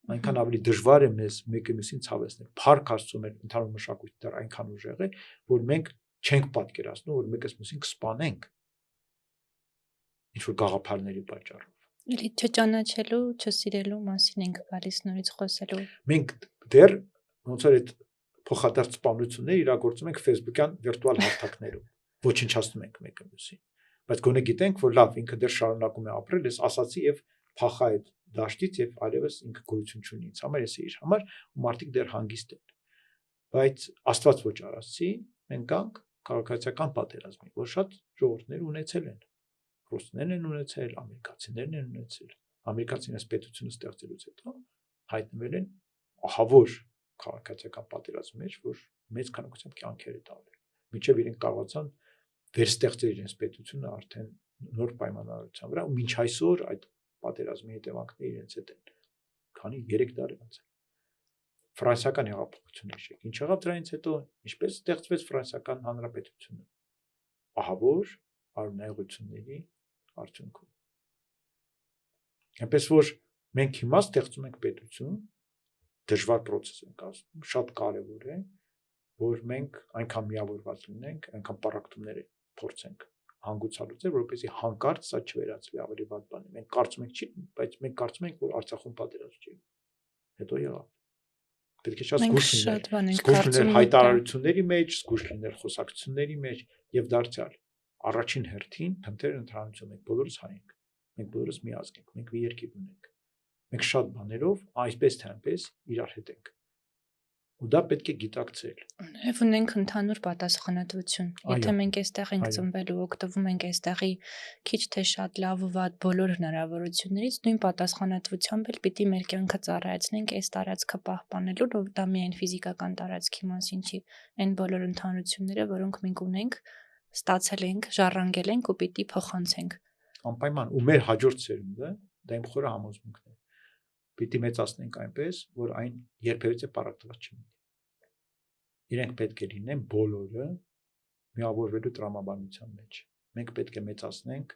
այնքան ավելի դժվար է մեզ մեկը մյուսին ցավեցնել։ Փառք Աստծո մեր ընդհանուր մշակույթը դեռ այնքան ուժեղ է, որ մենք չենք պատկերացնում, որ մեկս մյուսին կսպանենք ինչ որ գաղափարների պատճառով։ Էլի չճանաչելու, չսիրելու մասին ենք գալիս նորից խոսելու։ Մենք դեռ ոնց որ այդ փոխադարձ սպանությունները իրագործում ենք Facebook-յան վիրտուալ հարթակներում, ոչնչացնում ենք մեկը մյուսին։ Բայց գոնե գիտենք, որ լավ, ինքը դեռ շարունակում է ապրել, ես ասացի եւ փախա այդ դաշտից եւ այլևս ինքը գոյություն չունի ինձ համար, ես իր համար ու մարդիկ դեռ հանգիստ են։ Բայց Աստված ոչ արածի, մենք գանք քաղաքացիական պատերազմի, որ շատ ժողովուրդներ ունեցել են։ Ռուսներն են ունեցել, ամերիկացիներն են ունեցել։ Ամերիկացիներս պետությունը ստեղծելուց հետո հայտնվել են ահավոր քաղաքացիական պատերազմի մեջ, որ մեծ քանակությամբ կյանքեր է տալել։ Մինչև իրենք կարողացան վերստեղծել իրենց պետությունը արդեն նոր պայմանավորության վրա, ու մինչ այսօր այդ պատերազմի հետևանքները իրենց հետ են։ Քանի 3 տարի անց։ Ֆրանսիական հեղափոխությունը իշեք։ Ինչ եղավ դրանից հետո, ինչպես ստեղծվեց Ֆրանսիական Հանրապետությունը։ Ահավոր արունայողությունների արդյունքում։ Այնպես որ մենք հիմա ստեղծում ենք պետություն, դժվար process ենք ասում, շատ կարևոր է, որ մենք այնքան միավորված լինենք, այնքան պարակտումներ փորձենք հանգուցալուծել, որպեսզի հանկարծ սա չվերածվի ավելի վատ բանի։ Մենք կարծում ենք չի, բայց մենք կարծում ենք, որ Արցախում պատերազմ չի։ Հետո եղավ։ Պետք է շատ զգուշ լինել հայտարարությունների մեջ, զգուշ լինել խոսակցությունների մեջ եւ դարձյալ առաջին հերթին փնթեր ընդհանրություն ենք, բոլորս հայ ենք։ Մենք բոլորս մի ազգ ենք, մենք մի երկիր ունենք։ Մենք շատ բաներով այսպես թե այնպես իրար հետ ենք։ Ու դա պետք է գիտակցել։ Եվ ունենք ընդհանուր պատասխանատվություն։ Եթե մենք այստեղ ենք ծնվել ու օգտվում ենք այստեղի քիչ թե շատ լավ ու վատ բոլոր հնարավորություններից, նույն պատասխանատվությամբ էլ պիտի մեր կյանքը ծառայեցնենք այս տարածքը պահպանելու, ու դա միայն ֆիզիկական տարածքի մասին չի, այն բոլոր ընդհանրությունները, որոնք մենք ունենք, ստացել ենք, ժառանգել ենք ու պիտի փոխանցենք։ Անպայման, ու մեր հաջորդ սերունդը դա իմ խորը համոզմունքն է։ Պիտի մեծացնենք այնպես, որ այն երբևէ պարակտված չի լինի։ Իրենք պետք է լինեն բոլորը միավորվելու տրամաբանության մեջ։ Մենք պետք է մեծացնենք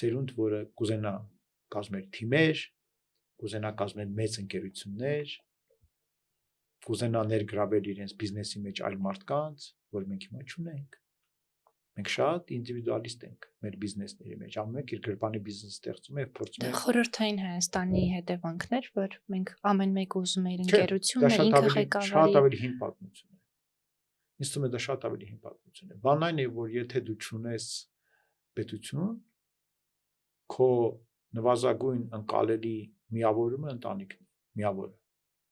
սերունդ, որը կուզենա կազմել թիմեր, կուզենա կազմել մեծ ընկերություններ, կուզենա ներգրավել իրենց բիզնեսի մեջ այլ մարդկանց, որ մենք հիմա չունենք։ Մենք շատ ինդիվիդուալիստ ենք մեր բիզնեսների մեջ, ամեն մեկ իր գրպանի բիզնես ստեղծում է եւ փորձում է խորհրդային Հայաստանի հետևանքներ, որ մենք ամեն մեկը ուզում է իր ընկերությունը, ինքը ղեկավարի։ Շատ ավելի հին պատմություն է։ Ինձ թվում է դա շատ ավելի հին պատմություն է։ Բանն այն է, որ եթե դու չունես պետություն, քո նվազագույն ընկալելի միավորումը ընտանիքն է, միավորը։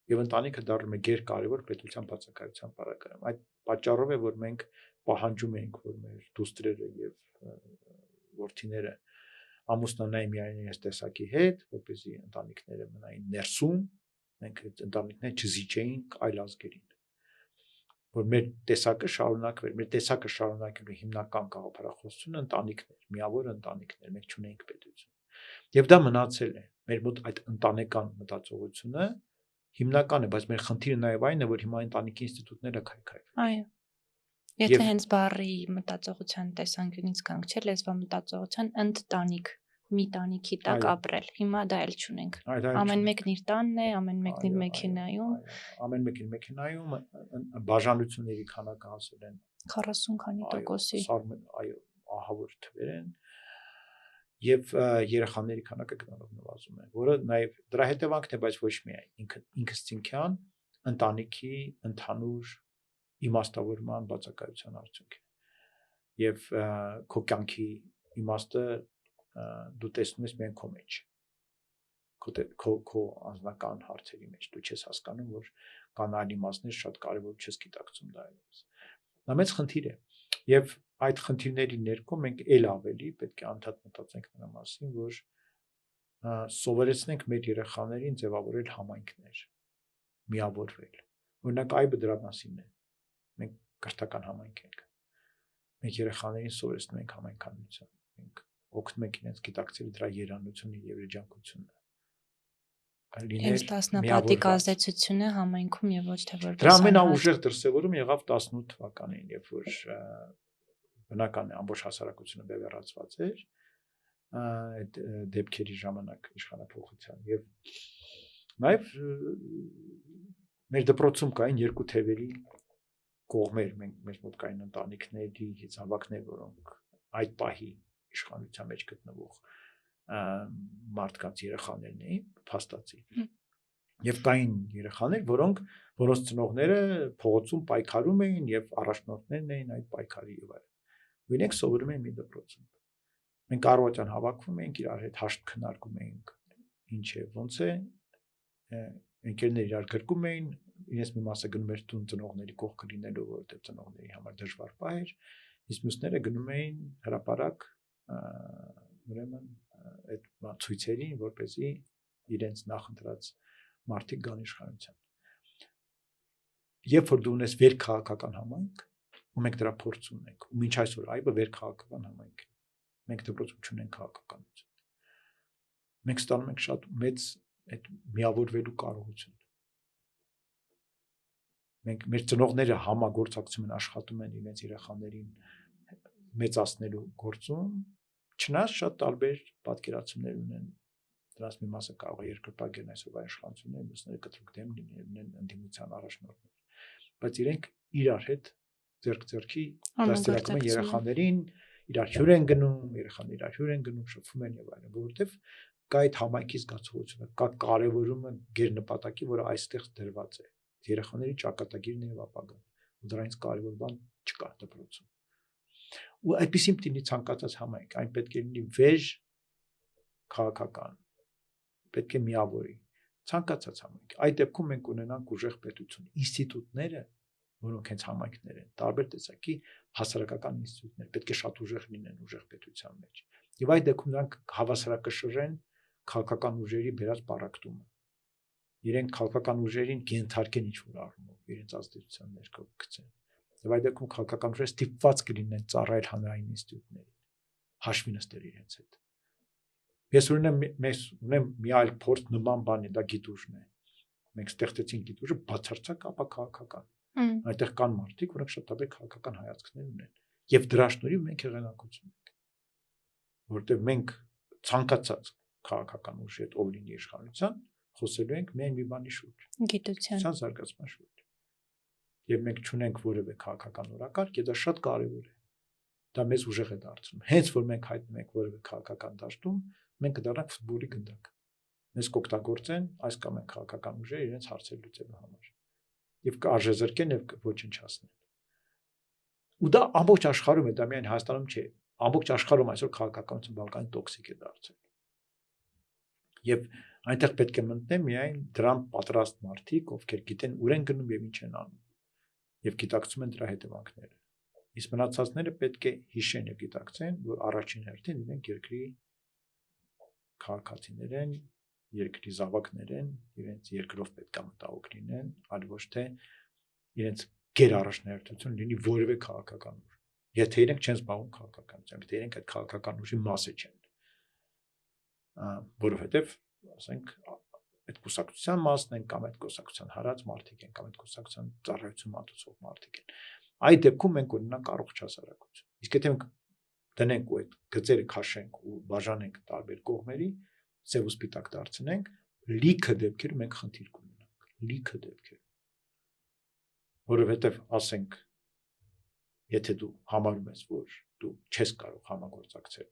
Եվ ընտանիքը դառնում է գերկարևոր պետության բացակայության պարագայում։ Այդ պատճառով է, որ մենք պահանջում ենք, որ մեր դուստրերը եւ որդիները ամուսնանային միայն իրենց տեսակի հետ, որպեսզի ընտանիքները մնային ներսում, մենք այդ ընտանիքները չզիջեինք այլ ազգերին։ Որ մեր տեսակը շարունակվեր, մեր տեսակը շարունակելու հիմնական գաղափարախոսությունը ընտանիքն էր, միավոր ընտանիքն էր, մենք չունեինք պետություն։ Եվ դա մնացել է։ Մեր մոտ այդ ընտանեկան մտածողությունը հիմնական է, բայց մեր խնդիրը նաև այն է, որ հիմա ընտանիքի ինստիտուտները քայքայվում։ Այո։ Եթե հենց բառի մտածողության տեսանկյունից գանք, չէ՞, լեզվա մտածողության ընտանիք, մի տանիքի տակ ապրել։ Հիմա դա էլ չունենք։ Ամեն մեկն իր տանն է, ամեն մեկն իր մեքենայում։ Ամեն մեկն իր մեքենայում, բաժանությունների քանակը հասել են 40 քանի տոկոսի։ Այո, ահավոր թվեր են։ Եվ երեխաների քանակը գնալով նվազում է, որը նաև դրա հետևանքն է, բայց ոչ միայն ինքնըստինքյան ընտանիքի ընդհանուր իմաստավորման բացակայության արդյունք է։ Եվ քո կյանքի իմաստը դու տեսնում ես միայն քո մեջ։ Քո անձնական հարցերի մեջ դու չես հասկանում, որ կան այլ իմաստներ շատ կարևոր չես գիտակցում դա այլևս։ Դա մեծ խնդիր է։ Եվ այդ խնդիրների ներքո մենք ել ավելի պետք է անդադ մտածենք նրա մասին, որ սովորեցնենք մեր երեխաներին ձևավորել համայնքներ, միավորվել։ Օրինակ այբը դրա մասինն է։ Մենք կրթական համայնք ենք։ Մենք երեխաներին սովորեցնում ենք համայնքանություն։ Մենք օգնում ենք իրենց գիտակցել դրա երանությունը եւ երջանկությունը։ Հենց տասնապատիկ ազդեցությունը համայնքում եւ ոչ թե որպես դրա ամենաուժեղ դրսևորում եղավ 18 թվականին, երբ որ բնական է ամբողջ հասարակությունը բևեռացված էր այդ դեպքերի ժամանակ իշխանափոխության եւ նաեւ մեր դպրոցում կային երկու թևերի կողմեր մեր մոտ կային ընտանիքների զավակներ, որոնք այդ պահի իշխանության մեջ գտնվող մարդկանց երեխաներն էին, փաստացի։ Եվ կային երեխաներ, որոնց ծնողները փողոցում պայքարում էին եւ առաջնորդներն էին այդ պայքարի եւ այլն։ Ու իրենք սովորում էին մի դպրոցում։ Մենք առավոտյան հավաքվում էինք, իրար հետ հաշտ քննարկում էինք, ինչ է, ոնց է, ընկերներ իրար գրկում էին, իրենց մի մասը գնում էր տուն ծնողների կողքը լինելու, որովհետեւ ծնողների համար դժվար պահ էր, իսկ մյուսները գնում էին հրապարակ, ուրեմն այդ ցույցերին, որպեսզի իրենց նախընտրած մարդիկ գան իշխանության։ Երբ որ դու ունես վերքաղաքական համայնք, ու մենք դրա փորձ ունենք, ու մինչ այսօր այբը վերքաղաքական համայնք է, մենք դպրոցում չունենք քաղաքականություն։ Մենք ստանում ենք շատ մեծ այդ միավորվելու կարողություն։ Մենք մեր ծնողները համագործակցում են, աշխատում են իրենց երեխաներին մեծացնելու գործում, չնայած շատ տարբեր պատկերացումներ ունեն։ Դրանց մի մասը կարող է երկրպագեն այսօրվա իշխանությունները, մյուսները կտրուկ դեմ լինեն ընդդիմության առաջնորդներ, բայց իրենք իրար հետ ձեռք-ձեռքի դաստիարակում են երեխաներին, իրար հյուր են գնում, երեխաները իրար հյուր են գնում, շփվում են եւ այլն, որովհետեւ կա այդ համայնքի զգացողությունը, կա կարևորումը գերնպատակի, որը այստեղ դրված է։ Երեխաների ճակատագիրն եւ ապագան, ու դրանից կարևոր բան չկա դպրոցում։ Ու այդպեսին պիտի ցանկացած համայնք, այն պետք է լինի վեժ քաղաքական, պետք է միավորի ցանկացած համայնք։ Այդ դեպքում մենք ունենանք ուժեղ պետություն, ինստիտուտները, որոնք հենց համայնքներ են, տարբեր տեսակի հասարակական ինստիտուտներ, պետք է շատ ուժեղ լինեն ուժեղ պետության մեջ։ Եվ այդ դեպքում նրանք հավասարակշռեն քաղաքական ուժերի բերած պարակտումը։ Իրենք քաղաքական ուժերին կենթարկեն ինչ-որ առումով, իրենց ազդեցության ներքո գցեն։ Եվ այդ դեպքում քաղաքական ուժերը ստիպված կլինեն ծառայել հանրային ինստիտուտներին, հաշվի նստել իրենց հետ։ Ես ունեմ մի այլ փորձ նման բանի, դա գիտուժն է։ Մենք ստեղծեցինք գիտուժը բացարձակ ապա քաղաքական։ Այդտեղ կան մարդիկ, որոնք շատ տարբեր քաղաքական հայացքներ ունեն, եւ դրա շնորհիվ մենք հեղինակություն ենք, որտեղ մենք ցանկացած քաղաքական ուժի հետ ով լինի իշխանության, խոսելու ենք միայն մի բանի շուրջ՝ գիտության զարգացման շուրջ։ Եվ մենք չունենք որևէ քաղաքական օրակարգ, եւ դա շատ կարեւոր է։ Դա մեզ ուժեղ է դարձնում։ Հենց որ մենք հայտնում ենք որևէ քաղաքական դաշտում, մենք կդառնանք ֆուտբոլի գնդակ։ Մեզ կօգտագործեն այս կամ այն քաղաքական ուժերը իրենց հարցեր լուծելու համար։ Եվ կարժեզրկեն եւ ոչնչացնեն։ Ու դա ամբողջ աշխարհում է, դա միայն Հայաստանում չէ։ Ամբողջ աշխարհում այսօր քաղաքականությունը բավականին տոքսիկ է դարձել։ Եվ այնտեղ պետք է մտնեն միայն դրան պատրաստ մարդիկ, ովքեր գիտեն ուր են գնում եւ ինչ են անում, եւ գիտակցում են դրա հետևանքները։ Իսկ մնացածները պետք է հիշեն եւ գիտակցեն, որ առաջին հերթին իրենք երկրի քաղաքացիներ են, երկրի զավակներ են, իրենց երկրով պետք է մտահոգ լինեն, այլ ոչ թե իրենց գերառաջնահերթություն լինի որևէ քաղաքական ուժ։ Եթե իրենք չեն զբաղվում քաղաքականությամբ, եթե իրենք այդ քաղաքական ուժի մասը չեն, որովհետև, ասենք, այդ կուսակցության մասն են կամ այդ կուսակցության հարած մարդիկ են կամ այդ կուսակցության ծառայություն մատուցող մարդիկ են։ Այդ դեպքում մենք ունենանք առողջ հասարակություն։ Իսկ եթե մենք դնենք ու այդ գծերը քաշենք ու բաժանենք տարբեր կողմերի, ծև ու սպիտակ դարձնենք, լիքը դեպքեր մենք խնդիր կունենանք, լիքը դեպքեր։ Որովհետև, ասենք, եթե դու համարում ես, որ դու չես կարող համագործակցել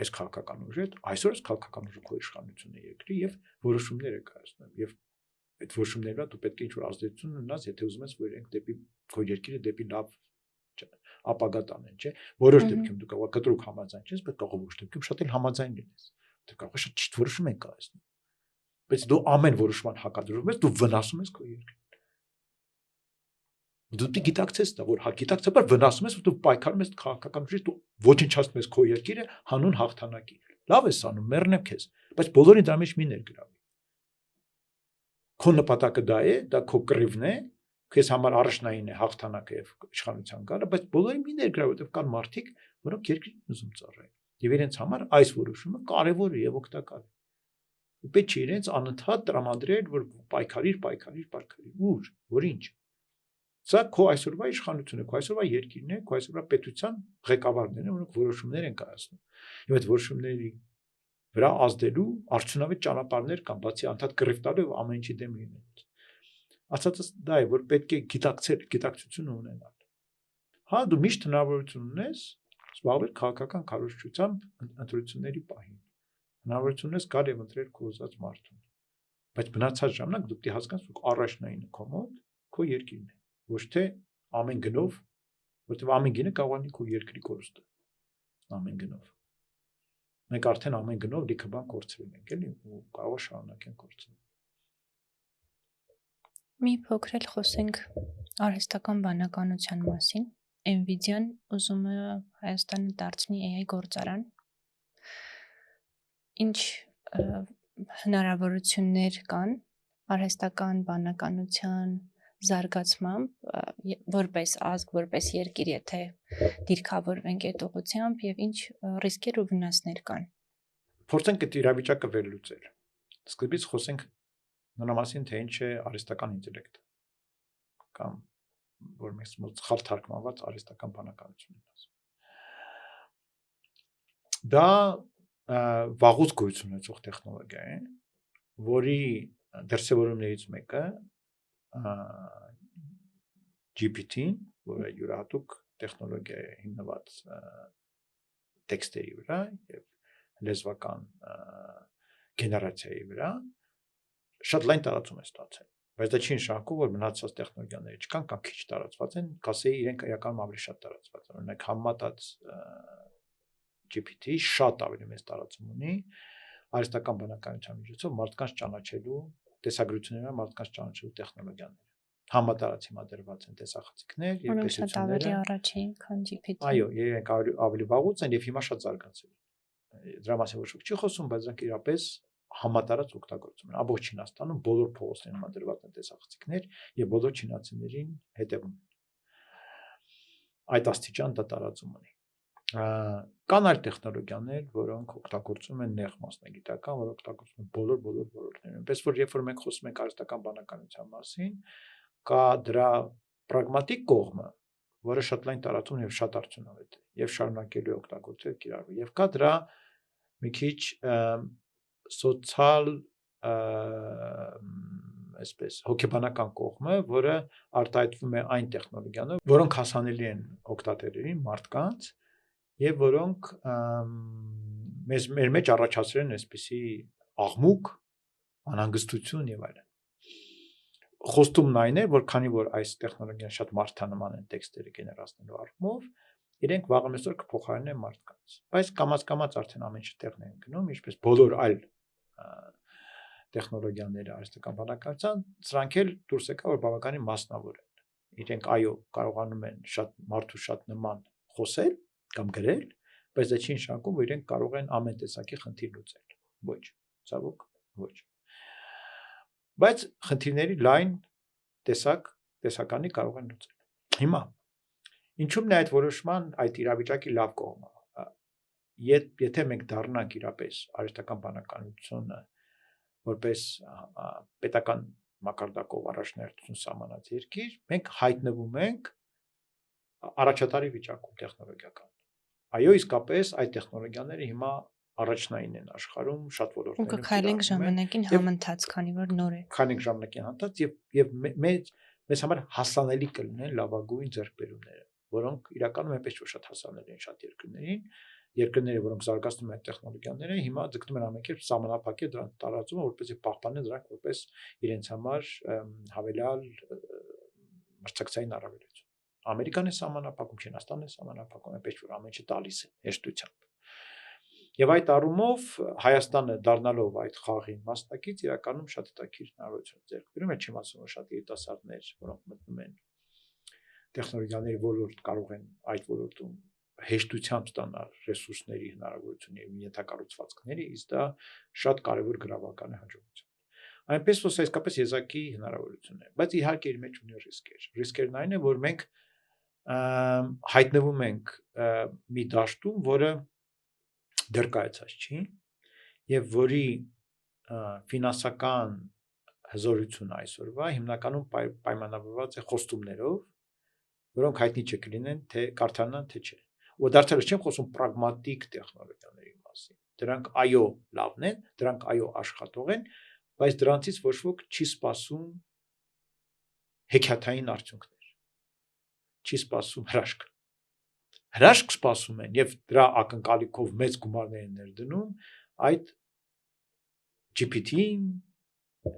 այս քաղաքական ուժի հետ, այսօր այս քաղաքական ուժը քո իշխանությունն է երկրի եւ որոշումներ է կայացնում եւ այդ որոշումների վրա դու պետք է ինչ-որ ազդեցություն ունենաս, եթե ուզում ես, որ իրենք դեպի քո երկիրը դեպի լավ ապագա տանեն, չէ՞։ Որոշ դեպքում դու կարող ես կտրուկ համաձայն չես, բայց կարող ես դեպքում շատ էլ համաձայն լինես։ Դու կարող ես շատ ճիշտ որոշում են կայացնում։ Բայց դու ամեն որոշման հակադրվում ես, դու վնասում ես քո երկրին։ Դու գիտակցես դա, որ գիտակցաբար վնասում ես, որ դու պայքարում ես քաղաքական ուժի, դու ոչնչացնում ես քո երկիրը հանուն հաղթանակի։ Լավ ես անում, մեռնեմ քեզ, բայց բոլորին դրա մեջ մի ներգրավի։ Քո նպատակը դա է, դա քո կռիվն է, քեզ համար առաջնային է հաղթանակը եւ իշխանության գալը, բայց բոլորին մի ներգրավի, որտեղ կան մարդիկ, որոնք երկրին ուզում ծառայեն։ Եվ իրենց համար այս որոշումը կարևոր է եւ օգտակար է։ Ու պետք չէ իրենց անընդհատ տրամադրել, որ պայքարիր, ուր, որ ինչ։ Սա քո այսօրվա իշխանությունը, քո այսօրվա երկիրն է, քո այսօրվա պետության ղեկավարներն են, որոնք որոշումներ են կայացնում։ Եվ այդ որոշումների վրա ազդելու արդյունավետ ճանապարհներ կան, բացի անդադ կռիվ տալու եւ ամեն ինչի դեմ լինելուց։ Ասածս դա է, որ պետք է գիտակցություն ունենալ։ Հա, դու միշտ հնարավորություն ունես զբաղվել քաղաքական քարոզչությամբ ընտրությունների պահին։ Հնարավորություն ունես գալ եւ ընտրել քո ուզած մարդուն։ Բայց մնացած ժամանակ դու պետք է հասկանաս, որ առաջնային քո մոտ քո երկիրն է, ոչ թե ամեն գնով, որտեղ ամեն գինը կարող է քո երկրի կորուստը։ Ամեն գնով։ Մենք արդեն ամեն գնով լիքը բան կորցրել ենք, էլի, ու կարող է շարունակենք կորցնել։ Մի փոքր էլ խոսենք արհեստական բանականության մասին։ Nvidia-ն ուզում է Հայաստանը դարձնի AI գործարան։ Ինչ հնարավորություններ կան արհեստական բանականության զարգացմամբ որպես ազգ, որպես երկիր, եթե դիրքավորվենք այդ ուղղությամբ եւ ինչ ռիսկեր ու վնասներ կան։ Փորձենք այդ իրավիճակը վերլուծել։ Սկզբից խոսենք նրա մասին, թե ինչ է արհեստական ինտելեկտը կամ որ մենք սխալ թարգմանված արհեստական բանականություն են ասում։ Դա վաղուց գոյություն ունեցող տեխնոլոգիա է, որի դրսևորումներից մեկը GPT-ն, որը յուրահատուկ տեխնոլոգիա է հիմնված տեքստերի վրա եւ լեզվական գեներացիայի վրա, շատ լայն տարածում է ստացել։ Բայց դա չի նշանակում, որ մնացած տեխնոլոգիաները չկան կամ քիչ տարածված են, կասեի իրենք իրականում ավելի շատ տարածված են։ Օրինակ համատած GPT շատ ավելի մեծ տարածում ունի արհեստական բանականության միջոցով մարդկանց ճանաչելու տեսագրությունները, մարդկանց ճանաչելու տեխնոլոգիաները։ Համատարած հիմա դրված են տեսախցիկներ եւ տեսությունները առաջին, քան GPT։ Այո, իրենք ավելի վաղուց են եւ հիմա շատ զարգացել են։ Դրա մասին ոչ ոք չի խոսում, բայց դրանք իրապես համատարած օգտագործում են։ Ամբողջ Չինաստանում բոլոր փողոցներում դրված են տեսախցիկներ եւ բոլոր չինացիներին հետևում են։ Այդ աստիճան դա տարածում ունի։ Կան այլ տեխնոլոգիաներ, որոնք օգտագործում են նեղ մասնագիտական, որոնք օգտագործում են բոլոր ոլորտներում։ Այնպես որ երբ որ մենք խոսում ենք արհեստական բանականության մասին, կա դրա պրագմատիկ կողմը, որը շատ լայն տարածում եւ շատ արդյունավետ է եւ շարունակելու է օգտագործել կիրառվել։ Եվ կա դրա մի քիչ սոցիալ այսպես հոգեբանական կողմը, որը արտահայտվում է այն տեխնոլոգիաներով, որոնք հասանելի են օգտատերերին, մարդկանց եւ որոնք մեր մեջ առաջացրել են այսպիսի աղմուկ, անհանգստություն եւ այլն։ Խոստումն այն է, որ քանի որ այս տեխնոլոգիան շատ մարդանման են տեքստերը գեներացնելու առումով, իրենք վաղը մեսօր կփոխարինեն մարդկանց։ Բայց կամաց արդեն ամեն ինչ տեղն են գնում, ինչպես բոլոր այլ տեխնոլոգիաները արհեստական բանականության, սրանք էլ դուրս եկա, որ բավականին մասնավոր են։ Իրենք այո, կարողանում են շատ մարդու շատ նման խոսել կամ գրել, բայց դա չի նշանակում, որ իրենք կարող են ամեն տեսակի խնդիր լուծել։ Ոչ, ցավոք, ոչ։ Բայց խնդիրների լայն տեսականի կարող են լուծել։ Հիմա ինչու՞մն է այդ որոշման այդ իրավիճակի լավ կողմը։ Եթե մենք դառնանք իրապես արհեստական բանականությունը որպես պետական մակարդակով առաջնահերթություն սահմանած երկիր, մենք հայտնվում ենք առաջատարի վիճակում տեխնոլոգիական։ Այո, իսկապես այդ տեխնոլոգիաները հիմա առաջնային են աշխարհում շատ ոլորտներում։ Ու կքայլենք ժամանակին համընթաց, քանի որ նոր է։ Քայլենք ժամանակին համընթաց եւ մեզ համար հասանելի կլինեն լավագույն ձեռքբերումները, որոնք իրականում այնպես ոչ շատ հասանելի են շատ երկրները, որոնք զարգացնում են տեխնոլոգիաները, հիմա ձգտում են ամենքեր սահմանափակել դրանց տարածումը, որպեսզի պահպանեն դրանք որպես իրենց համար հավելյալ մրցակցային առավելություն։ Ամերիկան է սահմանափակում, Չինաստանն է սահմանափակում, այնպես որ ամեն ինչը տալիս է հեշտությամբ։ Եվ այդ առումով Հայաստանը դառնալով այդ խաղի մասնակից իրականում շատ հետաքրքիր հնարավորություն ձեռք բերում է, չեմ ասում, որ շատ երիտասարդներ, որոնք մտնում են տեխնոլոգիաների ոլորտ, կարող են այդ ոլորտում հեշտությամբ ստանալ ռեսուրսների հնարավորություն եւ ենթակառուցվածքների, իսկ դա շատ կարեւոր գրավական է հաջողության։ Այնպես որ սա իսկապես եզակի հնարավորություն է, բայց իհարկե իր մեջ ունի ռիսկեր։ Ռիսկերն այն է, որ մենք հայտնվում ենք մի դաշտում, որը դեռ կայացած չի եւ որի ֆինանսական հզորությունը այսօրվա հիմնականում պայմանավորված է խոստումներով որոնք հայտնի չկլինեն, թե կարդանան, թե չէ։ Ու դարձյալ չեմ խոսում պրագմատիկ տեխնոլոգիաների մասին։ Դրանք այո լավն են, դրանք այո աշխատող են, բայց դրանցից ոչ ոք չի սպասում հեքիաթային արդյունքներ։ Չի սպասում հրաշք։ Հրաշք սպասում են եւ դրա ակնկալիքով մեծ գումարներ են ներդնում այդ GPT-ին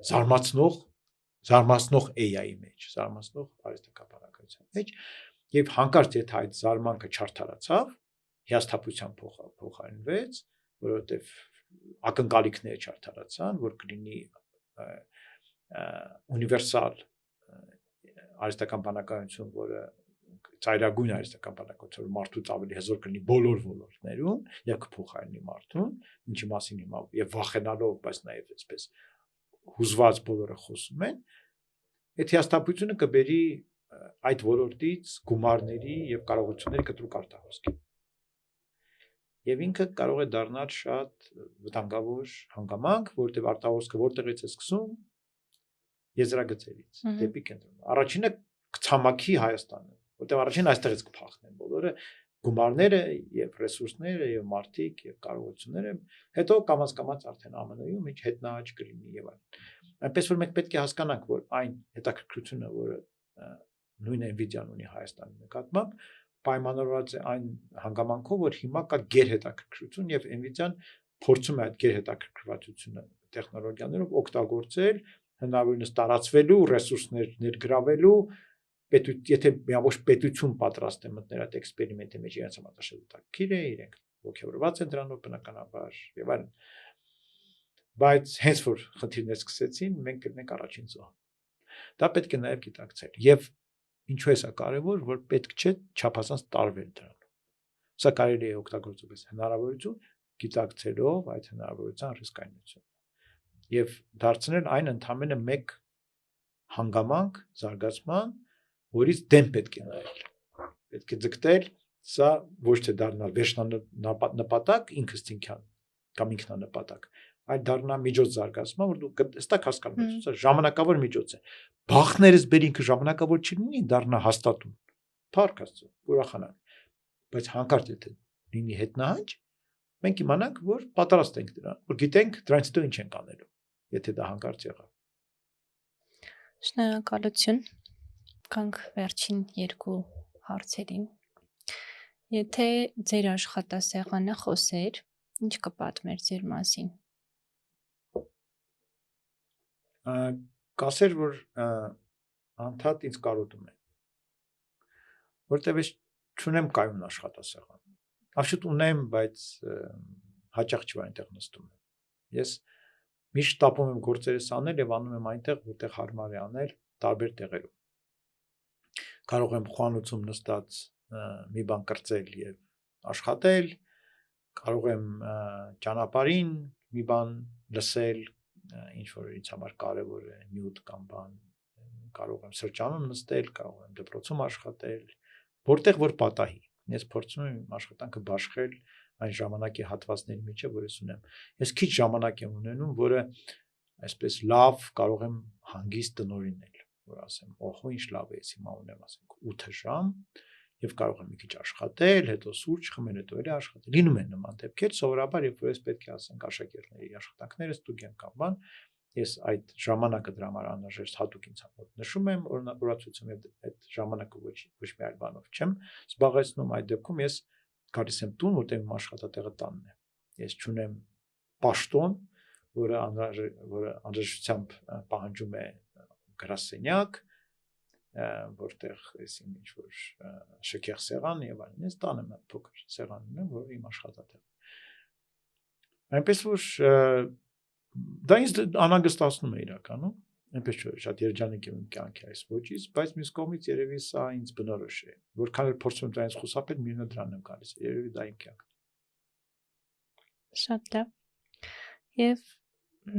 զարմացնող AI-ի մեջ, զարմացնող արհեստականության մեջ եւ հանկարծ եթե այդ զարմանքը չարթարացավ, հիասթափության փոխարինվեց, որովհետեւ ակնկալիքները չարթարացան, որ կլինի ունիվերսալ արհեստական բանականություն, որը ծայրագույն արհեստական բանականություն, որ մարդուց ավելի հզոր կլինի բոլոր ոլորտներում եւ կփոխարինի մարդուն, ինչի մասին հիմա եւ վախենալով, բայց նաեւ այսպես հուզված բոլորը խոսում են, այդ հիասթափությունը կբերի այդ ոլորտից գումարների եւ կարողությունների կտրուկ արտահոսքի։ Եվ ինքը կարող է դառնալ շատ վտանգավոր հանգամանք, որտեղ արտահոսքը որտեղից է սկսում եզրագծերից դեպի կենտրոն։ Առաջինը կցամաքի Հայաստանը, որտեղ առաջին այստեղից կփախնեն բոլորը գումարները եւ ռեսուրսները եւ մարդիկ եւ կարողությունները, հետո կամաց արդեն ԱՄՆ-ում ինչ հետնահաճ կլինի եւ այլն։ Այնպես որ մենք պետք է հասկանանք, որ այն հետաքրքրությունը, որը նույն Nvidia-ն ունի Հայաստանի նկատմամբ, պայմանավորված է այն հանգամանքով, որ հիմա կա գերհետաքրքրություն եւ Nvidia-ն փորձում է այդ գերհետաքրքրվածությունը տեխնոլոգիաներով օգտագործել հնարավորինս տարածվելու, ռեսուրսներ ներգրավելու, եթե միավոր պետություն պատրաստ է մտնել այդ էքսպերիմենտի մեջ իրենց համար աշխատակիր է, իրենք ողջավորված են դրանով բնականաբար եւ այլն։ Բայց հենց որ խնդիրներ սկսեցին, մենք գտնենք առաջին զոհ։ Դա պետք է նաեւ գիտակցել։ Եվ ինչու է սա կարևոր, որ պետք չէ չափազանց տարվել դրանով։ Սա կարելի է օգտագործել հնարավորություն գիտակցելով այդ հնարավորության ռիսկայնությունը եւ դարձնել այն ընդամենը մեկ հանգամանք զարգացման, որից դեմ պետք է նայել։ Պետք է ձգտել սա ոչ թե դառնալ վերջնանպատակ ինքնըստինքյան կամ ինքնանպատակ, այլ դառնա միջոց զարգացման, որ դու հստակ հասկանում ես, սա ժամանակավոր միջոց է։ Բախներս բեր ինքը ժամանակավոր չլինի, դառնա հաստատուն։ Փառք Աստծո, ուրախանանք։ Բայց հանկարծ եթե լինի հետնահաճ, մենք իմանանք, որ պատրաստ ենք դրան, որ գիտենք դրանից հետո ինչ ենք անելու, եթե դա հանկարծ եղավ։ Շնորհակալություն։ Կանք վերջին երկու հարցերին։ Եթե ձեր աշխատասեղանը խոսեր, ինչ կպատմեր ձեր մասին։ Կասեր, որ անդադ ինձ կարոտում են, որտեղ ես չունեմ կայուն աշխատասեղան։ Absolut ունեմ, բայց հաճախ չի այնտեղ նստում եմ։ Ես միշտ տապում եմ գործերս անել եւ անում եմ այնտեղ, որտեղ հարմար է անել, տարբեր տեղերում։ Կարող եմ խոհանոցում նստած մի բան կրծել եւ աշխատել, կարող եմ ճանապարհին մի բան լսել, ինչ որ ինձ համար կարևոր է, նյութ կամ բան, կարող եմ սրճանում նստել, կարող եմ դպրոցում աշխատել, որտեղ որ պատահի։ Ես փորձում եմ աշխատանքը բաշխել այն ժամանակի հատվածների միջև, որ ես ունեմ։ Ես քիչ ժամանակ եմ ունենում, որը այսպես լավ կարող եմ հանգիստ տնօրինել, որ ասեմ, օհո, ինչ լավ է, ես հիմա ունեմ, ասենք 8 ժամ եւ կարող եմ մի քիչ աշխատել, հետո սուրճ խմել, հետո էլի աշխատել։ Լինում են նման դեպքեր, սովորաբար երբ որ ես պետք է ասենք աշակերտների աշխատանքները ստուգեմ կամ բան, ես այդ ժամանակը դրա համար անհրաժեշտ հատուկ ինձ համար նշում եմ օրացույցում եւ այդ ժամանակը ոչ մի այլ բանով չեմ զբաղեցնում, այդ դեպքում ես գալիս եմ տուն, որտեղ իմ աշխատատեղը տանն է։ Ես չունեմ պաշտոն, որը անհրաժեշտությամբ պահանջում է գրասենյակ, որտեղ ես ինչ որ շքեղ սեղան եւ այլն, ես տանը եմ փոքր սեղան ունեմ, որը իմ աշխատատեղն է։ Այնպես որ դա ինձ անհանգստացնում է իրականում, այնպես չէ, շատ երջանիկ եմ իմ կյանքի այս ոճից, բայց մյուս կողմից երևի սա ինձ բնորոշ է։ Որքան էլ փորձում եմ դրանից խուսափել, միևնույն դրան եմ գալիս։ Երևի դա իմ կյանքն է։ Շատ լավ։ Եվ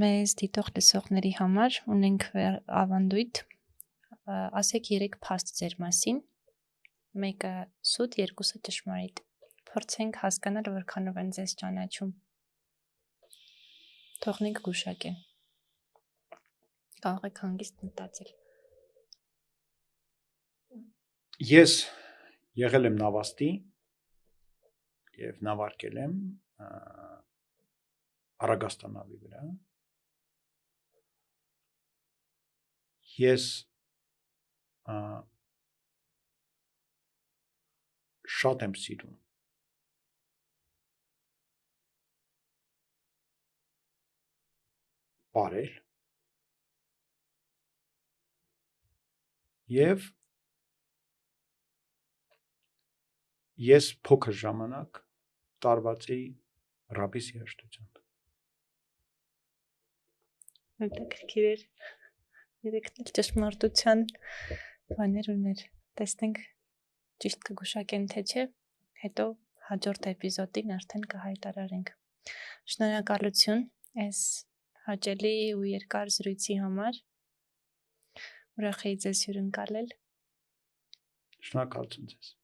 մեզ դիտող լսողների համար ունենք ավանդույթ, ասեք 3 փաստ ձեր մասին, մեկը սուտ, երկուսը ճշմարիտ։ Փորձենք հասկանալ, որքանով են ձեզ ճանաչում։ Թողնենք գուշակեն։ Կարող եք հանգիստ մտածել։ Ես եղել եմ Նավաստի եւ նավարկել եմ Արագաստանավի վրա։ Ես շատ եմ սիրում բարել եւ ես փոքր ժամանակ տարված էի ռաբիս երաժշտությամբ։ Հետաքրքիր էր։ Երեքն էլ ճշմարտության բաներ ուներ։ Տեսնենք ճիշտ կգուշակեն թե չէ, հետո հաջորդ էպիզոդին արդեն կհայտարարենք։ Շնորհակալություն այս հաճելի ու երկար զրույցի համար։ Ուրախ էի ձեզ հյուրընկալել։ Շնորհակալություն ձեզ։